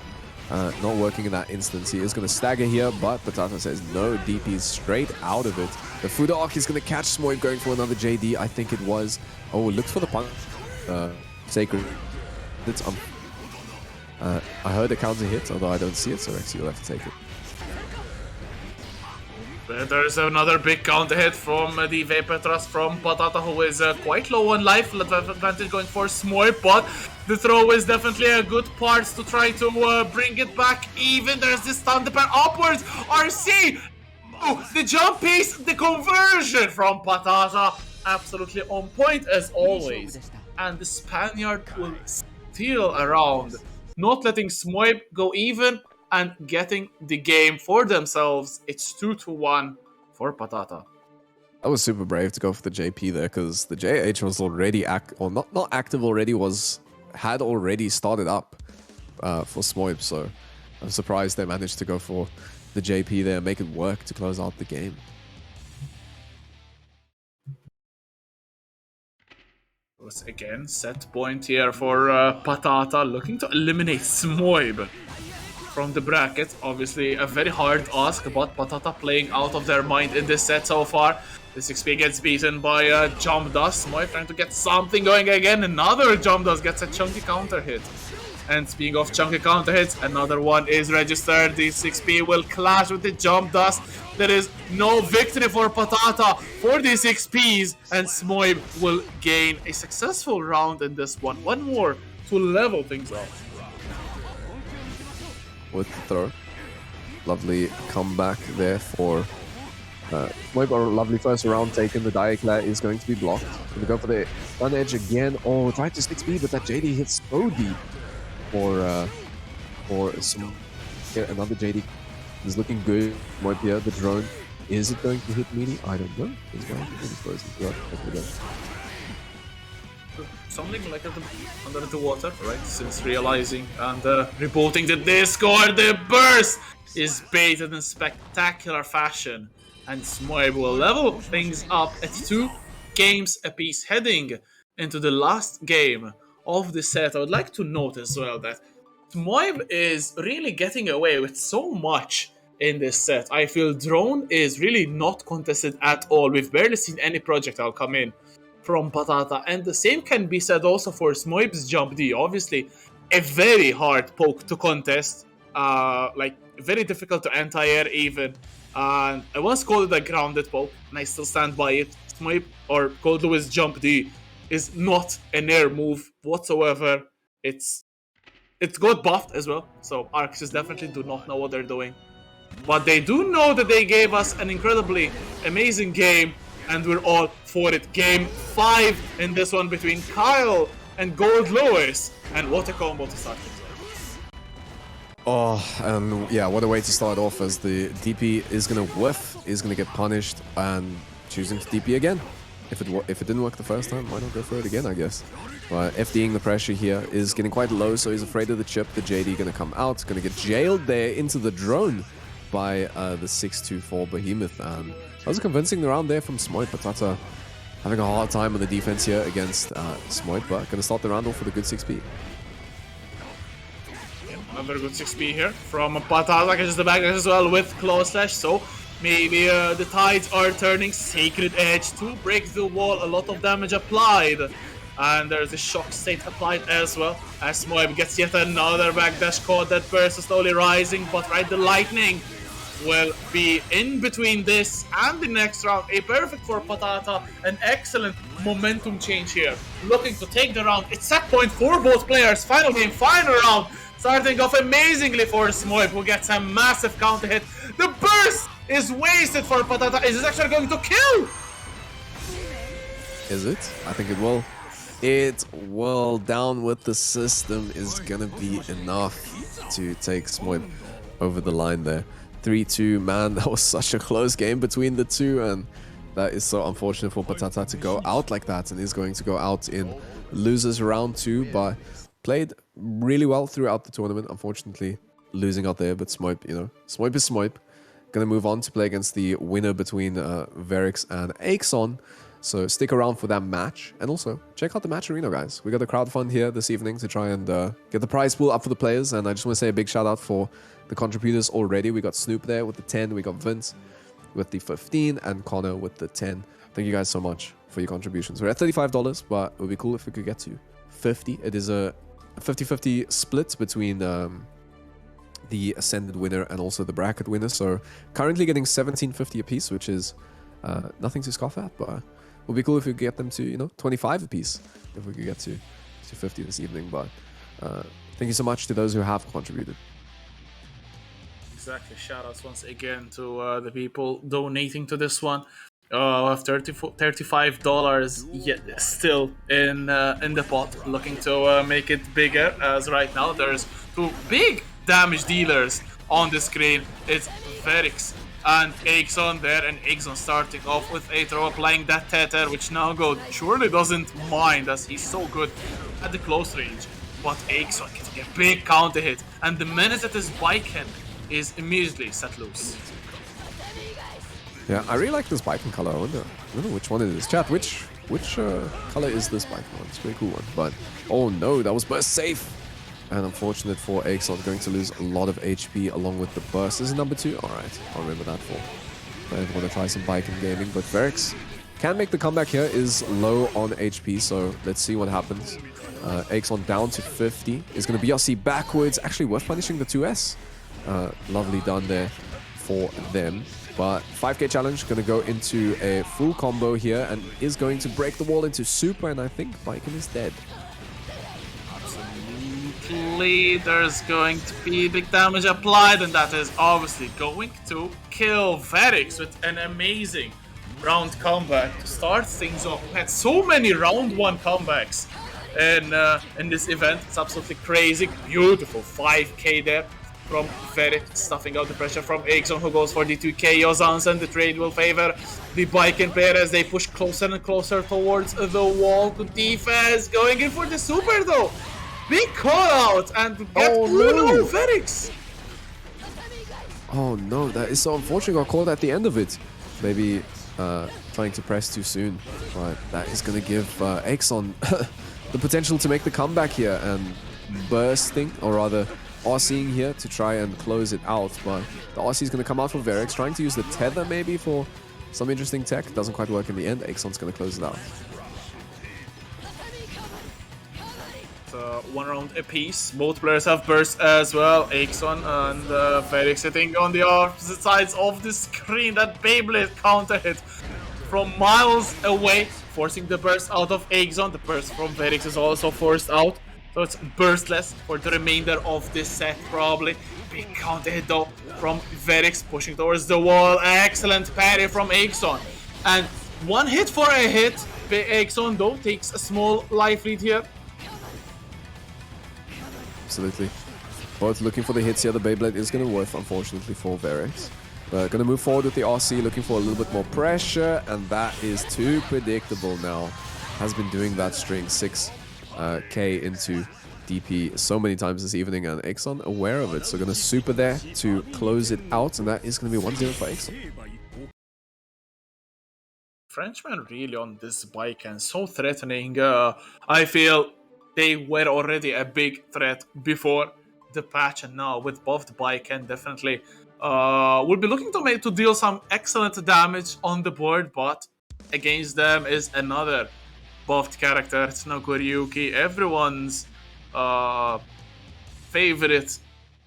Not working in that instance. He is going to stagger here, but Patata says no. DP straight out of it. The Fuda Arc is going to catch Smoip going for another JD. I think it was. Oh, looks for the punch. Sacred. It's I heard a counter hit, although I don't see it, so Rexy will have to take it. There's another big counter hit from the Vapor Thrust from Patata, who is quite low on life. Advantage going for Smoip, but the throw is definitely a good part to try to bring it back even. There's this stun dipper upwards. RC! Oh, the jump piece, the conversion from Patata. Absolutely on point as always. And the Spaniard will steal around, not letting Smoip go even, and getting the game for themselves. It's 2-1 for Patata. That was super brave to go for the JP there, because the JH was already not active already, had already started up. for Smoib, so I'm surprised they managed to go for the JP there, make it work to close out the game. Was again set point here for Patata, looking to eliminate Smoib from the bracket. Obviously a very hard ask, but Patata playing out of their mind in this set so far. The 6P gets beaten by Jump Dust. Smoib trying to get something going again. Another Jump Dust gets a chunky counter hit. And speaking of chunky counter hits, another one is registered. The 6P will clash with the Jump Dust. There is no victory for Patata for the 6Ps, and Smoib will gain a successful round in this one. One more to level things up. With the throw. Lovely comeback there for Smoib. A lovely first round taken. The Diaclare is going to be blocked. Gonna go for the gun edge again. Oh, tried to 6P, but that JD hits so deep for some. Yeah, another JD is looking good. Smoib here, the drone. Is it going to hit Meanie? I don't know. It's going to hit his frozen. Yeah, Something like under the water, right? Since realizing and rebooting the Discord, the burst is baited in spectacular fashion, and Smoib will level things up at 2 games apiece, heading into the last game of the set. I would like to note as well that Smoib is really getting away with so much in this set. I feel drone is really not contested at all. We've barely seen any projectile come in from Patata, and the same can be said also for Smoib's Jump D. Obviously a very hard poke to contest, like very difficult to anti-air even, and I once called it a grounded poke and I still stand by it. Smoib, or Cold Lewis Jump D, is not an air move whatsoever. It's got buffed as well, so Arxes definitely do not know what they're doing, but they do know that they gave us an incredibly amazing game, and we're all for it. Game 5 in this one between Kyle and Gold Lewis, and what a combo to start things off. Oh, and yeah, what a way to start off, as the DP is gonna whiff, is gonna get punished, and choosing to DP again. If it didn't work the first time, why not go for it again, I guess. But FDing the pressure here is getting quite low, so he's afraid of the chip. The JD gonna come out, gonna get jailed there into the drone by the 624 Behemoth, and that was a convincing round there from Smoib. Patata having a hard time on the defense here against Smoib, but gonna start the round off with a good 6P. Another good 6P here from Patata, catches the back as well with Claw Slash, so maybe the tides are turning. Sacred Edge to break the wall, a lot of damage applied, and there's a shock state applied as well, as Smoib gets yet another backdash caught. That burst is slowly rising, but right, the lightning will be in between this and the next round. A perfect for Patata, an excellent momentum change here, looking to take the round. It's set point for both players. Final game, final round, starting off amazingly for Smoib, who gets a massive counter hit. The burst is wasted for Patata. Is this actually going to kill? Is it? I think it will. It will. Down with the system is gonna be enough to take Smoib over the line there. 3-2, man, that was such a close game between the two, and that is so unfortunate for Patata to go out like that, and is going to go out in losers round 2, but played really well throughout the tournament. Unfortunately, losing out there, but Smoib, you know, Smoib is Smoib. Gonna move on to play against the winner between Verix and Axon. So stick around for that match, and also check out the match arena, guys. We got a crowdfund here this evening to try and get the prize pool up for the players, and I just want to say a big shout out for the contributors already. We got Snoop there with the 10, we got Vince with the 15, and Connor with the 10. Thank you guys so much for your contributions. We're at $35, but it would be cool if we could get to 50. It is a 50-50 split between the Ascended winner and also the bracket winner. So currently getting $17.50 a piece, which is nothing to scoff at, but it would be cool if we could get them to, you know, 25 a piece if we could get to 50 this evening. But thank you so much to those who have contributed. Exactly. Shoutouts once again to the people donating to this one. $35 yet still in the pot, looking to make it bigger, as right now there's 2 big damage dealers on the screen. It's Verix and Axon there, and Axon starting off with a throw, applying that tether, which now Gold surely doesn't mind, as he's so good at the close range. but Aixon getting a big counter hit, and the menace that is Baiken is immediately set loose. Yeah, I really like this Baiken color. I wonder which one it is. Chat, which color is this Baiken one? It's a pretty cool one. But oh no, that was burst safe. And unfortunate for Aixon, going to lose a lot of HP along with the burst. This is number 2. All right, I'll remember that for. I want to try some Baiken gaming, but Verix can make the comeback here. Is low on HP, so let's see what happens. Aixon down to 50. Is going to BRC backwards. Actually worth punishing the 2S. Lovely done there for them. But 5k challenge going to go into a full combo here and is going to break the wall into super, and I think Baiken is dead. Absolutely, there's going to be big damage applied, and that is obviously going to kill Verix with an amazing round comeback to start things off. We had so many round 1 comebacks in this event. It's absolutely crazy. Beautiful 5k there from Verix, stuffing out the pressure from Aixon, who goes for the 2k Yozans, and the trade will favor the Baiken player as they push closer and closer towards the wall. Defense going in for the super though. Big call out and get no Verix. Oh no, that is so unfortunate. Got called at the end of it. Maybe trying to press too soon, but that is going to give Aixon the potential to make the comeback here and bursting, or rather RCing here to try and close it out. But the RC is going to come out for Verix, trying to use the tether maybe for some interesting tech. Doesn't quite work in the end. Aixon's going to close it out. 1 round apiece. Both players have burst as well. Aixon and Verix sitting on the opposite sides of the screen. That Beyblade counter hit from miles away, forcing the burst out of Aixon. The burst from Verix is also forced out, so it's burstless for the remainder of this set probably. Big counter hit though from Verix, pushing towards the wall. Excellent parry from Aixon. And 1 hit for a hit. Aixon though takes a small life lead here. Absolutely. Both looking for the hits here. The Beyblade is going to work, unfortunately, for Verix. But going to move forward with the RC, looking for a little bit more pressure, and that is too predictable now. Has been doing that string 6k into DP so many times this evening, and Aixon aware of it. So going to super there to close it out, and that is going to be 1-0 for Aixon. Frenchman really on this bike and so threatening. I feel they were already a big threat before the patch, and now with buffed Baiken, definitely we'll be looking to deal some excellent damage on the board, but against them is another buffed character. It's Nokoriyuki, everyone's favorite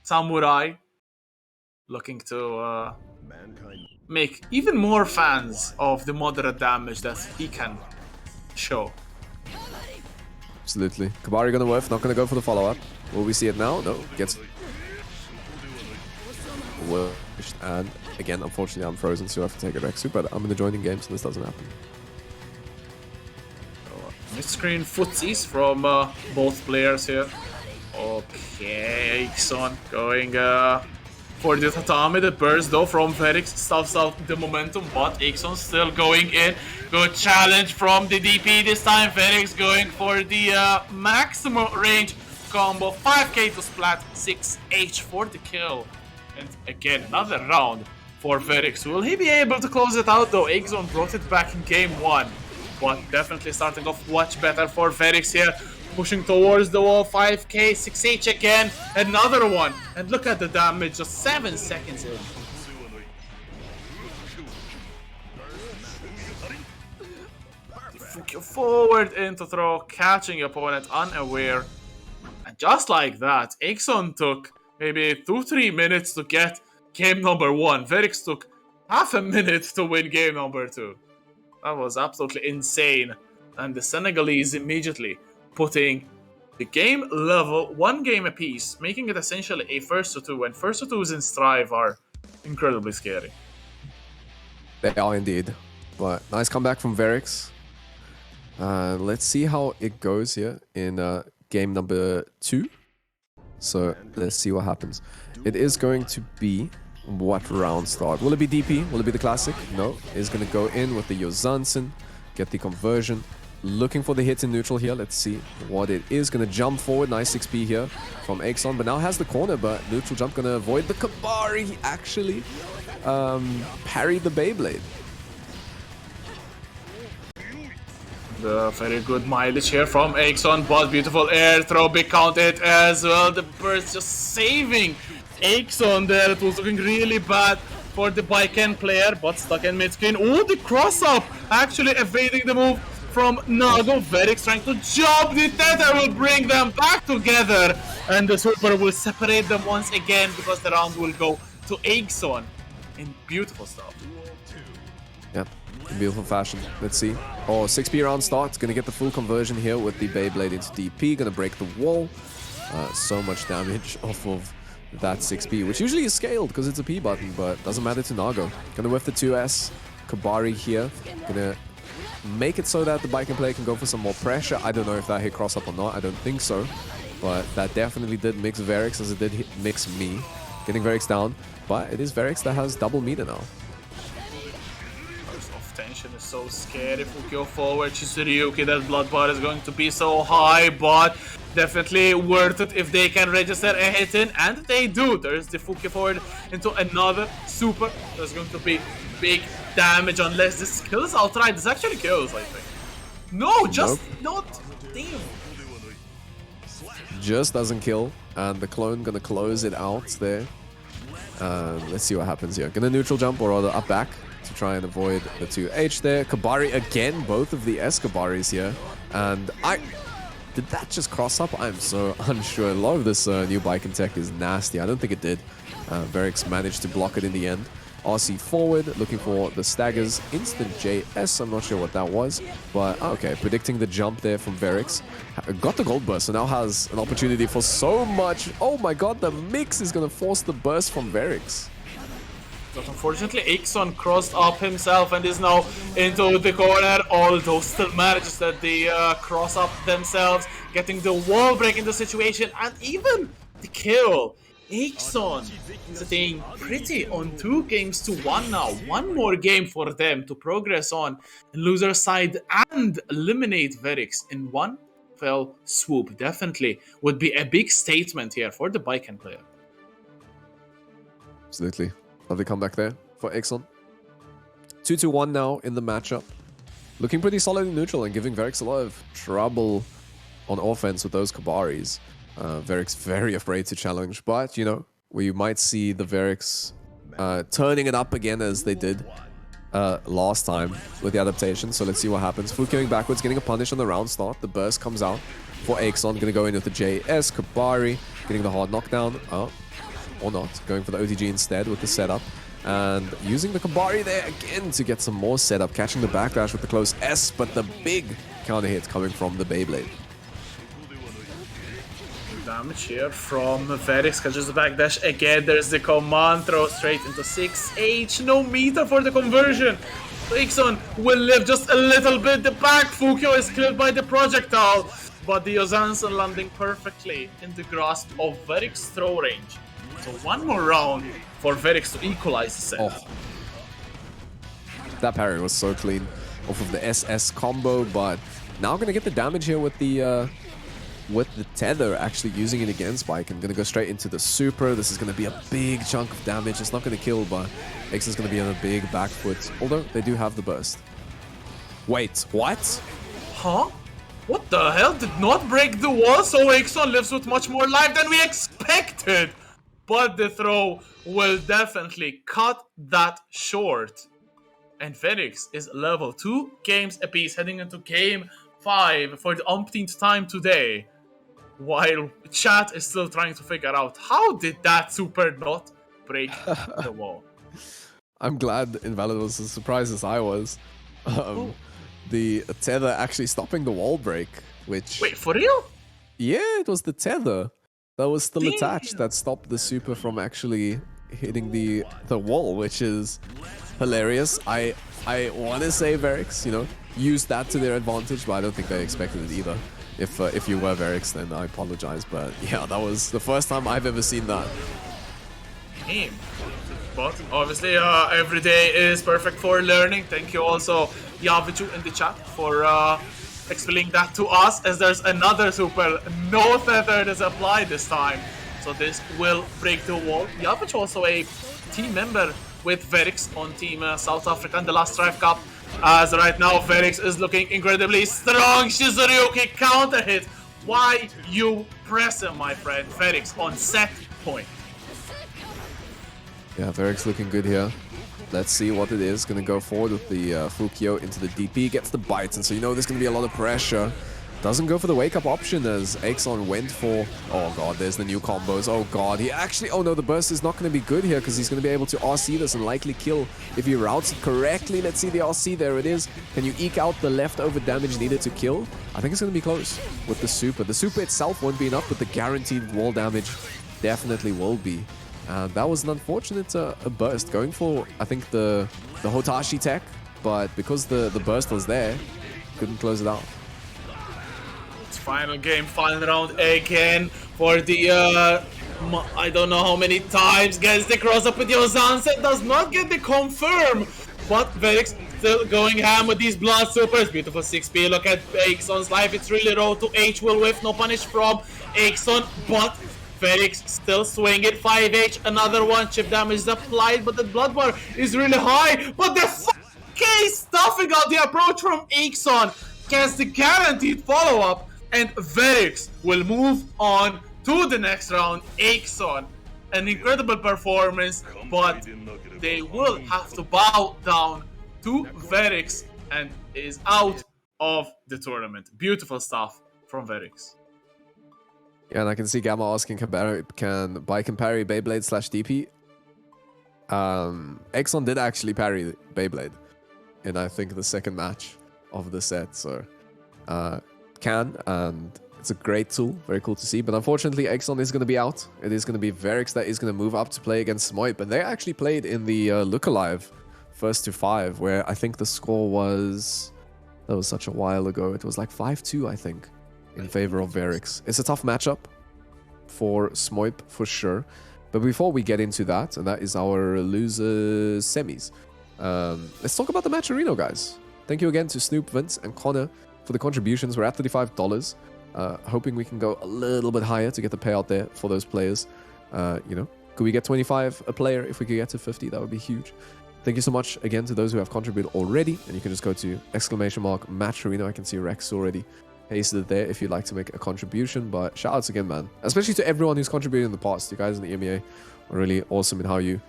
samurai, looking to make even more fans of the moderate damage that he can show. Absolutely. Kabari gonna whiff, not gonna go for the follow-up. Will we see it now? No. Gets whiffed, and again, unfortunately, I'm frozen, so I have to take a Rexu, but I'm in the joining game, so this doesn't happen. Mid-screen footsies from both players here. Okay, Aixon going for the tatami. The burst though from Verix stuffs out the momentum, but Aixon still going in. Good challenge from the DP this time. Verix going for the maximum range combo. 5k to splat, 6h for the kill. And again, another round for Verix. Will he be able to close it out though? Aixon brought it back in game 1. But definitely starting off much better for Verix here. Pushing towards the wall, 5k, 6h again, another one. And look at the damage, just 7 seconds in. Forward into throw, catching opponent unaware. And just like that, Aixon took maybe 2-3 minutes to get game number 1. Verix took half a minute to win game number 2. That was absolutely insane. And the Senegalese immediately putting the game level 1 game apiece, making it essentially a first to 2, and first to 2s in Strive are incredibly scary. They are indeed. But nice comeback from Verix. Let's see how it goes here in game number 2. So let's see what happens. It is going to be what round start? Will it be DP? Will it be the classic? No. It's going to go in with the Yozansen, get the conversion, looking for the hit in neutral here. Let's see what it is. Gonna jump forward. Nice 6p here from Axon, but now has the corner, but neutral jump gonna avoid the Kabari. He actually parried the Beyblade. The very good mileage here from Axon, but beautiful air throw, big count hit as well. The burst just saving Axon there. It was looking really bad for the Baiken player, but stuck in mid-screen. Oh, the cross-up actually evading the move from Nago. Verix trying to jump. The tether will bring them back together, and the super will separate them once again because the round will go to Axon in beautiful stuff. Yep, in beautiful fashion. Let's see. Oh, 6p round start. Gonna get the full conversion here with the Beyblade into DP. Gonna break the wall. So much damage off of that 6p, which usually is scaled because it's a P button, but doesn't matter to Nago. Gonna whiff the 2S. Kabari here. Gonna make it so that the Baiken player can go for some more pressure. I don't know if that hit cross up or not. I don't think so. But that definitely did mix Verix as it did mix me. Getting Verix down. But it is Verix that has double meter now. Tension is so scary. If we go forward, Chizuriuki, that blood bar is going to be so high, but definitely worth it if they can register a hit in, and they do. There's the Fuki forward into another super. There's going to be big damage unless this kills outright. This actually kills, I think. No, just not. Damn. Just doesn't kill, and the clone gonna close it out there. Let's see what happens here. Gonna neutral jump, or rather up back, to try and avoid the 2H there. Kabari again, both of the S Kabaris here. And did that just cross up? I'm so unsure. A lot of this new Baiken tech is nasty. I don't think it did. Verix managed to block it in the end. RC forward, looking for the staggers. Instant JS, I'm not sure what that was. But okay, predicting the jump there from Verix. Got the gold burst, so now has an opportunity for so much. Oh my god, the mix is going to force the burst from Verix. But unfortunately, Axon crossed up himself and is now into the corner, although still manages that they cross up themselves, getting the wall break in the situation, and even the kill. Axon sitting pretty on 2 games to 1 now. One more game for them to progress on loser side and eliminate Verix in one fell swoop. Definitely would be a big statement here for the Baiken player. Absolutely. Lovely comeback there for Axon. 2-1 now in the matchup. Looking pretty solid in neutral and giving Verix a lot of trouble on offense with those Kabaris. Verix very afraid to challenge, but you know, we might see the Verix turning it up again as they did last time with the adaptation. So let's see what happens. Food going backwards, getting a punish on the round start. The burst comes out for Axon. Gonna go in with the JS. Kabari getting the hard knockdown. Oh. Or not, going for the OTG instead with the setup, and using the Kabari there again to get some more setup, catching the backlash with the close S, but the big counter hit coming from the Beyblade. Damage here from Verix, catches the backdash again. There's the command throw straight into 6H. No meter for the conversion. Axon will live just a little bit. The back Fukyo is killed by the projectile, but the Ozanson landing perfectly in the grasp of Verix throw range. So one more round for Verix to equalize the set. Oh. That parry was so clean off of the SS combo, but now gonna get the damage here with the tether, actually using it against Baiken. Gonna go straight into the super. This is gonna be a big chunk of damage. It's not gonna kill, but X is gonna be on a big back foot, although they do have the burst. Wait, what? Huh? What the hell? Did not break the wall, so Axon lives with much more life than we expected. But the throw will definitely cut that short. And Verix is level 2 games apiece, heading into game 5 for the umpteenth time today. While chat is still trying to figure out how did that super not break the wall. I'm glad Invalid was as surprised as I was. The tether actually stopping the wall break, which... Wait, for real? Yeah, it was the tether that was still attached that stopped the super from actually hitting the wall, which is hilarious. I want to say Verix, you know, used that to their advantage, but I don't think they expected it either. If you were Verix, then I apologize, but yeah, that was the first time I've ever seen that. Damn. But obviously, every day is perfect for learning. Thank you also, Yavichu in the chat, for explaining that to us, as there's another super. No tether is applied this time. So this will break the wall. Javic also a team member with Verix on Team South Africa in the last Strive Cup. As right now, Verix is looking incredibly strong. Shizuryuki counter hit. Why you press him, my friend? Verix on set point. Yeah, Verix looking good here. Let's see what it is. Gonna go forward with the Fukio into the DP. Gets the bites, and so you know there's gonna be a lot of pressure. Doesn't go for the wake-up option as Axon went for... Oh god, there's the new combos. Oh god, he actually... Oh no, the burst is not going to be good here because he's going to be able to RC this and likely kill if he routes it correctly. Let's see the RC. There it is. Can you eke out the leftover damage needed to kill? I think it's going to be close with the super. The super itself won't be enough, but the guaranteed wall damage definitely will be. That was an unfortunate burst. Going for, I think, the Hotashi tech, but because the burst was there, couldn't close it out. Final game, final round again for the, I don't know how many times, gets the cross up with Yozanse, does not get the confirm, but Verix still going ham with these blood supers. Beautiful 6p, look at Axon's life, it's really low to H, will whiff, no punish from Axon, but Verix still swing it, 5H, another one, chip damage is applied, but the blood bar is really high, but the K stuffing out the approach from Axon gets the guaranteed follow-up. And Verix will move on to the next round. Axon, an incredible performance, but they will have to bow down to Verix and is out of the tournament. Beautiful stuff from Verix. Yeah, and I can see Gamma asking can buy Campari Beyblade /DP. Axon did actually parry Beyblade in, I think, the second match of the set, so... and it's a great tool, very cool to see, but unfortunately Axon is going to be out. It is going to be Verix that is going to move up to play against Smoip, and they actually played in the Look Alive first to 5, where I think the score was, that was such a while ago, it was like 5-2 I think in favor of Verix. It's a tough matchup for Smoip for sure, but before we get into that, and that is our losers semis, let's talk about the Matcherino, guys. Thank you again to Snoop, Vince, and Connor for the contributions. We're at $35. Hoping we can go a little bit higher to get the payout there for those players. You know, could we get 25 a player? If we could get to 50, that would be huge. Thank you so much again to those who have contributed already. And you can just go to !Matcherino. I can see Rex already pasted it there if you'd like to make a contribution. But shout outs again, man. Especially to everyone who's contributed in the past. You guys in the EMEA are really awesome in how you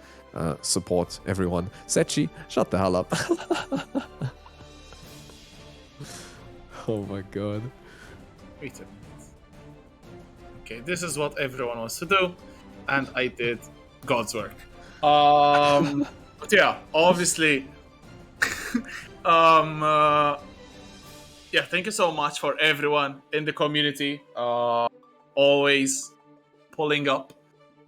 support everyone. Sechi, shut the hell up. Oh my god. Wait a minute. Okay, this is what everyone wants to do, and I did God's work. But yeah, obviously, yeah, thank you so much for everyone in the community, always pulling up,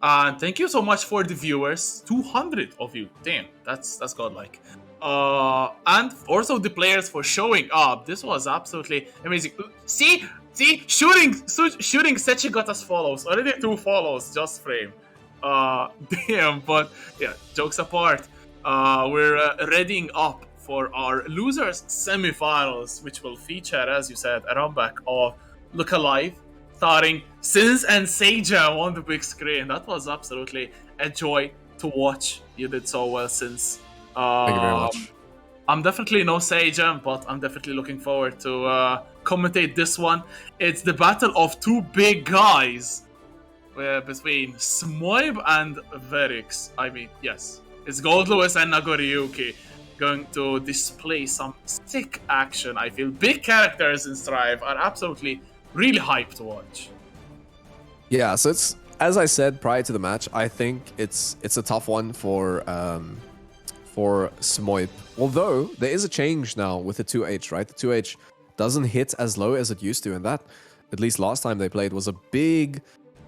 and thank you so much for the viewers, 200 of you. Damn, that's godlike. And also the players for showing up. This was absolutely amazing. See, shooting Sechi got us follows. Already 2 follows, just frame. Damn, but yeah, jokes apart. We're readying up for our losers semifinals, which will feature, as you said, a run-back of Look Alive, starring Sins and Sejam on the big screen. That was absolutely a joy to watch. You did so well, Sins. Thank you very much. I'm definitely no Sejam, but I'm definitely looking forward to commentate this one. It's the battle of 2 big guys between Smoib and Verix. I mean, yes, it's Gold Lewis and Nagoriyuki going to display some sick action. I feel big characters in Strive are absolutely really hyped to watch. Yeah, so it's, as I said prior to the match, I think it's a tough one for Smoip. Although there is a change now with the 2H, right? The 2H doesn't hit as low as it used to, and that, at least last time they played, was a big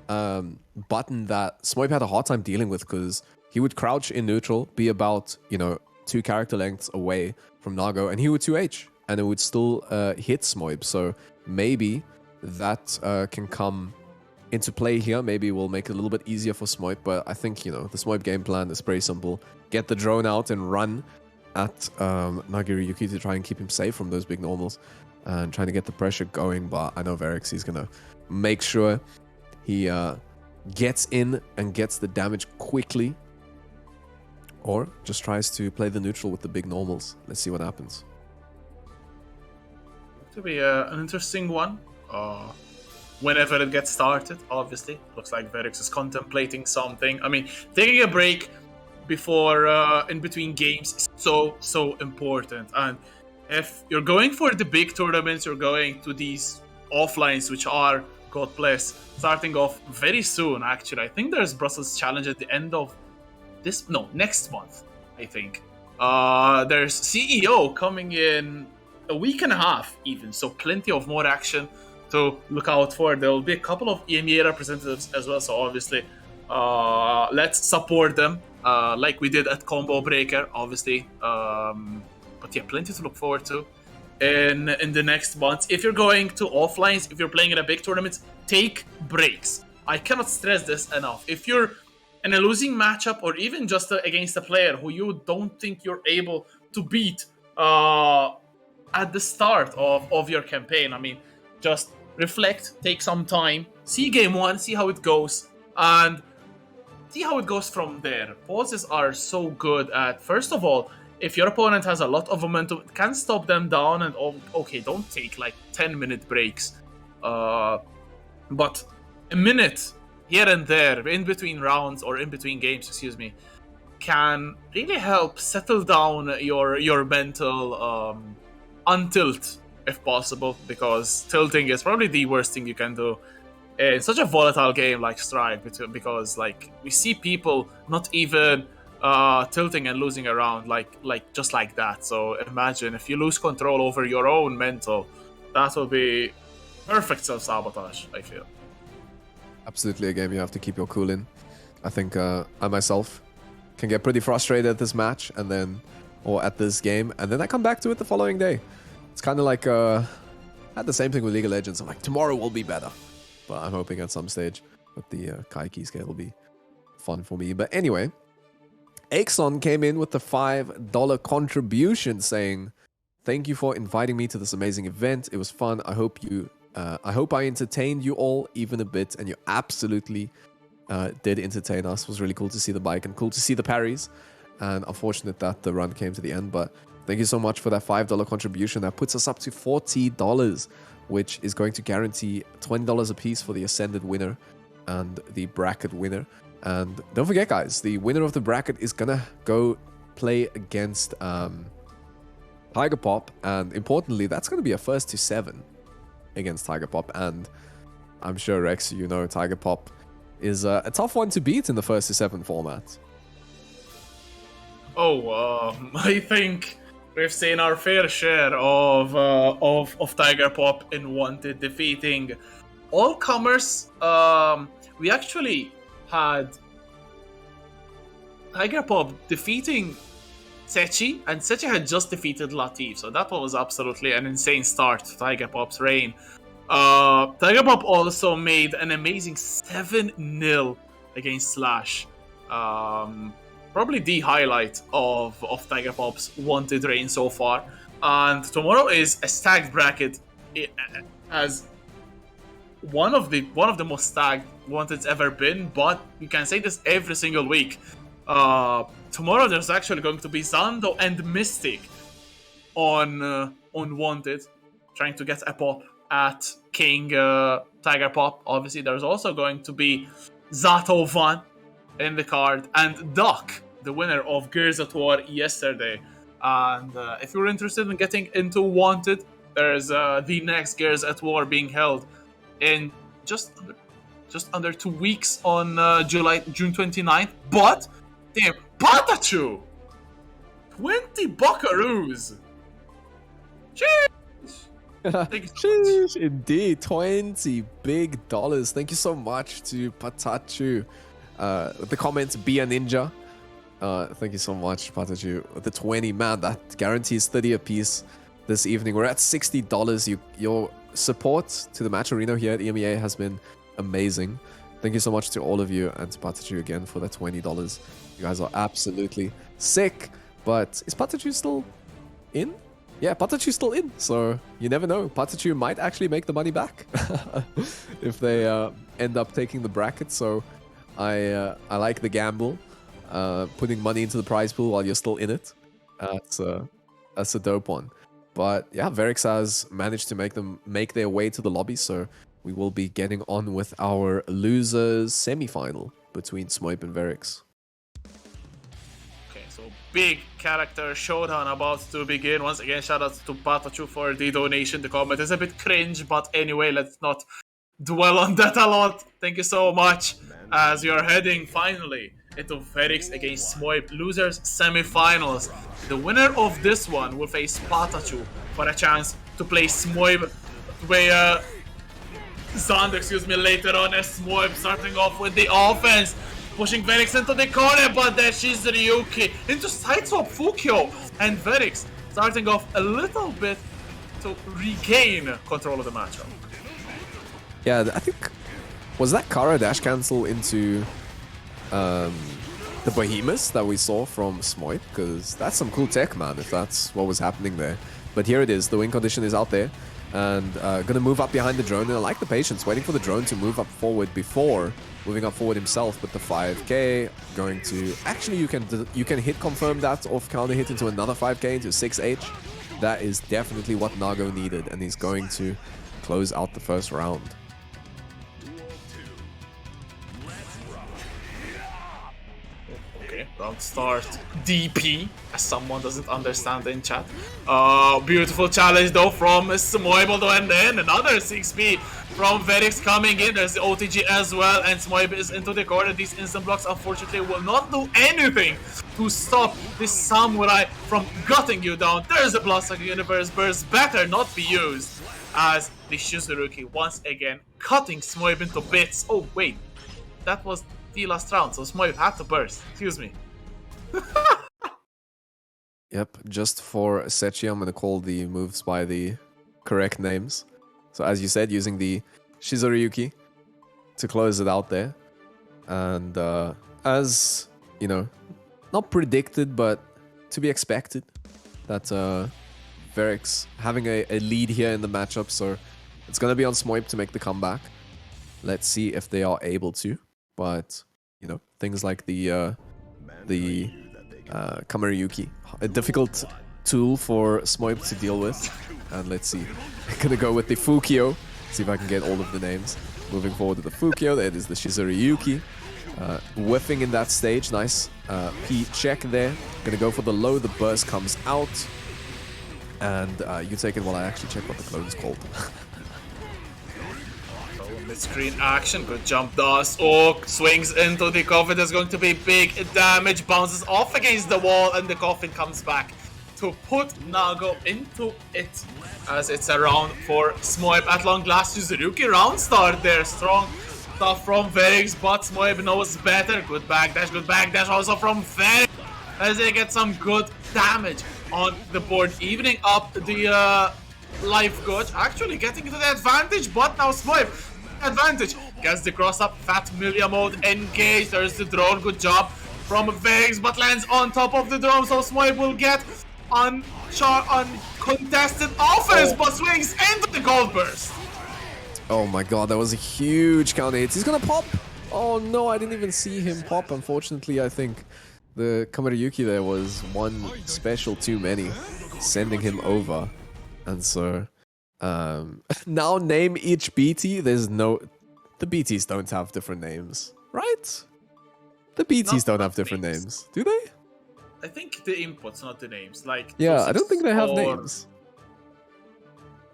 button that Smoip had a hard time dealing with, because he would crouch in neutral, be about, you know, 2 character lengths away from Nago, and he would 2H, and it would still hit Smoip. So maybe that can come into play here. Maybe will make it a little bit easier for Smoip, but I think, you know, the Smoip game plan is pretty simple. Get the drone out and run, at Nagiriyuki to try and keep him safe from those big normals and trying to get the pressure going. But I know Verix, he's going to make sure he gets in and gets the damage quickly, or just tries to play the neutral with the big normals. Let's see what happens. To be an interesting one. Whenever it gets started, obviously. Looks like Verix is contemplating something. I mean, taking a break before in between games is so important. And if you're going for the big tournaments, you're going to these offlines, which are, God bless, starting off very soon. Actually, I think there's Brussels Challenge at the end of next month. I think there's CEO coming in a week and a half even, so plenty of more action to look out for. There will be a couple of EMEA representatives as well, so obviously let's support them like we did at Combo Breaker, obviously. But yeah, plenty to look forward to in the next months. If you're going to offlines, if you're playing in a big tournament, take breaks. I cannot stress this enough. If you're in a losing matchup, or even just against a player who you don't think you're able to beat at the start of your campaign, I mean, just reflect, take some time, see game one, see how it goes, and see how it goes from there. Pauses are so good at, first of all, if your opponent has a lot of momentum, it can stop them down, and okay, don't take like 10-minute breaks. But a minute here and there, in between rounds, or in between games, excuse me, can really help settle down your mental untilt, if possible, because tilting is probably the worst thing you can do in such a volatile game like Strike, because like we see people not even tilting and losing around like just like that. So imagine if you lose control over your own mental, that will be perfect self-sabotage, I feel. Absolutely a game you have to keep your cool in. I think I myself can get pretty frustrated at this match or at this game, and then I come back to it the following day. It's kind of like I had the same thing with League of Legends. I'm like, tomorrow will be better. But I'm hoping at some stage that the Kaiki scale will be fun for me. But anyway, Axon came in with the $5 contribution saying, "Thank you for inviting me to this amazing event. It was fun. I hope I entertained you all even a bit, and you absolutely did entertain us. It was really cool to see the bike and cool to see the parries. And unfortunate that the run came to the end, but thank you so much for that $5 contribution. That puts us up to $40, which is going to guarantee $20 a piece for the Ascended winner and the bracket winner. And don't forget, guys, the winner of the bracket is gonna go play against Tiger Pop, and importantly, that's gonna be a 1-7 against Tiger Pop. And I'm sure, Rex, you know Tiger Pop is a tough one to beat in the 1-7 format. I think we've seen our fair share of Tiger Pop in Wanted defeating all comers. We actually had Tiger Pop defeating Sechi, and Sechi had just defeated Latif, so that was absolutely an insane start to Tiger Pop's reign. Tiger Pop also made an amazing 7-0 against Slash. Probably the highlight of Tiger Pop's Wanted reign so far. And tomorrow is a stacked bracket. It has one of the most stacked Wanted's ever been, but you can say this every single week. Tomorrow there's actually going to be Zando and Mystic on Wanted, trying to get a pop at King Tiger Pop. Obviously, there's also going to be Zato Van in the card, and Doc, the winner of Gears at War yesterday. And if you're interested in getting into Wanted, there's the next Gears at War being held in just under 2 weeks on June 29th. But damn, Patachu! 20 buckaroos! Cheers! Sheesh, indeed, $20 big dollars. Thank you so much to Patachu. The comments, be a ninja. Thank you so much, Patachu. The 20, man, that guarantees 30 a piece this evening. We're at $60. Your support to the match arena here at EMEA has been amazing. Thank you so much to all of you, and to Patachu again for the $20. You guys are absolutely sick. But is Patachu still in? Yeah, Patachu's still in, so you never know. Patachu might actually make the money back if they end up taking the bracket. So I like the gamble, putting money into the prize pool while you're still in it. That's a dope one. But yeah, Verix has managed to make their way to the lobby, so we will be getting on with our losers semi-final between Smoip and Verix. Okay, so big character showdown about to begin. Once again, shout out to Patachu for the donation. The comment is a bit cringe, but anyway, let's not dwell on that a lot. Thank you so much. As you're heading finally into Verix against Smoip losers semi-finals. The winner of this one will face Patachu for a chance to play Smoip, Xander, later on as Smoip starting off with the offense, pushing Verix into the corner, but then she's Ryuki into sideswap Fukyo, and Verix starting off a little bit to regain control of the matchup. Yeah, I think, was that Kara dash cancel into the Behemoths that we saw from Smoip? Because that's some cool tech, man, if that's what was happening there. But here it is, the win condition is out there, and gonna move up behind the drone, and I like the patience, waiting for the drone to move up forward before moving up forward himself with the 5k, going to... Actually, you can hit confirm that off counter hit into another 5k into 6h. That is definitely what Nago needed, and he's going to close out the first round. Round start DP, as someone doesn't understand in chat. Beautiful challenge though from Smoip, and then another 6p from Verix coming in. There's the OTG as well, and Smoip is into the corner. These instant blocks unfortunately will not do anything to stop this samurai from gutting you down. There's a Blast Universe Burst, better not be used, as the Shizuruki once again cutting Smoip into bits. Oh wait, that was the last round, so Smoip had to burst. Excuse me. Yep, just for Sechi, I'm gonna call the moves by the correct names. So as you said, using the Shizuryuki to close it out there. And as, you know, not predicted, but to be expected, that Verix having a lead here in the matchup, so it's gonna be on Smoip to make the comeback. Let's see if they are able to. But, you know, things like the Kamariyuki, a difficult tool for Smoip to deal with. And let's see, I'm gonna go with the Fukyo, see if I can get all of the names. Moving forward to the Fukyo, that is the Shizuryuki. Whiffing in that stage, nice P check there. Gonna go for the low, the burst comes out. And you take it while I actually check what the clone is called. Mid-screen action, good jump dust. Oh, swings into the coffin. There's going to be big damage, bounces off against the wall, and the coffin comes back to put Nago into it, as it's a round for Smoip at long last. Shizuruki round start there, strong stuff from Verix, but Smoip knows better. Good back dash also from Verix, as they get some good damage on the board, evening up the life coach, actually getting into the advantage, but now Smoip advantage. Gets the cross up, Fat Milia mode engaged. There's the drone, good job from Verix, but lands on top of the drone, so Smoip will get uncontested offense, but swings into the gold burst. Oh my god, that was a huge counter hit. He's gonna pop! Oh no, I didn't even see him pop. Unfortunately, I think the Kamariyuki there was one special too many, sending him over. And so... now name each BT. There's no... The BTs don't have different names, right? The BTs don't have different names, do they? I think the inputs, not the names. Like yeah, I don't think they have names.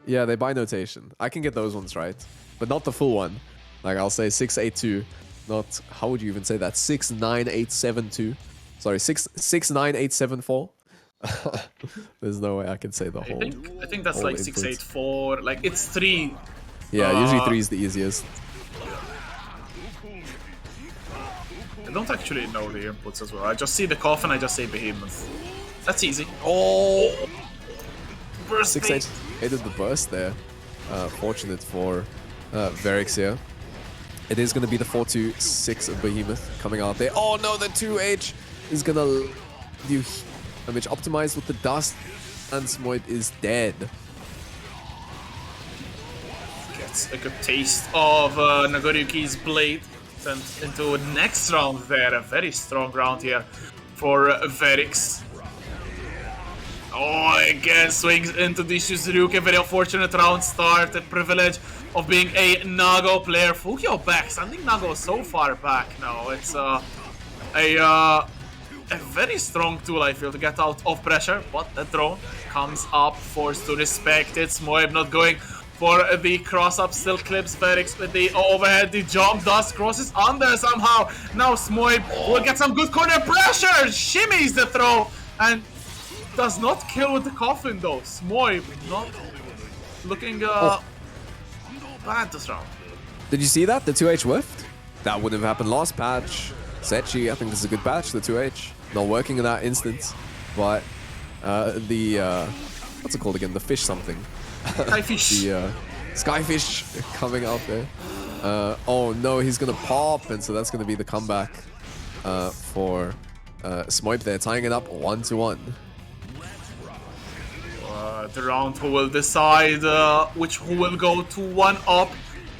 Yeah, they buy notation. I can get those ones right, but not the full one. Like I'll say 682, not... How would you even say that? 69872. Sorry, 69874. There's no way I can say the whole. I think that's like 684. Like it's 3. Yeah, usually 3 is the easiest. I don't actually know the inputs as well. I just see the coffin, I just say behemoth. That's easy. Oh! Burst 6-8 is the burst there. Fortunate for Verix here. It is going to be the 4-2-6 behemoth coming out there. Oh no, the 2H is going to do Damage optimized with the dust, and Smoip is dead. Gets a good taste of Nagoriyuki's blade. Sent into next round there. A very strong round here for Verix. Oh, again swings into the Shizuruke. Very unfortunate round start. The privilege of being a Nago player. Fukio back, sending Nago so far back now. It's a very strong tool, I feel, to get out of pressure. But the drone comes up, forced to respect it. Smoib not going for the cross-up, still clips Verix with the overhead. The jump dust crosses under somehow. Now Smoib will get some good corner pressure. Shimmies the throw and does not kill with the coffin though. Smoib not looking bad this round. Did you see that? The 2H whiffed? That wouldn't have happened last patch. Sechi, I think this is a good patch, the 2H. Not working in that instance. But what's it called again? The fish something. Skyfish. The Skyfish coming out there. Oh no, he's gonna pop, and so that's gonna be the comeback for Smoip there, tying it up 1-1. The round who will decide who will go to 1-up.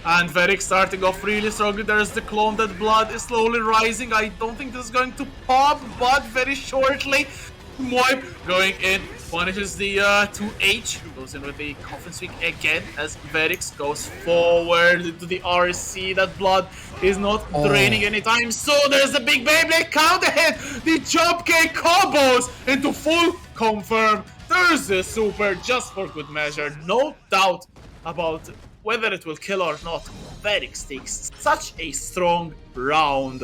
And Verix starting off really strongly. There's the clone. That blood is slowly rising. I don't think this is going to pop, but very shortly. Moib going in, punishes the 2H. Goes in with the coffin swing again as Verix goes forward into the RC. That blood is not draining anytime. So there's the big Beyblade counter hit. The jump kick combos into full confirm. There's the super just for good measure. No doubt about whether it will kill or not. Verix takes such a strong round.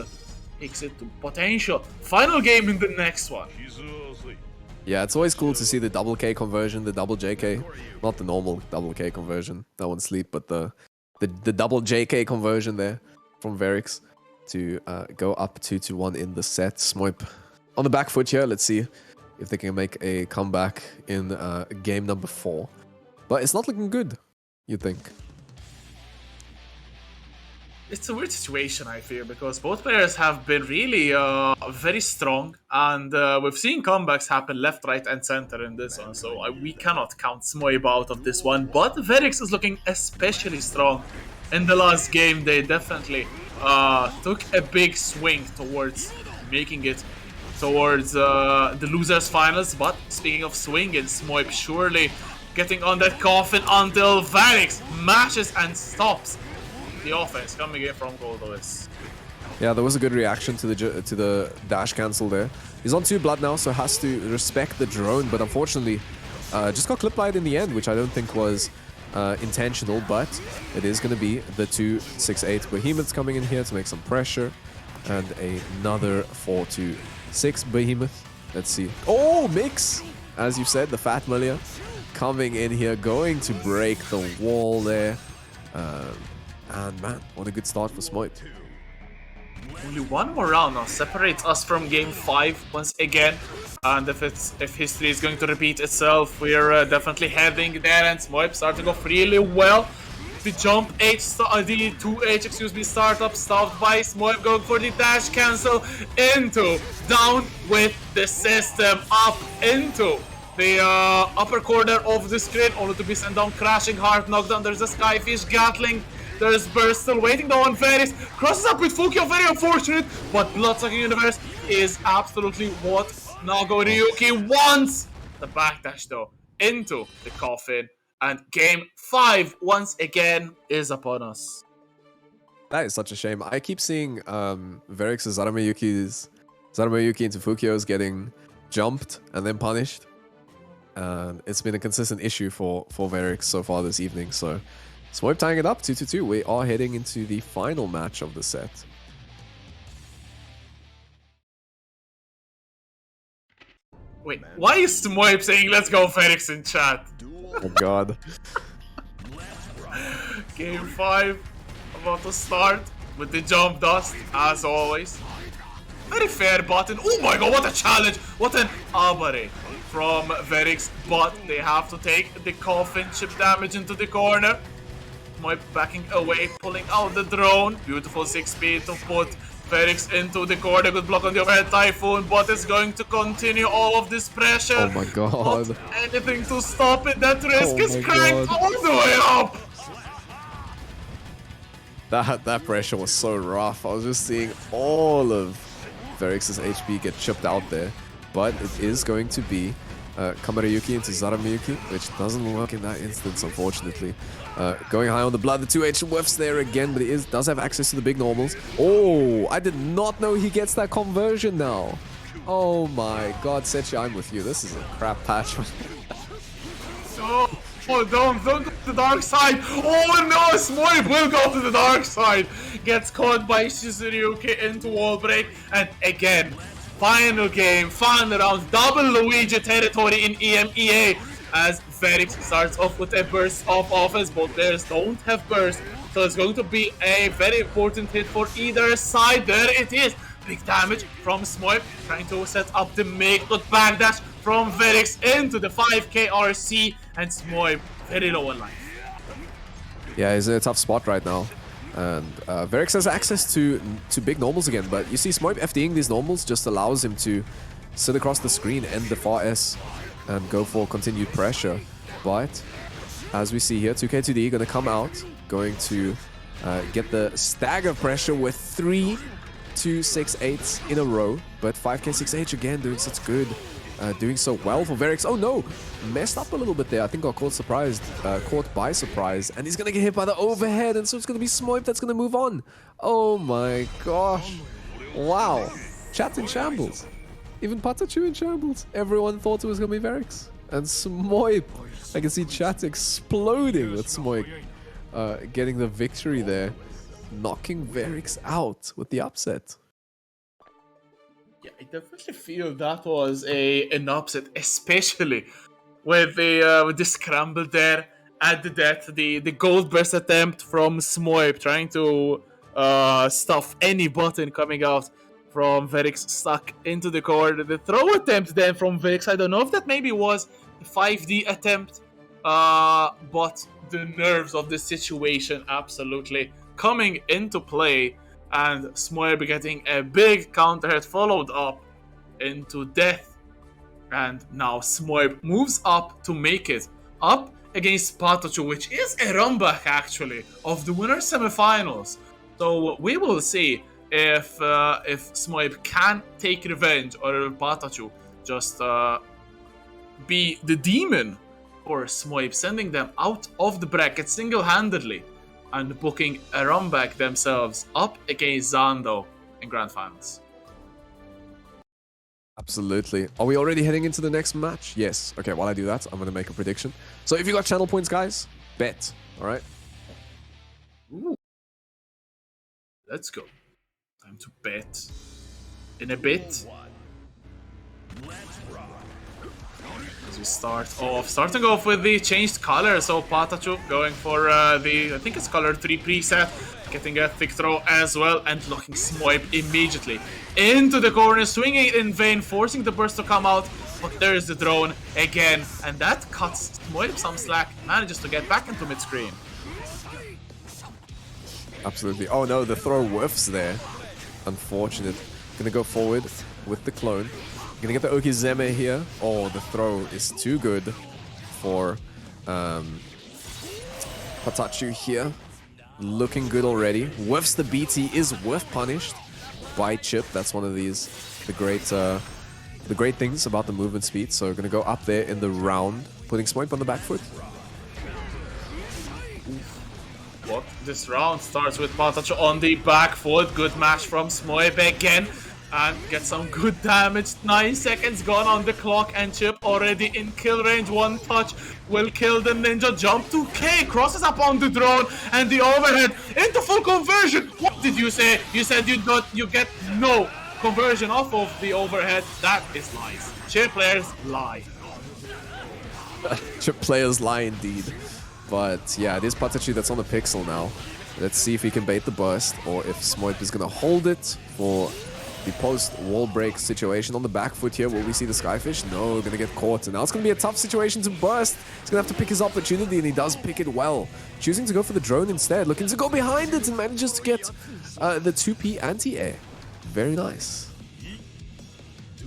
Takes it to potential. Final game in the next one. Yeah, it's always cool to see the double K conversion, the double JK. Not the normal double K conversion, that one's sleep, but the double JK conversion there from Verix to go up 2-1 in the set. Smoip on the back foot here. Let's see if they can make a comeback in game number 4. But it's not looking good, you'd think. It's a weird situation, I feel, because both players have been really very strong, and we've seen comebacks happen left, right, and center in this one, so we cannot count Smoib out of this one. But Verix is looking especially strong. In the last game, they definitely took a big swing towards making it towards the losers finals. But speaking of swinging, Smoib surely getting on that coffin until Verix mashes and stops the offense coming in from Goldois. Yeah, there was a good reaction to the dash cancel there. He's on 2 blood now, so has to respect the drone, but unfortunately just got clipped by it in the end, which I don't think was intentional, but it is going to be the 2-6-8 Behemoths coming in here to make some pressure, and another 4-6 Behemoth. Let's see. Oh, mix! As you said, the Fat Mulia coming in here, going to break the wall there. And man, what a good start for Smoip. Only one more round now separates us from game 5 once again. And if history is going to repeat itself, we're definitely heading there. And Smoip starting off really well. The jump H, the 2H, excuse me, startup stopped by Smoip, going for the dash cancel into, down with the system, up into the upper corner of the screen, only to be sent down, crashing hard, knockdown. There's a Skyfish Gatling. There's Burst still waiting though on Verix. Crosses up with Fukio, very unfortunate. But Bloodsucking Universe is absolutely what Nagoriyuki wants. The backdash though into the coffin. And game 5 once again is upon us. That is such a shame. I keep seeing Verix's Zaramayuki into Fukio's getting jumped and then punished. And it's been a consistent issue for Verix so far this evening. So Smoip tying it up 2-2. We are heading into the final match of the set. Wait, why is Smoip saying let's go Verix in chat? Oh god. Game 5 about to start with the jump dust as always. Very fair button. Oh my god, what a challenge! What an abare from Verix, but they have to take the coffin, chip damage into the corner. Smoip backing away, pulling out the drone. Beautiful 6 speed to put Felix into the corner, good block on the overhead Typhoon, but it's going to continue all of this pressure. Oh my god. Not anything to stop it, that risk Oh is my cranked God. all the way up! That pressure was so rough. I was just seeing all of Verix's HP get chipped out there. But it is going to be Kamarayuki into Zaramiyuki, which doesn't work in that instance, unfortunately. Going high on the blood, the 2H whiffs there again, but he does have access to the big normals. Oh, I did not know he gets that conversion now. Oh my god, Sechi, I'm with you. This is a crap patch. Oh, don't go to the dark side. Oh no, Smoip will go to the dark side. Gets caught by Shizuryuki into wall break. And again, final game, final round, double Luigi territory in EMEA. As Verix starts off with a burst of offense. Both players don't have burst. So it's going to be a very important hit for either side. There it is. Big damage from Smoip, trying to set up the make-good backdash from Verix into the 5k RC, and Smoip very low on life. Yeah, he's in a tough spot right now. And Verix has access to big normals again, but you see Smoip FDing these normals just allows him to sit across the screen, end the far S, and go for continued pressure. But as we see here, 2K2D going to come out, going to get the stagger pressure with 3 2-6-8s in a row, but 5k6H again doing such good, doing so well for Verix. Oh no, messed up a little bit there. I think got caught by surprise, and he's gonna get hit by the overhead, and so it's gonna be Smoip that's gonna move on. Oh my gosh, wow, chat in shambles, even Patachu in shambles. Everyone thought it was gonna be Verix, and Smoip. I can see chat exploding with Smoip getting the victory there, knocking Verix out with the upset. Yeah, I definitely feel that was an upset, especially with the scramble there at the death, the gold burst attempt from Smoip trying to stuff any button coming out from Verix stuck into the corner. The throw attempt then from Verix, I don't know if that maybe was the 5D attempt, but the nerves of the situation absolutely coming into play, and Smoip getting a big counter hit followed up into death. And now Smoip moves up to make it up against Patachu, which is a runback actually of the winner semifinals. So we will see if Smoip can take revenge, or if Patachu just be the demon for Smoip, sending them out of the bracket single-handedly and booking a run back themselves up against Zando in Grand Finals. Absolutely. Are we already heading into the next match? Yes. Okay, while I do that, I'm going to make a prediction. So if you got channel points, guys, bet. All right? Ooh. Let's go. Time to bet. In a bit. As we starting off with the changed color. So Patachu going for I think it's color 3 preset, getting a thick throw as well, and locking Smoip immediately into the corner, swinging it in vain, forcing the burst to come out. But there's the drone again, and that cuts Smoip some slack, manages to get back into mid-screen. Absolutely. Oh no, the throw whiffs there. Unfortunate. Gonna go forward with the clone. Gonna get the Okizeme here. Oh, the throw is too good for Patachu here. Looking good already. Whiffs the BT, is whiff punished by Chip. That's one of these the great things about the movement speed. So gonna go up there in the round, putting Smoip on the back foot. What? This round starts with Patachu on the back foot. Good match from Smoip again. And get some good damage. 9 seconds gone on the clock, and Chip already in kill range. One touch will kill the ninja. Jump to K, crosses up on the drone, and the overhead into full conversion. What did you say? You said you get no conversion off of the overhead. That is lies. Chip players lie. Chip players lie indeed. But yeah, it is Patachu that's on the pixel now. Let's see if he can bait the burst, or if Smoip is going to hold it for the post-wall break situation. On the back foot here, will we see the Skyfish? No, gonna get caught. And now it's gonna be a tough situation to burst. He's gonna have to pick his opportunity, and he does pick it well. Choosing to go for the drone instead, looking to go behind it, and manages to get the 2P anti-air. Very nice.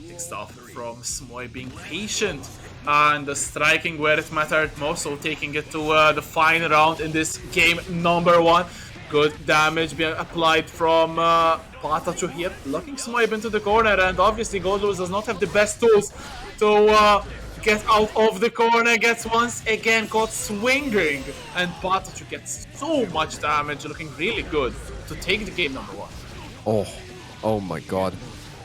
Big stuff from Smoy being patient and striking where it mattered most, so taking it to the final round in this game number 1. Good damage being applied from Patachu here, locking Smoy into the corner, and obviously Goldlewis does not have the best tools to get out of the corner, gets once again caught swinging, and Patachu gets so much damage, looking really good to take the game number 1. Oh my god.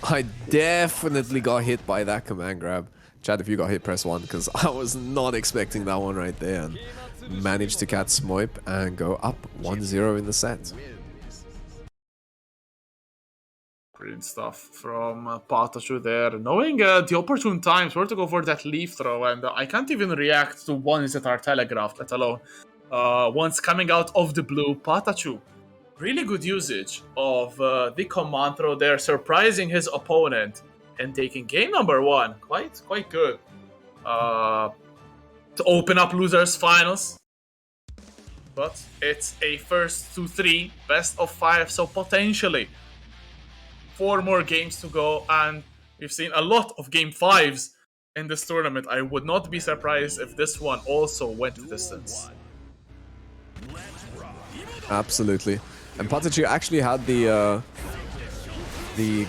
I definitely got hit by that command grab. Chad, if you got hit, press 1, because I was not expecting that one right there. And managed to catch Smoip and go up 1-0 in the set. Brilliant stuff from Patachu there, knowing the opportune times where to go for that leaf throw, and I can't even react to ones that are telegraphed, let alone ones coming out of the blue. Patachu, really good usage of the command throw there, surprising his opponent and taking game number 1. Quite good. To open up losers finals. But it's a first to 3, best of 5, so potentially 4 more games to go, and we've seen a lot of game 5s in this tournament. I would not be surprised if this one also went the distance. Absolutely. And Patachu actually had the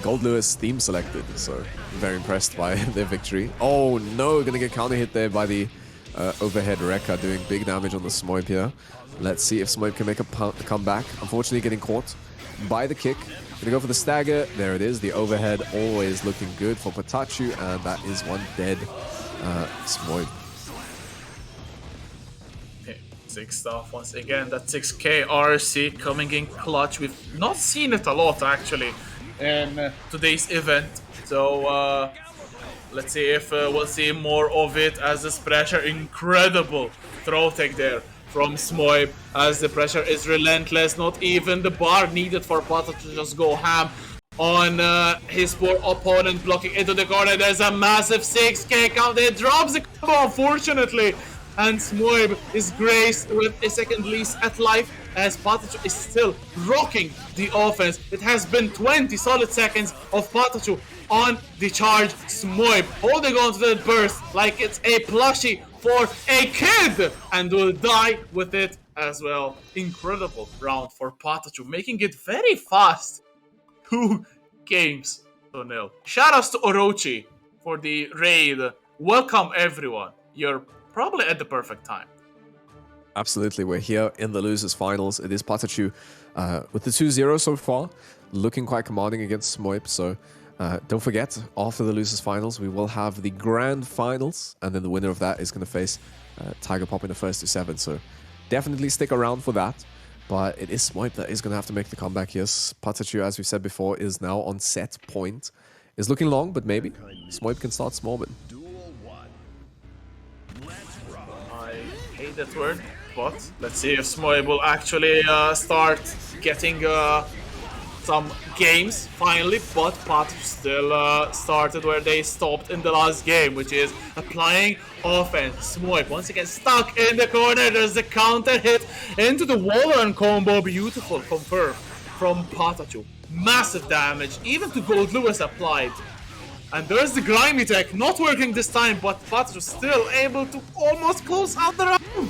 Gold Lewis theme selected, so very impressed by their victory. Oh no, gonna get counter hit there by the overhead Rekka, doing big damage on the Smoip here. Let's see if Smoip can make a comeback. Unfortunately getting caught by the kick. Gonna go for the stagger. There it is, the overhead always looking good for Patachu, and that is one dead Smoip. Okay, 6 stuff once again. That 6k RC coming in clutch. We've not seen it a lot actually in today's event, so let's see if we'll see more of it as this pressure. Incredible throw tech there from Smoip as the pressure is relentless. Not even the bar needed for Patachu to just go ham on his poor opponent, blocking into the corner. There's a massive 6k count. It drops the combo, unfortunately, and Smoip is graced with a second lease at life as Patachu is still rocking the offense. It has been 20 solid seconds of Patachu on the charge. Smoip holding on to the burst like it's a plushie for a kid, and will die with it as well. Incredible round for Patachu, making it very fast. 2 games to 0. Shoutouts to Orochi for the raid. Welcome everyone. You're probably at the perfect time. Absolutely, we're here in the losers finals. It is Patachu with the 2-0 so far, looking quite commanding against Smoip. So don't forget, after the losers finals, we will have the grand finals, and then the winner of that is going to face Tiger Pop in the first to 7. So definitely stick around for that. But it is Smoip that is going to have to make the comeback. Yes, Patachu, as we said before, is now on set point. Is looking long, but maybe Smoip can start small. But I hate that word, but let's see if Smoip will actually start getting some games finally. But Patachu still started where they stopped in the last game, which is applying offense. Smoip once again stuck in the corner. There's the counter hit into the wall run combo. Beautiful confirm from Patachu. Massive damage, even to Gold Lewis applied. And there's the grimy tech, not working this time, but Patachu still able to almost close out the round.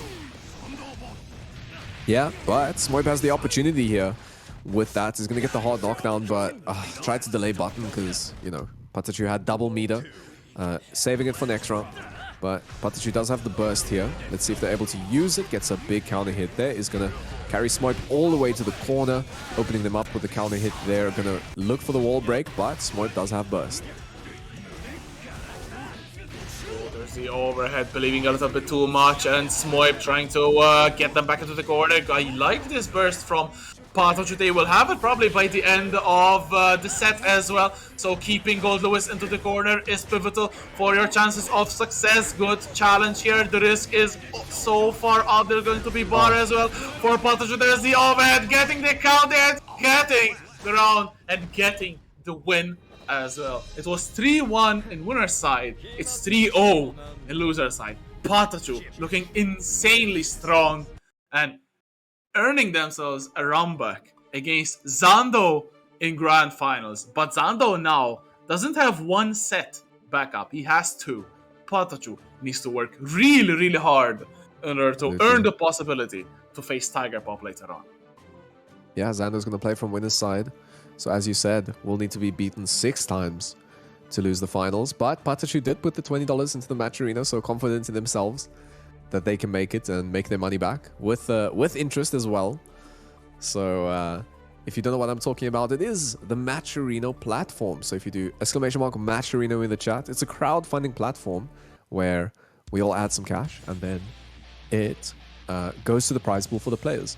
yeah, but Smoip has the opportunity here. With that, he's going to get the hard knockdown, but tried to delay button because, you know, Patachu had double meter, saving it for next round. But Patachu does have the burst here. Let's see if they're able to use it. Gets a big counter hit there. Is going to carry Smoip all the way to the corner, opening them up with the counter hit there. Going to look for the wall break, but Smoip does have burst. There's the overhead, believing a little bit too much, and Smoip trying to get them back into the corner. I like this burst from Patachu. They will have it probably by the end of the set as well. So keeping Gold Lewis into the corner is pivotal for your chances of success. Good challenge here. The risk is so far out. They're going to be bar as well for Patachu. There's the overhead, getting the count there, getting the round, and getting the win as well. It was 3-1 in winner's side. It's 3-0 in loser's side. Patachu looking insanely strong and earning themselves a round back against Zando in grand finals. But Zando now doesn't have one set backup. He has two. Patachu needs to work really, really hard in order to earn the possibility to face Tiger Pop later on. Yeah, Zando's going to play from winner's side. So as you said, we'll need to be beaten 6 times to lose the finals. But Patachu did put the $20 into the match arena, so confident in themselves that they can make it and make their money back with interest as well. So if you don't know what I'm talking about, it is the Match Arena platform. So if you do !Match Arena in the chat, it's a crowdfunding platform where we all add some cash and then it goes to the prize pool for the players.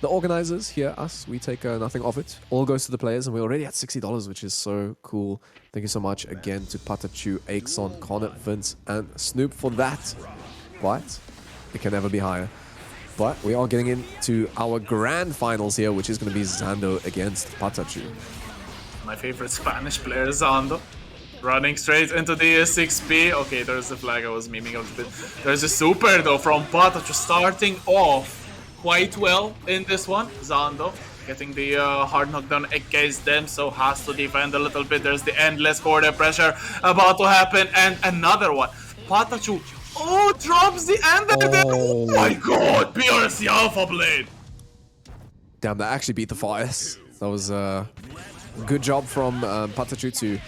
The organizers here, us, we take nothing of it. All goes to the players, and we're already at $60, which is so cool. Thank you so much again to Patachu, Axon, Connor, Vince, and Snoop for that. But it can never be higher. But we are getting into our grand finals here, which is going to be Zando against Patachu. My favorite Spanish player, Zando. Running straight into the 6P. Okay, there's the flag I was memeing a little bit. There's a super, though, from Patachu starting off quite well in this one. Zando getting the hard knockdown against them, so has to defend a little bit. There's the endless corner pressure about to happen, and another one. Patachu, drops the ender there. Oh my god, PRC Alpha Blade. Damn, that actually beat the Fires. That was a good job from Patachu to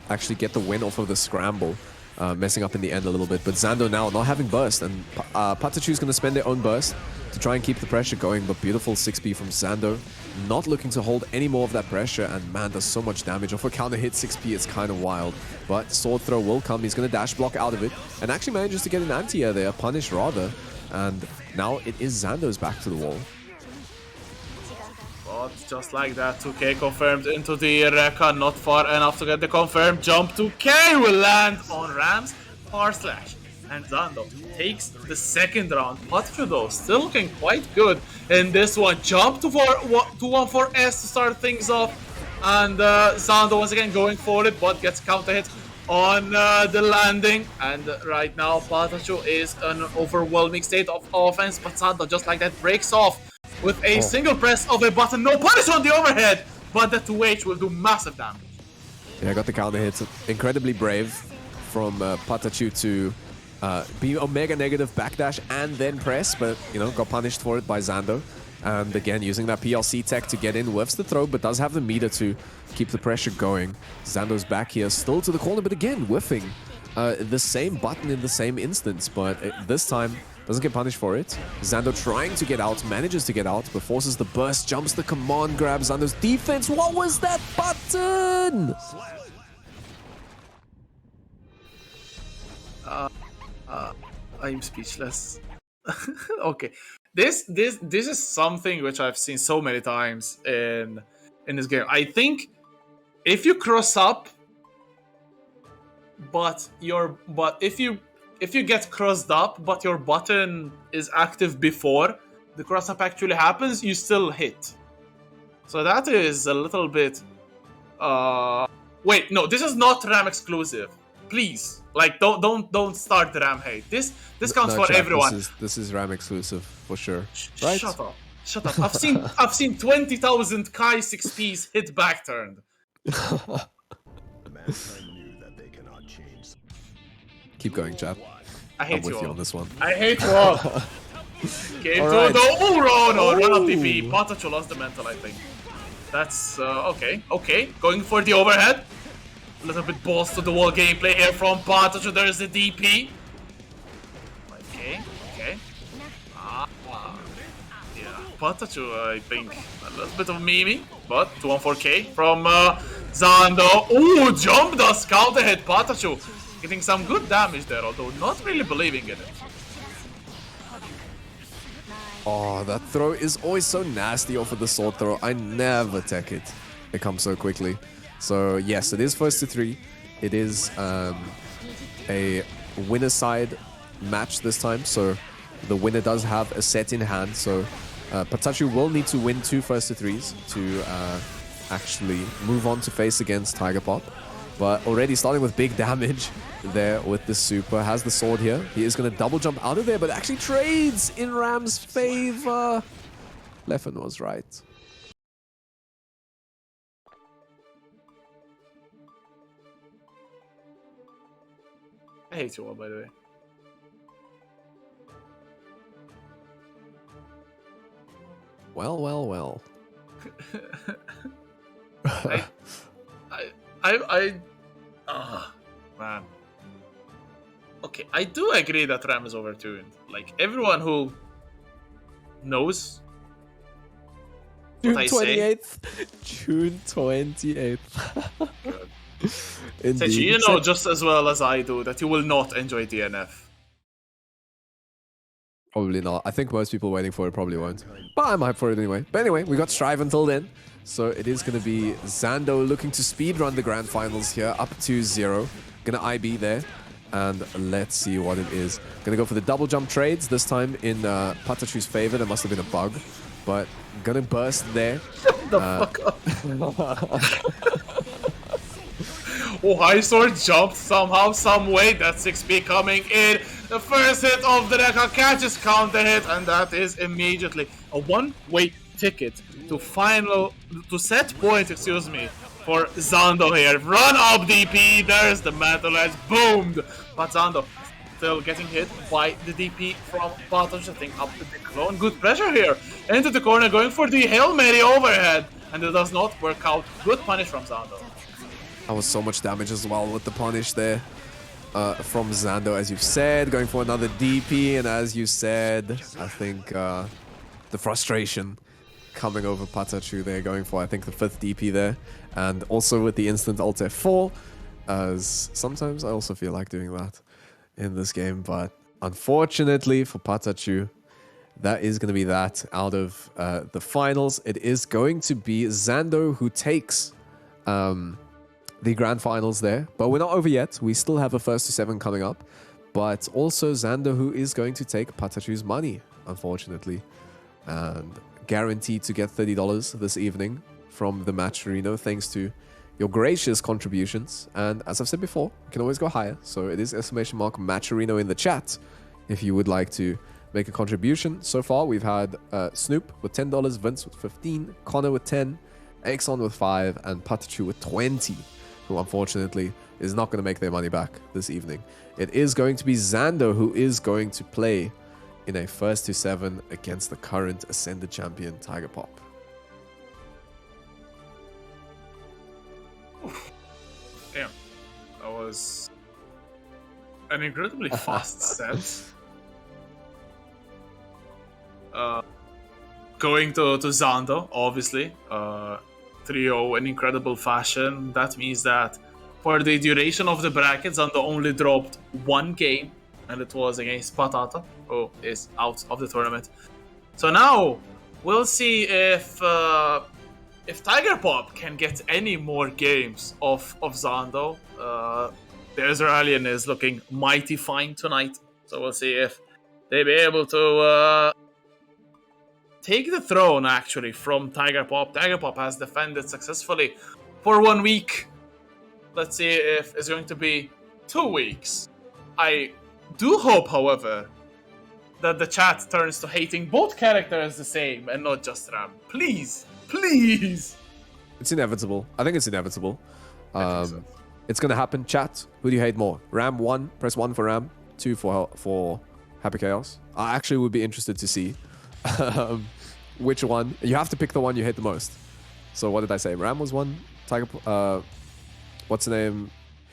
actually get the win off of the scramble. Messing up in the end a little bit, but Zando now not having burst, and Patachu's going to spend their own burst to try and keep the pressure going, but beautiful 6B from Zando, not looking to hold any more of that pressure, and man, does so much damage. Off a counter hit 6P, it's kind of wild, but sword throw will come. He's going to dash block out of it, and actually manages to get an anti-air there, punish rather, and now it is Zando's back to the wall. But just like that, 2K confirmed into the Rekka, not far enough to get the confirmed jump. 2K will land on Rams, R slash, and Zando takes the second round. Patachu though, still looking quite good in this one. Jump to 1-4-S to start things off, and Zando once again going for it, but gets counter hit on the landing. And right now, Patachu is in an overwhelming state of offense, but Zando just like that breaks off with a single press of a button. No punish on the overhead, but the 2H will do massive damage. Yeah, got the counter hits. Incredibly brave from Patachu to be Omega negative backdash and then press, but you know, got punished for it by Zando. And again, using that PLC tech to get in, whiffs the throw, but does have the meter to keep the pressure going. Zando's back here, still to the corner, but again, whiffing the same button in the same instance, but this time doesn't get punished for it. Zando trying to get out, manages to get out, but forces the burst, jumps the command grab. Zando's defense. What was that button? I'm speechless. Okay, this is something which I've seen so many times in this game. I think if you cross up, but if you get crossed up, but your button is active before the cross up actually happens, you still hit. So that is a little bit. Wait, no, this is not RAM exclusive. Please, like, don't start the RAM hate. This counts for chat, everyone. This is RAM exclusive for sure. Right? Shut up. I've seen 20,000 Kai 6Ps hit back turned. Keep going, chat. I hate I'm with you you all. on this one. I hate you all. Game to right. the run up DP. Patachu lost the mental, I think. That's okay. Okay, going for the overhead. A little bit balls to the wall gameplay here from Patachu. There's the DP. Okay. Yeah, Patachu, I think a little bit of meme, but 2-1-4K from Zando. Ooh, jump does counter hit Patachu. Getting some good damage there, although not really believing in it. Oh, that throw is always so nasty off of the sword throw. I never tech it. It comes so quickly. So yes, it is first to 3. It is a winner side match this time. So the winner does have a set in hand. So Patachu will need to win 2 first to 3s to actually move on to face against Tiger Pop. But already starting with big damage there with the super. Has the sword here. He is going to double jump out of there, but actually trades in Ram's favor. Leffen was right. I hate you all, by the way. Well. Man. Okay, I do agree that Ram is overtuned. Like, everyone who knows June what I say. 28th. June 28th. Good. Indeed. Sechi, you know just as well as I do that you will not enjoy DNF. Probably not. I think most people waiting for it probably won't. But I'm hyped for it anyway. But anyway, we got Strive until then. So it is going to be Zando looking to speedrun the grand finals here, up 2-0. Gonna IB there. And let's see what it is. Gonna go for the double jump trades, this time in Patachu's favor. There must have been a bug. But gonna burst there. The fuck up. Oh, High Sword jumped somehow, some way. That's 6P coming in. The first hit of the Rekka catches counter hit, and that is immediately a one-way ticket to set point, excuse me, for Zando here. Run up DP, there's the Metal Edge, boomed. But Zando still getting hit by the DP from Patosh, I think up to the clone. Good pressure here. Into the corner, going for the Hail Mary overhead, and it does not work out. Good punish from Zando. That was so much damage as well with the punish there from Zando, as you've said. Going for another DP, and as you said, I think the frustration coming over Patachu there, going for, I think, the 5th DP there. And also with the instant Alt F4, as sometimes I also feel like doing that in this game. But unfortunately for Patachu, that is going to be that out of the finals. It is going to be Zando who takes the grand finals there, but we're not over yet. We still have a first to 7 coming up, but also Xander who is going to take Patachu's money, unfortunately, and guaranteed to get $30 this evening from the match Reno, thanks to your gracious contributions. And as I've said before, you can always go higher, so it is !Matcherino in the chat if you would like to make a contribution. So far we've had Snoop with $10, Vince with 15, Connor with 10, Exxon with 5, and Patachu with 20. Who unfortunately is not going to make their money back this evening. It is going to be Zando who is going to play in a first to 7 against the current Ascended champion, Tiger Pop. Damn. That was an incredibly fast set. Going to Zando, obviously. 3-0 in incredible fashion. That means that for the duration of the brackets, Zando only dropped 1 game, and it was against Patata, who is out of the tournament. So now we'll see if Tiger Pop can get any more games of Zando. The Israelian is looking mighty fine tonight, so we'll see if they be able to take the throne, actually, from Tiger Pop. Tiger Pop has defended successfully for 1 week. Let's see if it's going to be 2 weeks. I do hope, however, that the chat turns to hating both characters the same and not just Ram. Please, please. It's inevitable. I think it's inevitable. I think so. It's going to happen. Chat, who do you hate more? Ram 1, press 1 for Ram, 2 for Happy Chaos. I actually would be interested to see which one. You have to pick the one you hate the most. So what did I say? Ram was 1. Tiger. What's the name?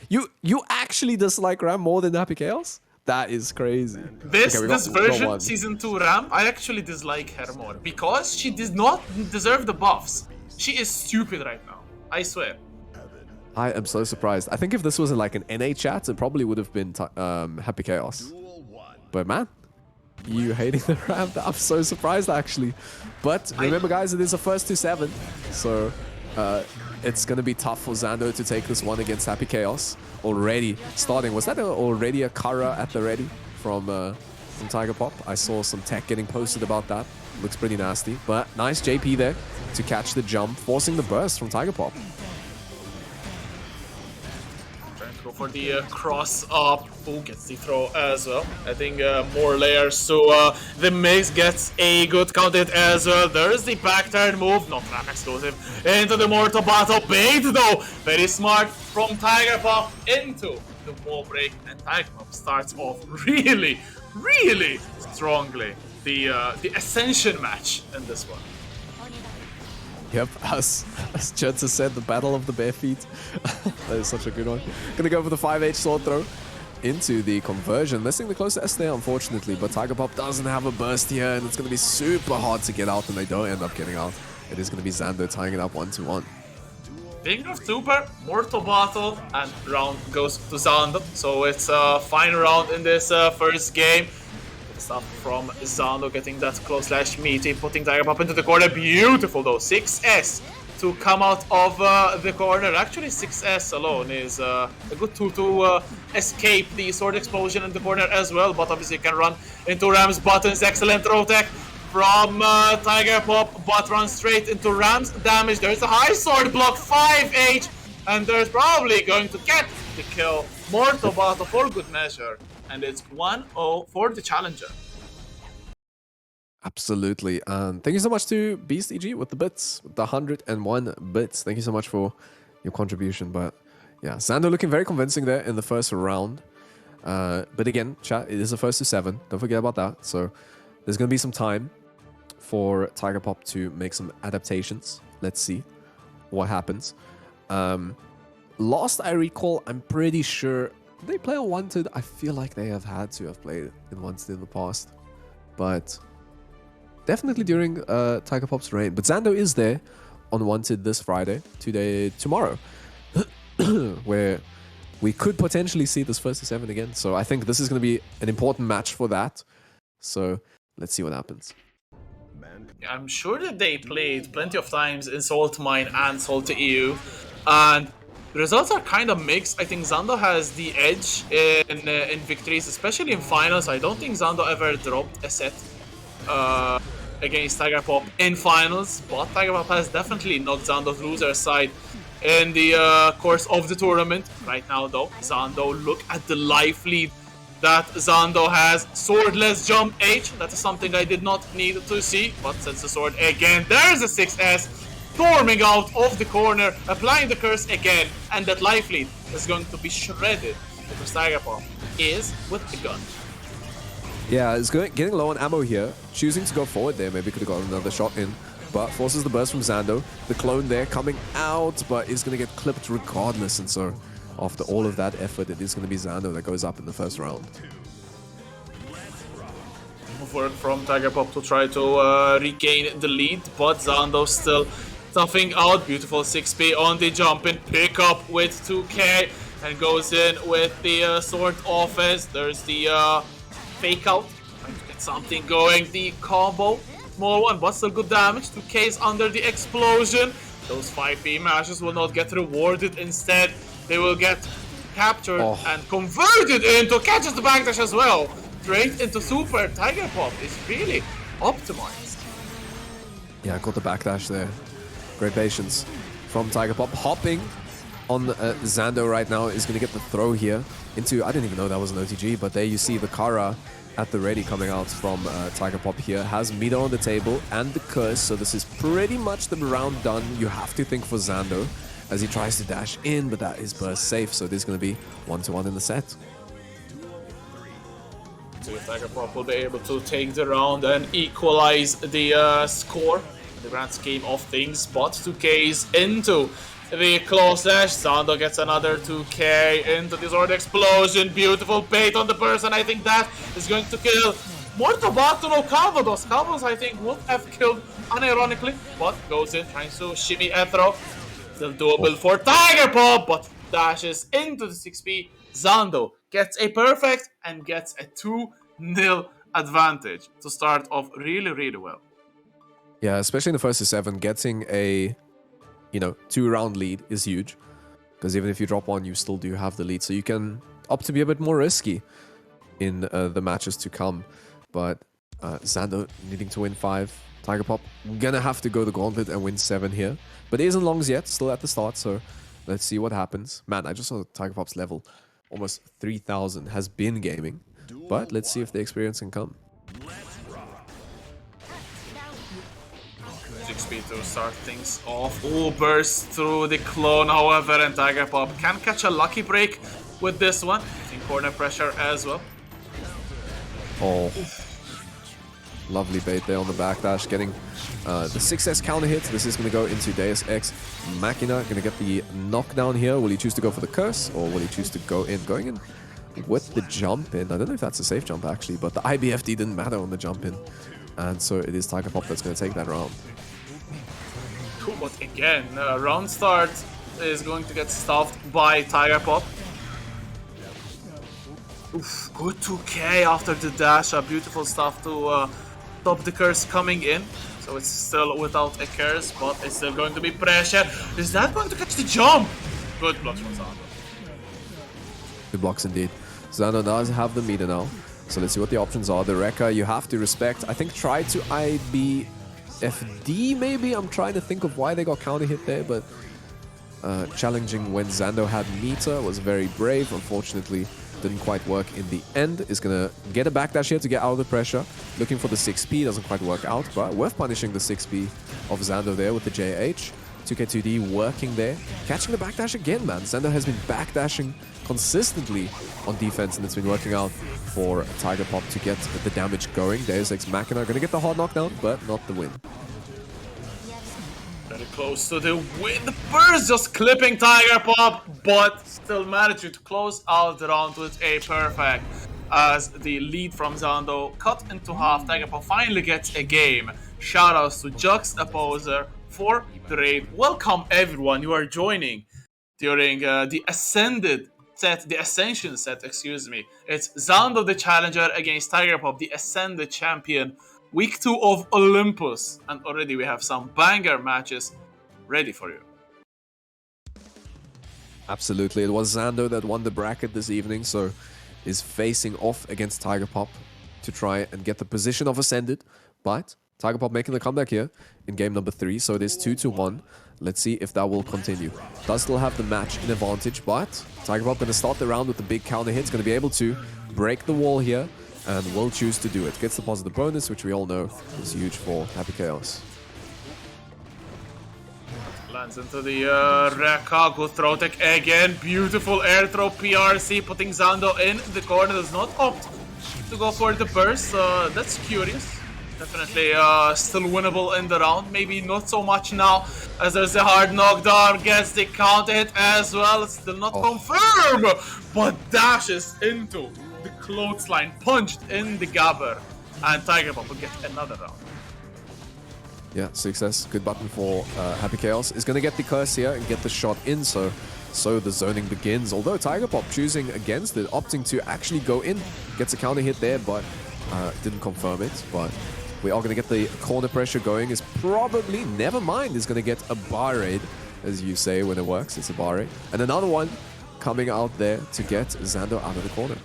You actually dislike Ram more than Happy Chaos? That is crazy. This version, one. Season 2 Ram, I actually dislike her more because she does not deserve the buffs. She is stupid right now. I swear. I am so surprised. I think if this was like an NA chat, it probably would have been Happy Chaos. But man, you hating the Ram? I'm so surprised actually. But remember guys, it is a first to 7. So it's going to be tough for Xando to take this one against Happy Chaos. Already starting. Was that already a Kara at the ready from Tiger Pop? I saw some tech getting posted about that. Looks pretty nasty. But nice JP there to catch the jump, forcing the burst from Tiger Pop. Okay. Trying to go for the cross up. Who gets the throw as well? I think more layers. So the mix gets a good counter hit as well. There's the back turn move, not Ram exclusive. Into the mortal battle. Bait though. Very smart from Tiger Pop into the wall break. And Tiger Pop starts off really, really strongly. The Ascension match in this one. Yep, as Jetsa said, the battle of the bare feet. That is such a good one. Gonna go for the 5H sword throw into the conversion. Missing the close S there, unfortunately, but Tiger Pop doesn't have a burst here, and it's gonna be super hard to get out, and they don't end up getting out. It is gonna be Xando tying it up 1-1. King of Super, Mortal Battle, and round goes to Xando. So it's a final round in this first game. Stuff from Xando getting that close slash meaty, putting Tiger Pop into the corner. Beautiful though, 6S to come out of the corner. Actually 6S alone is a good tool to escape the sword explosion in the corner as well, but obviously you can run into Ram's buttons. Excellent throw tech from Tiger Pop, but runs straight into Ram's damage. There's a high sword block, 5H, and there's probably going to get the kill. Mortal Battle for good measure. And it's 1-0 for the challenger. Absolutely. And thank you so much to Beast EG with the bits, with the 101 bits. Thank you so much for your contribution. But yeah, Xando looking very convincing there in the first round. But again, chat, it is the first to 7. Don't forget about that. So there's going to be some time for Tiger Pop to make some adaptations. Let's see what happens. Last I recall, I'm pretty sure they play Unwanted. I feel like they have had to have played Unwanted in the past. But definitely during Tiger Pop's reign. But Xando is there on Unwanted this Friday, tomorrow, where we could potentially see this first to 7 again. So I think this is going to be an important match for that. So let's see what happens. I'm sure that they played plenty of times in Salt Mine and Salt EU. And the results are kind of mixed. I think Xando has the edge in victories, especially in finals. I don't think Xando ever dropped a set against Tiger Pop in finals, but Tiger Pop has definitely knocked Xando's loser side in the course of the tournament. Right now, though, Xando, look at the life lead that Xando has. Swordless jump H. That is something I did not need to see, but since the sword again, there's a 6S. Storming out of the corner, applying the curse again, and that life lead is going to be shredded because Tiger Pop is with the gun. Yeah, it's getting low on ammo here. Choosing to go forward there, maybe could have got another shot in, but forces the burst from Xando. The clone there coming out, but is going to get clipped regardless, and so after all of that effort, it is going to be Xando that goes up in the first round. Work from Tiger Pop to try to regain the lead, but Xando still toughing out. Beautiful 6P on the jump and pick up with 2K and goes in with the sword offense. There's the fake out, trying to get something going. The combo, small one, but still good damage. 2K is under the explosion. Those 5P matches will not get rewarded. Instead, they will get captured and converted into catches the backdash as well. Straight into super. Tiger Pop is really optimized. Yeah, got the backdash there. Great patience from Tiger Pop. Hopping on Xando right now is going to get the throw here into... I didn't even know that was an OTG, but there you see the Kara at the ready coming out from Tiger Pop here. Has meter on the table and the curse, so this is pretty much the round done. You have to think for Xando as he tries to dash in, but that is burst safe, so this is going to be 1-1 in the set. So Tiger Pop will be able to take the round and equalize the score. The grand scheme of things, but 2K is into the claw slash. Xando gets another 2K into the sword explosion. Beautiful bait on the person. I think that is going to kill. Mortal Battle, no Calvados. Calvados, I think, would have killed unironically, but goes in, trying to shimmy and throw. Still doable for Tiger Pop, but dashes into the 6P. Xando gets a perfect and gets a 2-0 advantage to start off really, really well. Yeah, especially in the first to 7, getting a, 2-round lead is huge. Because even if you drop one, you still do have the lead. So you can opt to be a bit more risky in the matches to come. But Xando needing to win 5. Tiger Pop gonna have to go the gauntlet and win 7 here. But it isn't longs yet, still at the start. So Let's see what happens. Man, I just saw Tiger Pop's level. Almost 3,000 has been gaming. But let's see if the experience can come. 6 to start things off. Oh, burst through the clone, however, and Tiger Pop can catch a lucky break with this one. In corner pressure as well. Oh. Lovely bait there on the backdash, getting the 6S counter hit. This is going to go into Deus Ex Machina. Going to get the knockdown here. Will he choose to go for the curse, or will he choose to go in? Going in with the jump in. I don't know if that's a safe jump actually, but the IBFD didn't matter on the jump in. And so it is Tiger Pop that's going to take that round. But again, round start is going to get stuffed by Tiger Pop. Oof, good 2k after the dash. Beautiful stuff to stop the curse coming in. So it's still without a curse, but it's still going to be pressure. Is that going to catch the jump? Good blocks from Zando. Good blocks indeed. Zando does have the meter now. So let's see what the options are. The Rekka you have to respect. I think try to IBFD maybe? I'm trying to think of why they got counter hit there, but challenging when Zando had meter was very brave. Unfortunately, didn't quite work in the end. Is gonna get a backdash here to get out of the pressure. Looking for the 6P, doesn't quite work out, but worth punishing the 6P of Zando there with the JH. 2K2D working there. Catching the backdash again, man. Zando has been backdashing consistently on defense, and it's been working out for Tiger Pop to get the damage going. Deus Ex Machina gonna get the hard knockdown, but not the win. Very close to the win. The burst just clipping Tiger Pop, but still managing to close out the round with a perfect. As the lead from Zando cut into half, Tiger Pop finally gets a game. Shoutouts to Juxtaposer for the raid. Welcome everyone, you are joining during the Ascension set, excuse me. It's Zando the challenger against Tiger Pop, the Ascended champion. Week 2 of Olympus, and already we have some banger matches ready for you. Absolutely, it was Zando that won the bracket this evening, so is facing off against Tiger Pop to try and get the position of Ascended, but Tiger Pop making the comeback here in game number 3, so it is 2-1. Let's see if that will continue. Does still have the match in advantage, but Tiger Pop going to start the round with the big counter hits, going to be able to break the wall here, and will choose to do it. Gets the positive bonus, which we all know is huge for Happy Chaos. Lands into the Rekka, good throw tech again. Beautiful air throw PRC, putting Zando in the corner. Does not opt to go for the burst. That's curious. Definitely still winnable in the round. Maybe not so much now, as there's a hard knockdown. Gets the counter hit as well. Still not confirmed, but dashes into the clothesline, punched in the gabber, and Tiger Pop will get another round. Yeah, success. Good button for Happy Chaos. Is going to get the curse here and get the shot in, so the zoning begins. Although Tiger Pop choosing against it, opting to actually go in. Gets a counter hit there, but didn't confirm it. But we are going to get the corner pressure going. Is probably, never mind, is going to get a bar raid, as you say when it works. It's a bar raid. And another one coming out there to get Zando out of the corner.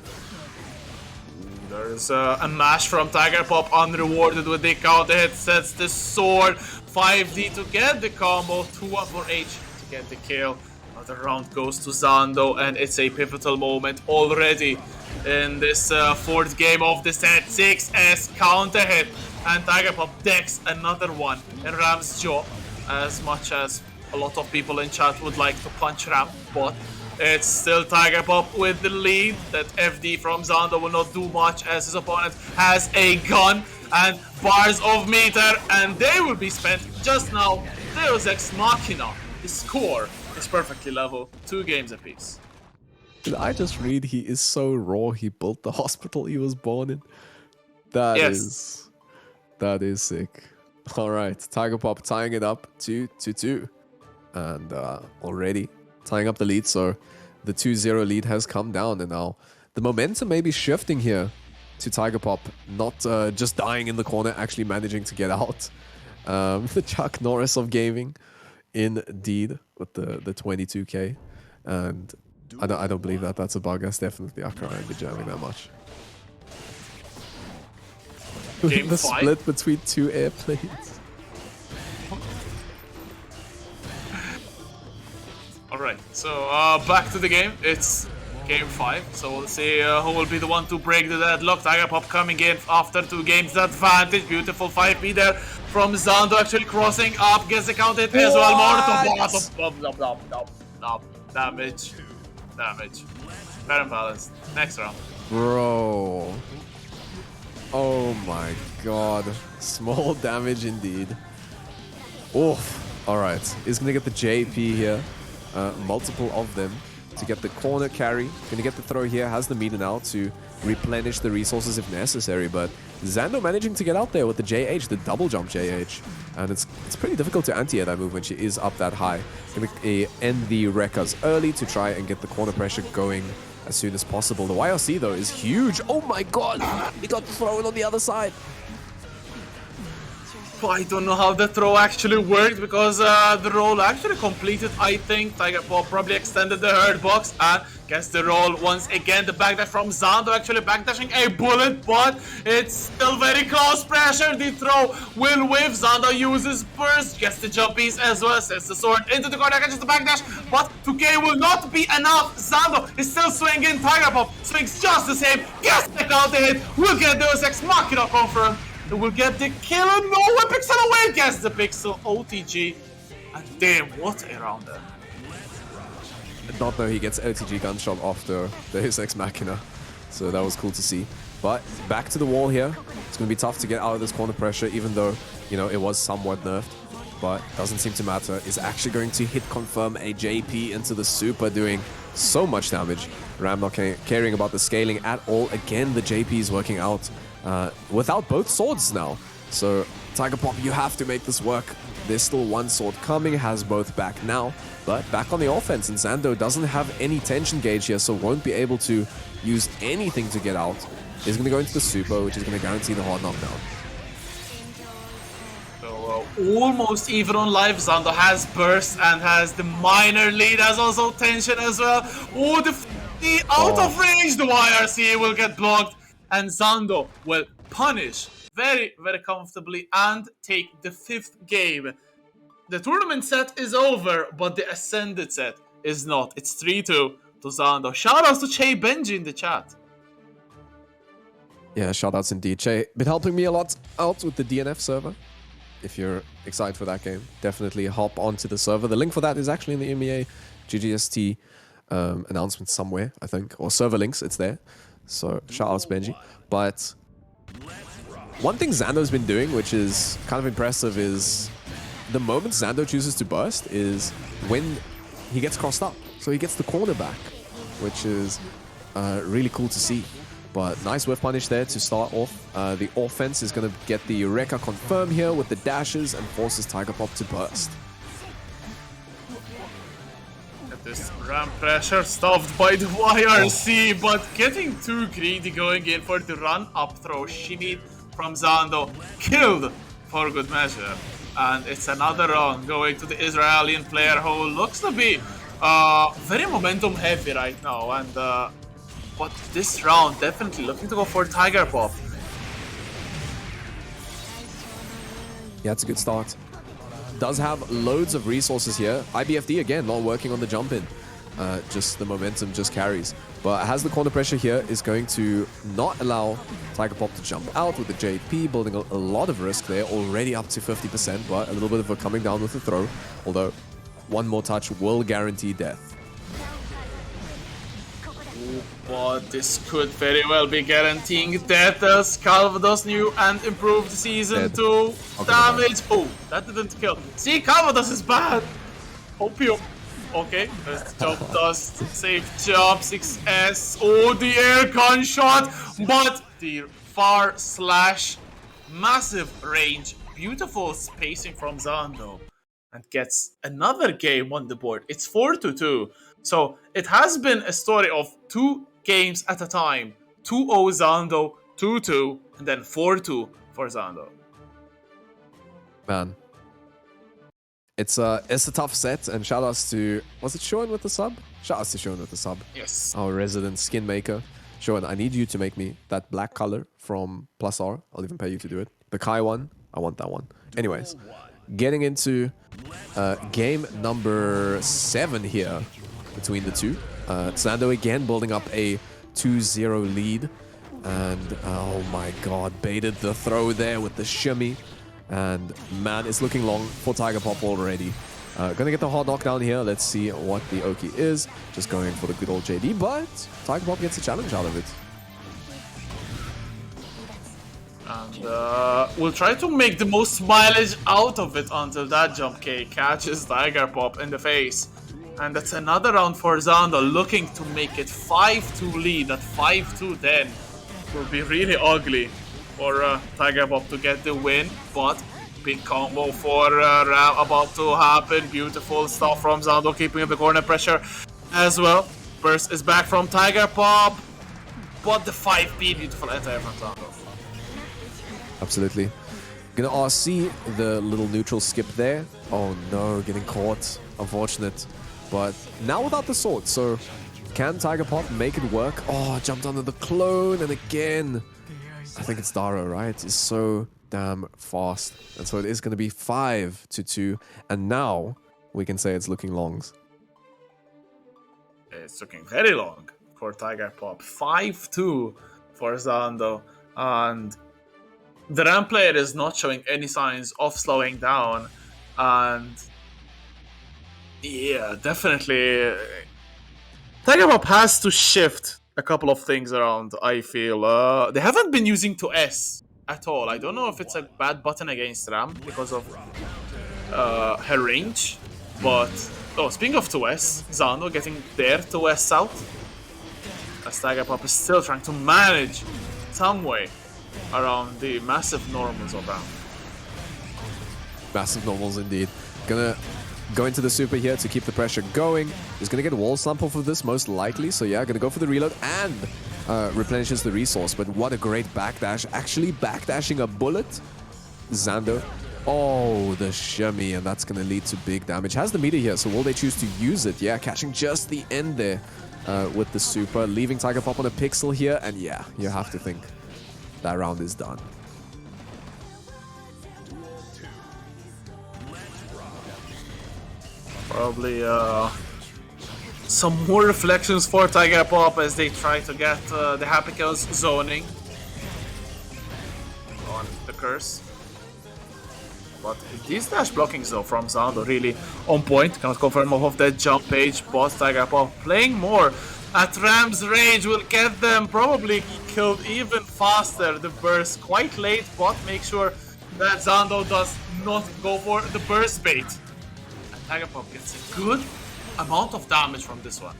There's a mash from Tiger Pop, unrewarded with the counter hit, sets the sword, 5D to get the combo, 2-1 for H to get the kill. Another round goes to Zando, and it's a pivotal moment already in this fourth game of the set. 6S counter hit, and Tiger Pop decks another one in Ram's jaw, as much as a lot of people in chat would like to punch Ram, but it's still Tiger Pop with the lead. That FD from Zando will not do much, as his opponent has a gun and bars of meter, and they will be spent just now. Deus Ex Machina. The score is perfectly level, 2 games apiece. Did I just read he is so raw he built the hospital he was born in? That is sick. Alright, Tiger Pop tying it up 2-2. And already tying up the lead, so the 2-0 lead has come down, and now the momentum may be shifting here to Tiger Pop, not just dying in the corner, actually managing to get out. The Chuck Norris of gaming, indeed, with the 22k, and I don't believe that that's a bug. That's definitely Akara be jamming that much. Game the 5? split between 2 airplanes. Alright. So back to the game. It's game 5. So we'll see who will be the one to break the deadlock. Tiger Pop coming in after 2 games advantage. Beautiful 5P there from Zando actually crossing up. Gets the count hit as well. More to bottom. Damage. Fair and balanced. Next round. Bro. Oh my god. Small damage indeed. Oof. Alright. He's gonna get the JP here. Multiple of them to get the corner carry. Gonna get the throw here. Has the meter now to replenish the resources if necessary. But Zando managing to get out there with the JH, the double jump JH. And it's pretty difficult to anti-air that move when she is up that high. Gonna end the Rekkas early to try and get the corner pressure going as soon as possible. The YRC though is huge. Oh my god! He got thrown on the other side. I don't know how the throw actually worked because the roll actually completed. I think Tiger Paw probably extended the hurt box and gets the roll once again. The backdash from Zando actually backdashing a bullet, but it's still very close pressure. The throw will whiff. Zando uses burst, gets the jumpies as well, sets the sword into the corner, catches the backdash, but 2K will not be enough. Zando is still swinging. Tiger Paw swings just the same, gets the counter hit, will get Deus Ex Machina confirmed. Will get the kill and no one pixel away, gets the pixel OTG. And damn, what a round there. Not though he gets OTG gunshot after the Deus Ex Machina. So that was cool to see. But back to the wall here. It's going to be tough to get out of this corner pressure, even though, you know, it was somewhat nerfed. But doesn't seem to matter. Is actually going to hit confirm a JP into the super, doing so much damage. Ram not caring about the scaling at all. Again, the JP is working out. Without both swords now. So, Tiger Pop, you have to make this work. There's still one sword coming, has both back now, but back on the offense, and Zando doesn't have any tension gauge here, so won't be able to use anything to get out. He's going to go into the super, which is going to guarantee the hard knockdown. So, almost even on life, Zando has burst and has the minor lead, has also tension as well. Oh, the out of range, the YRC will get blocked. And Zando will punish very, very comfortably and take the 5th game. The tournament set is over, but the Ascended set is not. It's 3-2 to Zando. Shoutouts to Che Benji in the chat. Yeah, shoutouts indeed. Che, been helping me a lot out with the DNF server. If you're excited for that game, definitely hop onto the server. The link for that is actually in the MEA GGST announcement somewhere, I think. Or server links, it's there. So, shout out to Benji. But one thing Zando's been doing, which is kind of impressive, is the moment Zando chooses to burst is when he gets crossed up. So he gets the corner back, which is really cool to see. But nice whiff punish there to start off. The offense is going to get the Rekka confirm here with the dashes and forces Tiger Pop to burst. This ram pressure stuffed by the YRC, but getting too greedy going in for the run up throw. Shimmy from Zando killed for good measure. And it's another round going to the Israeli player who looks to be very momentum heavy right now. And but this round definitely looking to go for Tiger Pop. Yeah, it's a good start. Does have loads of resources here. IBFD again, not working on the jump in. Just the momentum just carries. But has the corner pressure here, is going to not allow Tiger Pop to jump out with the JP, building a lot of risk there, already up to 50%, but a little bit of a coming down with the throw. Although, one more touch will guarantee death. But this could very well be guaranteeing death as Calvados new and improved Season 2 damage. Oh, that didn't kill. See, Calvados is bad. Opium. Okay, first jump dust, safe jump, 6S. Oh, the air gunshot, but the far slash, massive range, beautiful spacing from Zando, and gets another game on the board. It's 4-2. So it has been a story of 2 games at a time. 2-0 Zando, 2-2, and then 4-2 for Zando. Man. It's a tough set, and shoutouts to... Was it Sean with the sub? Shoutouts to Sean with the sub. Yes. Our resident skin maker. Sean, I need you to make me that black color from Plus R. I'll even pay you to do it. The Kai one, I want that one. Anyways, getting into game number 7 here. between the two. Xando again building up a 2-0 lead. And oh my god, baited the throw there with the shimmy. And man, it's looking long for Tiger Pop already. Gonna get the hard knockdown here. Let's see what the Oki is. Just going for the good old JD, but Tiger Pop gets a challenge out of it. And we'll try to make the most mileage out of it until that jump K catches Tiger Pop in the face. And that's another round for Xando, looking to make it 5-2 lead. At 5-2 then will be really ugly for Tiger Pop to get the win, but big combo for Ram about to happen. Beautiful stuff from Xando, keeping up the corner pressure as well. Burst is back from Tiger Pop, but the 5P, beautiful anti-air from Xando. Absolutely. Gonna RC the little neutral skip there. Oh no, getting caught. Unfortunate. But now without the sword, so can Tiger Pop make it work? Oh, jumped under the clone, and again, I think it's Daro, right? It's so damn fast. And so it is going to be 5-2, and now we can say it's looking longs. It's looking very long for Tiger Pop. 5-2 for Xando, and the Ram player is not showing any signs of slowing down, and yeah, definitely Tiger Pop has to shift a couple of things around, I feel. They haven't been using 2S at all. I don't know if it's a bad button against Ram because of her range, but oh, speaking of 2S, Xando getting their 2S out, as Tiger Pop is still trying to manage some way around the massive normals of Ram. Massive normals indeed. Gonna go into the super here to keep the pressure going. He's gonna get a wall sample for this most likely, so yeah, gonna go for the reload and replenishes the resource. But what a great backdash, actually backdashing a bullet. Xando, oh, the shimmy, and that's gonna lead to big damage. Has the meter here, so will they choose to use it? Yeah, catching just the end there with the super, leaving Tiger Pop on a pixel here, and yeah, you have to think that round is done. Probably some more reflections for Tiger Pop as they try to get the Happy Kills zoning on the curse. But these dash blockings though from Xando really on point. Cannot confirm off of that jump page, but Tiger Pop playing more at Ram's range will get them probably killed even faster. The burst quite late, but make sure that Xando does not go for the burst bait. Tiger Pop gets a good amount of damage from this one.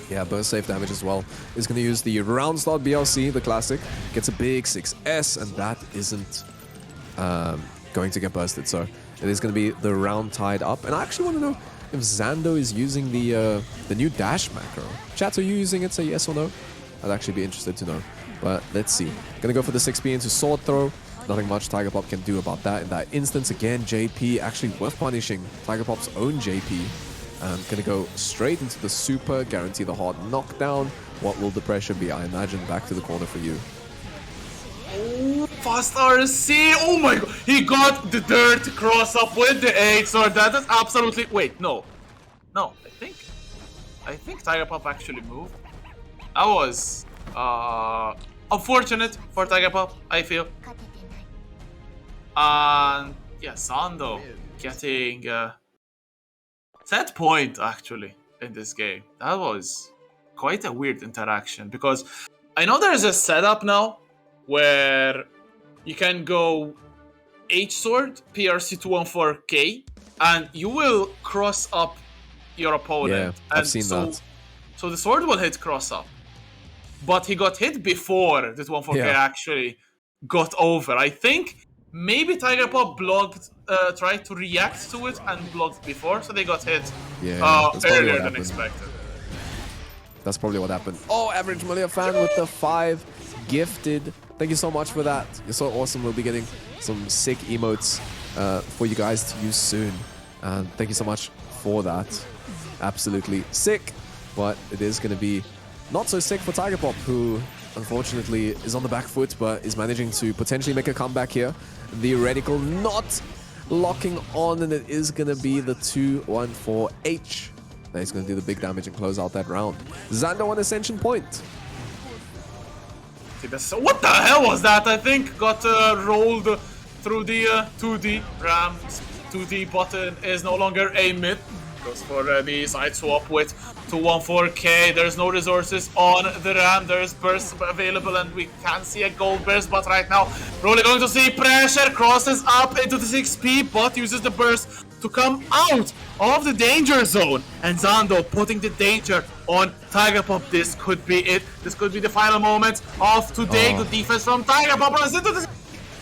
Yeah, burst safe damage as well. Is going to use the round slot BLC, the classic. Gets a big 6S, and that isn't going to get bursted. So it is going to be the round tied up. And I actually want to know if Xando is using the new dash macro. Chat, are you using it? Say yes or no. I'd actually be interested to know. But let's see. Going to go for the 6B into sword throw. Nothing much Tiger Pop can do about that. In that instance, again, JP actually worth punishing Tiger Pop's own JP. And gonna go straight into the super, guarantee the hard knockdown. What will the pressure be? I imagine back to the corner for you. Oh, fast RC! Oh my god! He got the dirt cross up with the 8 sword. That is absolutely... Wait, no. No, I think Tiger Pop actually moved. That was unfortunate for Tiger Pop, I feel. And yeah, Xando getting set point actually in this game. That was quite a weird interaction because I know there's a setup now where you can go H sword, PRC 214K, and you will cross up your opponent. Yeah, I've seen that. So the sword will hit cross up. But he got hit before the 214K actually got over. I think maybe Tiger Pop blocked, tried to react to it and blocked before, so they got hit earlier than expected. That's probably what happened. Oh, Average Malia fan with the 5 gifted. Thank you so much for that. You're so awesome. We'll be getting some sick emotes for you guys to use soon. And thank you so much for that. Absolutely sick. But it is going to be not so sick for Tiger Pop, who unfortunately is on the back foot, but is managing to potentially make a comeback here. The reticle not locking on, and it is going to be the 214H. that he's going to do the big damage and close out that round. Xando on Ascension Point. What the hell was that? I think got rolled through the 2D RAM. 2D button is no longer a myth. Goes for the side swap with 214k. There's no resources on the RAM. There's burst available and we can see a gold burst, but right now Rolly going to see pressure, crosses up into the 6p, but uses the burst to come out of the danger zone. And Xando putting the danger on Tiger Pop. This could be it. This could be the final moment of today. Good defense from Tiger Pop. Runs into the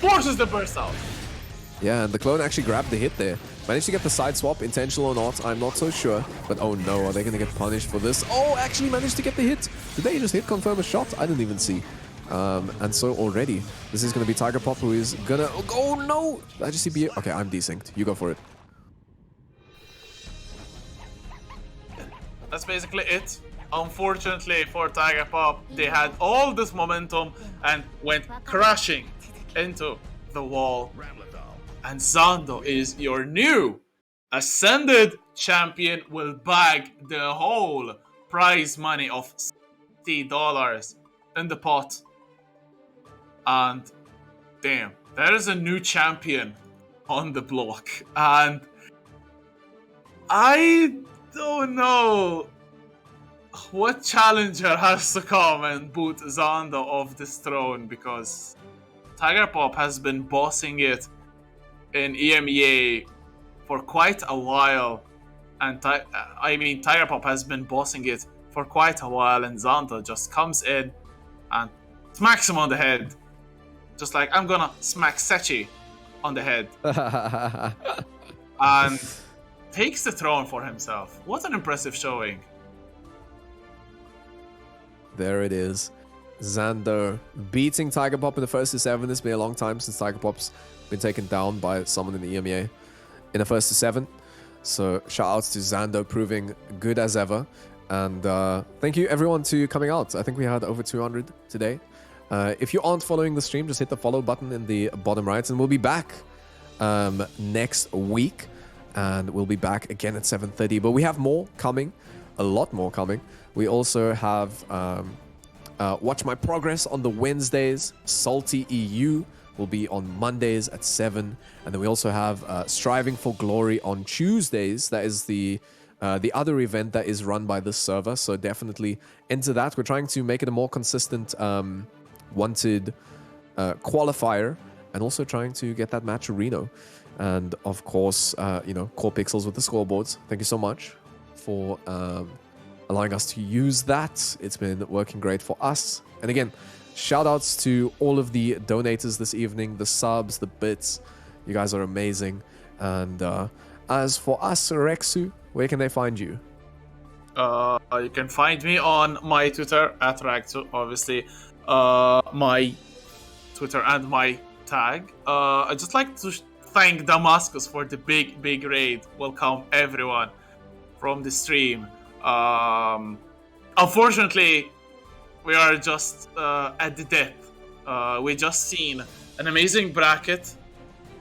forces the burst out. Yeah, and the clone actually grabbed the hit there. Managed to get the side swap, intentional or not, I'm not so sure. But oh no, are they going to get punished for this? Oh, actually managed to get the hit. Did they just hit confirm a shot? I didn't even see. And so already, this is going to be Tiger Pop who is going to... Oh no! I just see... Okay, I'm desynced. You go for it. That's basically it. Unfortunately for Tiger Pop, they had all this momentum and went crashing into the wall. And Xando is your new Ascended champion, will bag the whole prize money of $60 in the pot. And damn, there is a new champion on the block. And I don't know what challenger has to come and boot Xando off this throne, because Tiger Pop has been bossing it in EMEA for quite a while, and Tiger Pop has been bossing it for quite a while, and Xando just comes in and smacks him on the head, just like I'm gonna smack Sechi on the head, and takes the throne for himself. What an impressive showing! There it is. Xando beating Tiger Pop in the first to 7. It's been a long time since Tiger Pop's been taken down by someone in the EMEA in the first to 7. So shout outs to Xando, proving good as ever. And thank you everyone to coming out. I think we had over 200 today. If you aren't following the stream, just hit the follow button in the bottom right, and we'll be back next week. And we'll be back again at 7:30. But we have more coming, a lot more coming. We also have Watch My Progress on the Wednesdays. Salty EU will be on Mondays at 7. And then we also have Striving for Glory on Tuesdays. That is the other event that is run by this server. So definitely enter that. We're trying to make it a more consistent wanted qualifier, and also trying to get that match Reno. And of course, Core Pixels with the scoreboards. Thank you so much for allowing us to use that. It's been working great for us. And again, shout outs to all of the donators this evening, the subs, the bits. You guys are amazing. And as for us, Rexu, where can they find you? You can find me on my Twitter at Rexu, obviously. My Twitter and my tag. I'd just like to thank Damascus for the big raid. Welcome everyone from the stream. Unfortunately, we are just at the depth. We just seen an amazing bracket.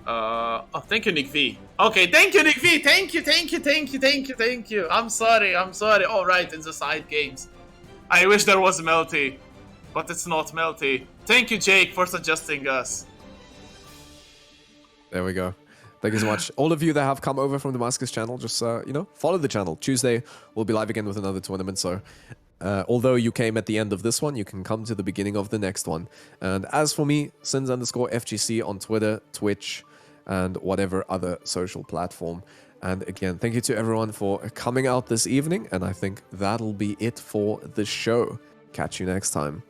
Thank you, Nick V. Okay, thank you, Nick V. Thank you. I'm sorry. All right, in the side games. I wish there was Melty, but it's not Melty. Thank you, Jake, for suggesting us. There we go. Thank you so much. All of you that have come over from the Damascus channel, just, follow the channel. Tuesday, we'll be live again with another tournament. So, although you came at the end of this one, you can come to the beginning of the next one. And as for me, Sins_FGC on Twitter, Twitch, and whatever other social platform. And again, thank you to everyone for coming out this evening. And I think that'll be it for the show. Catch you next time.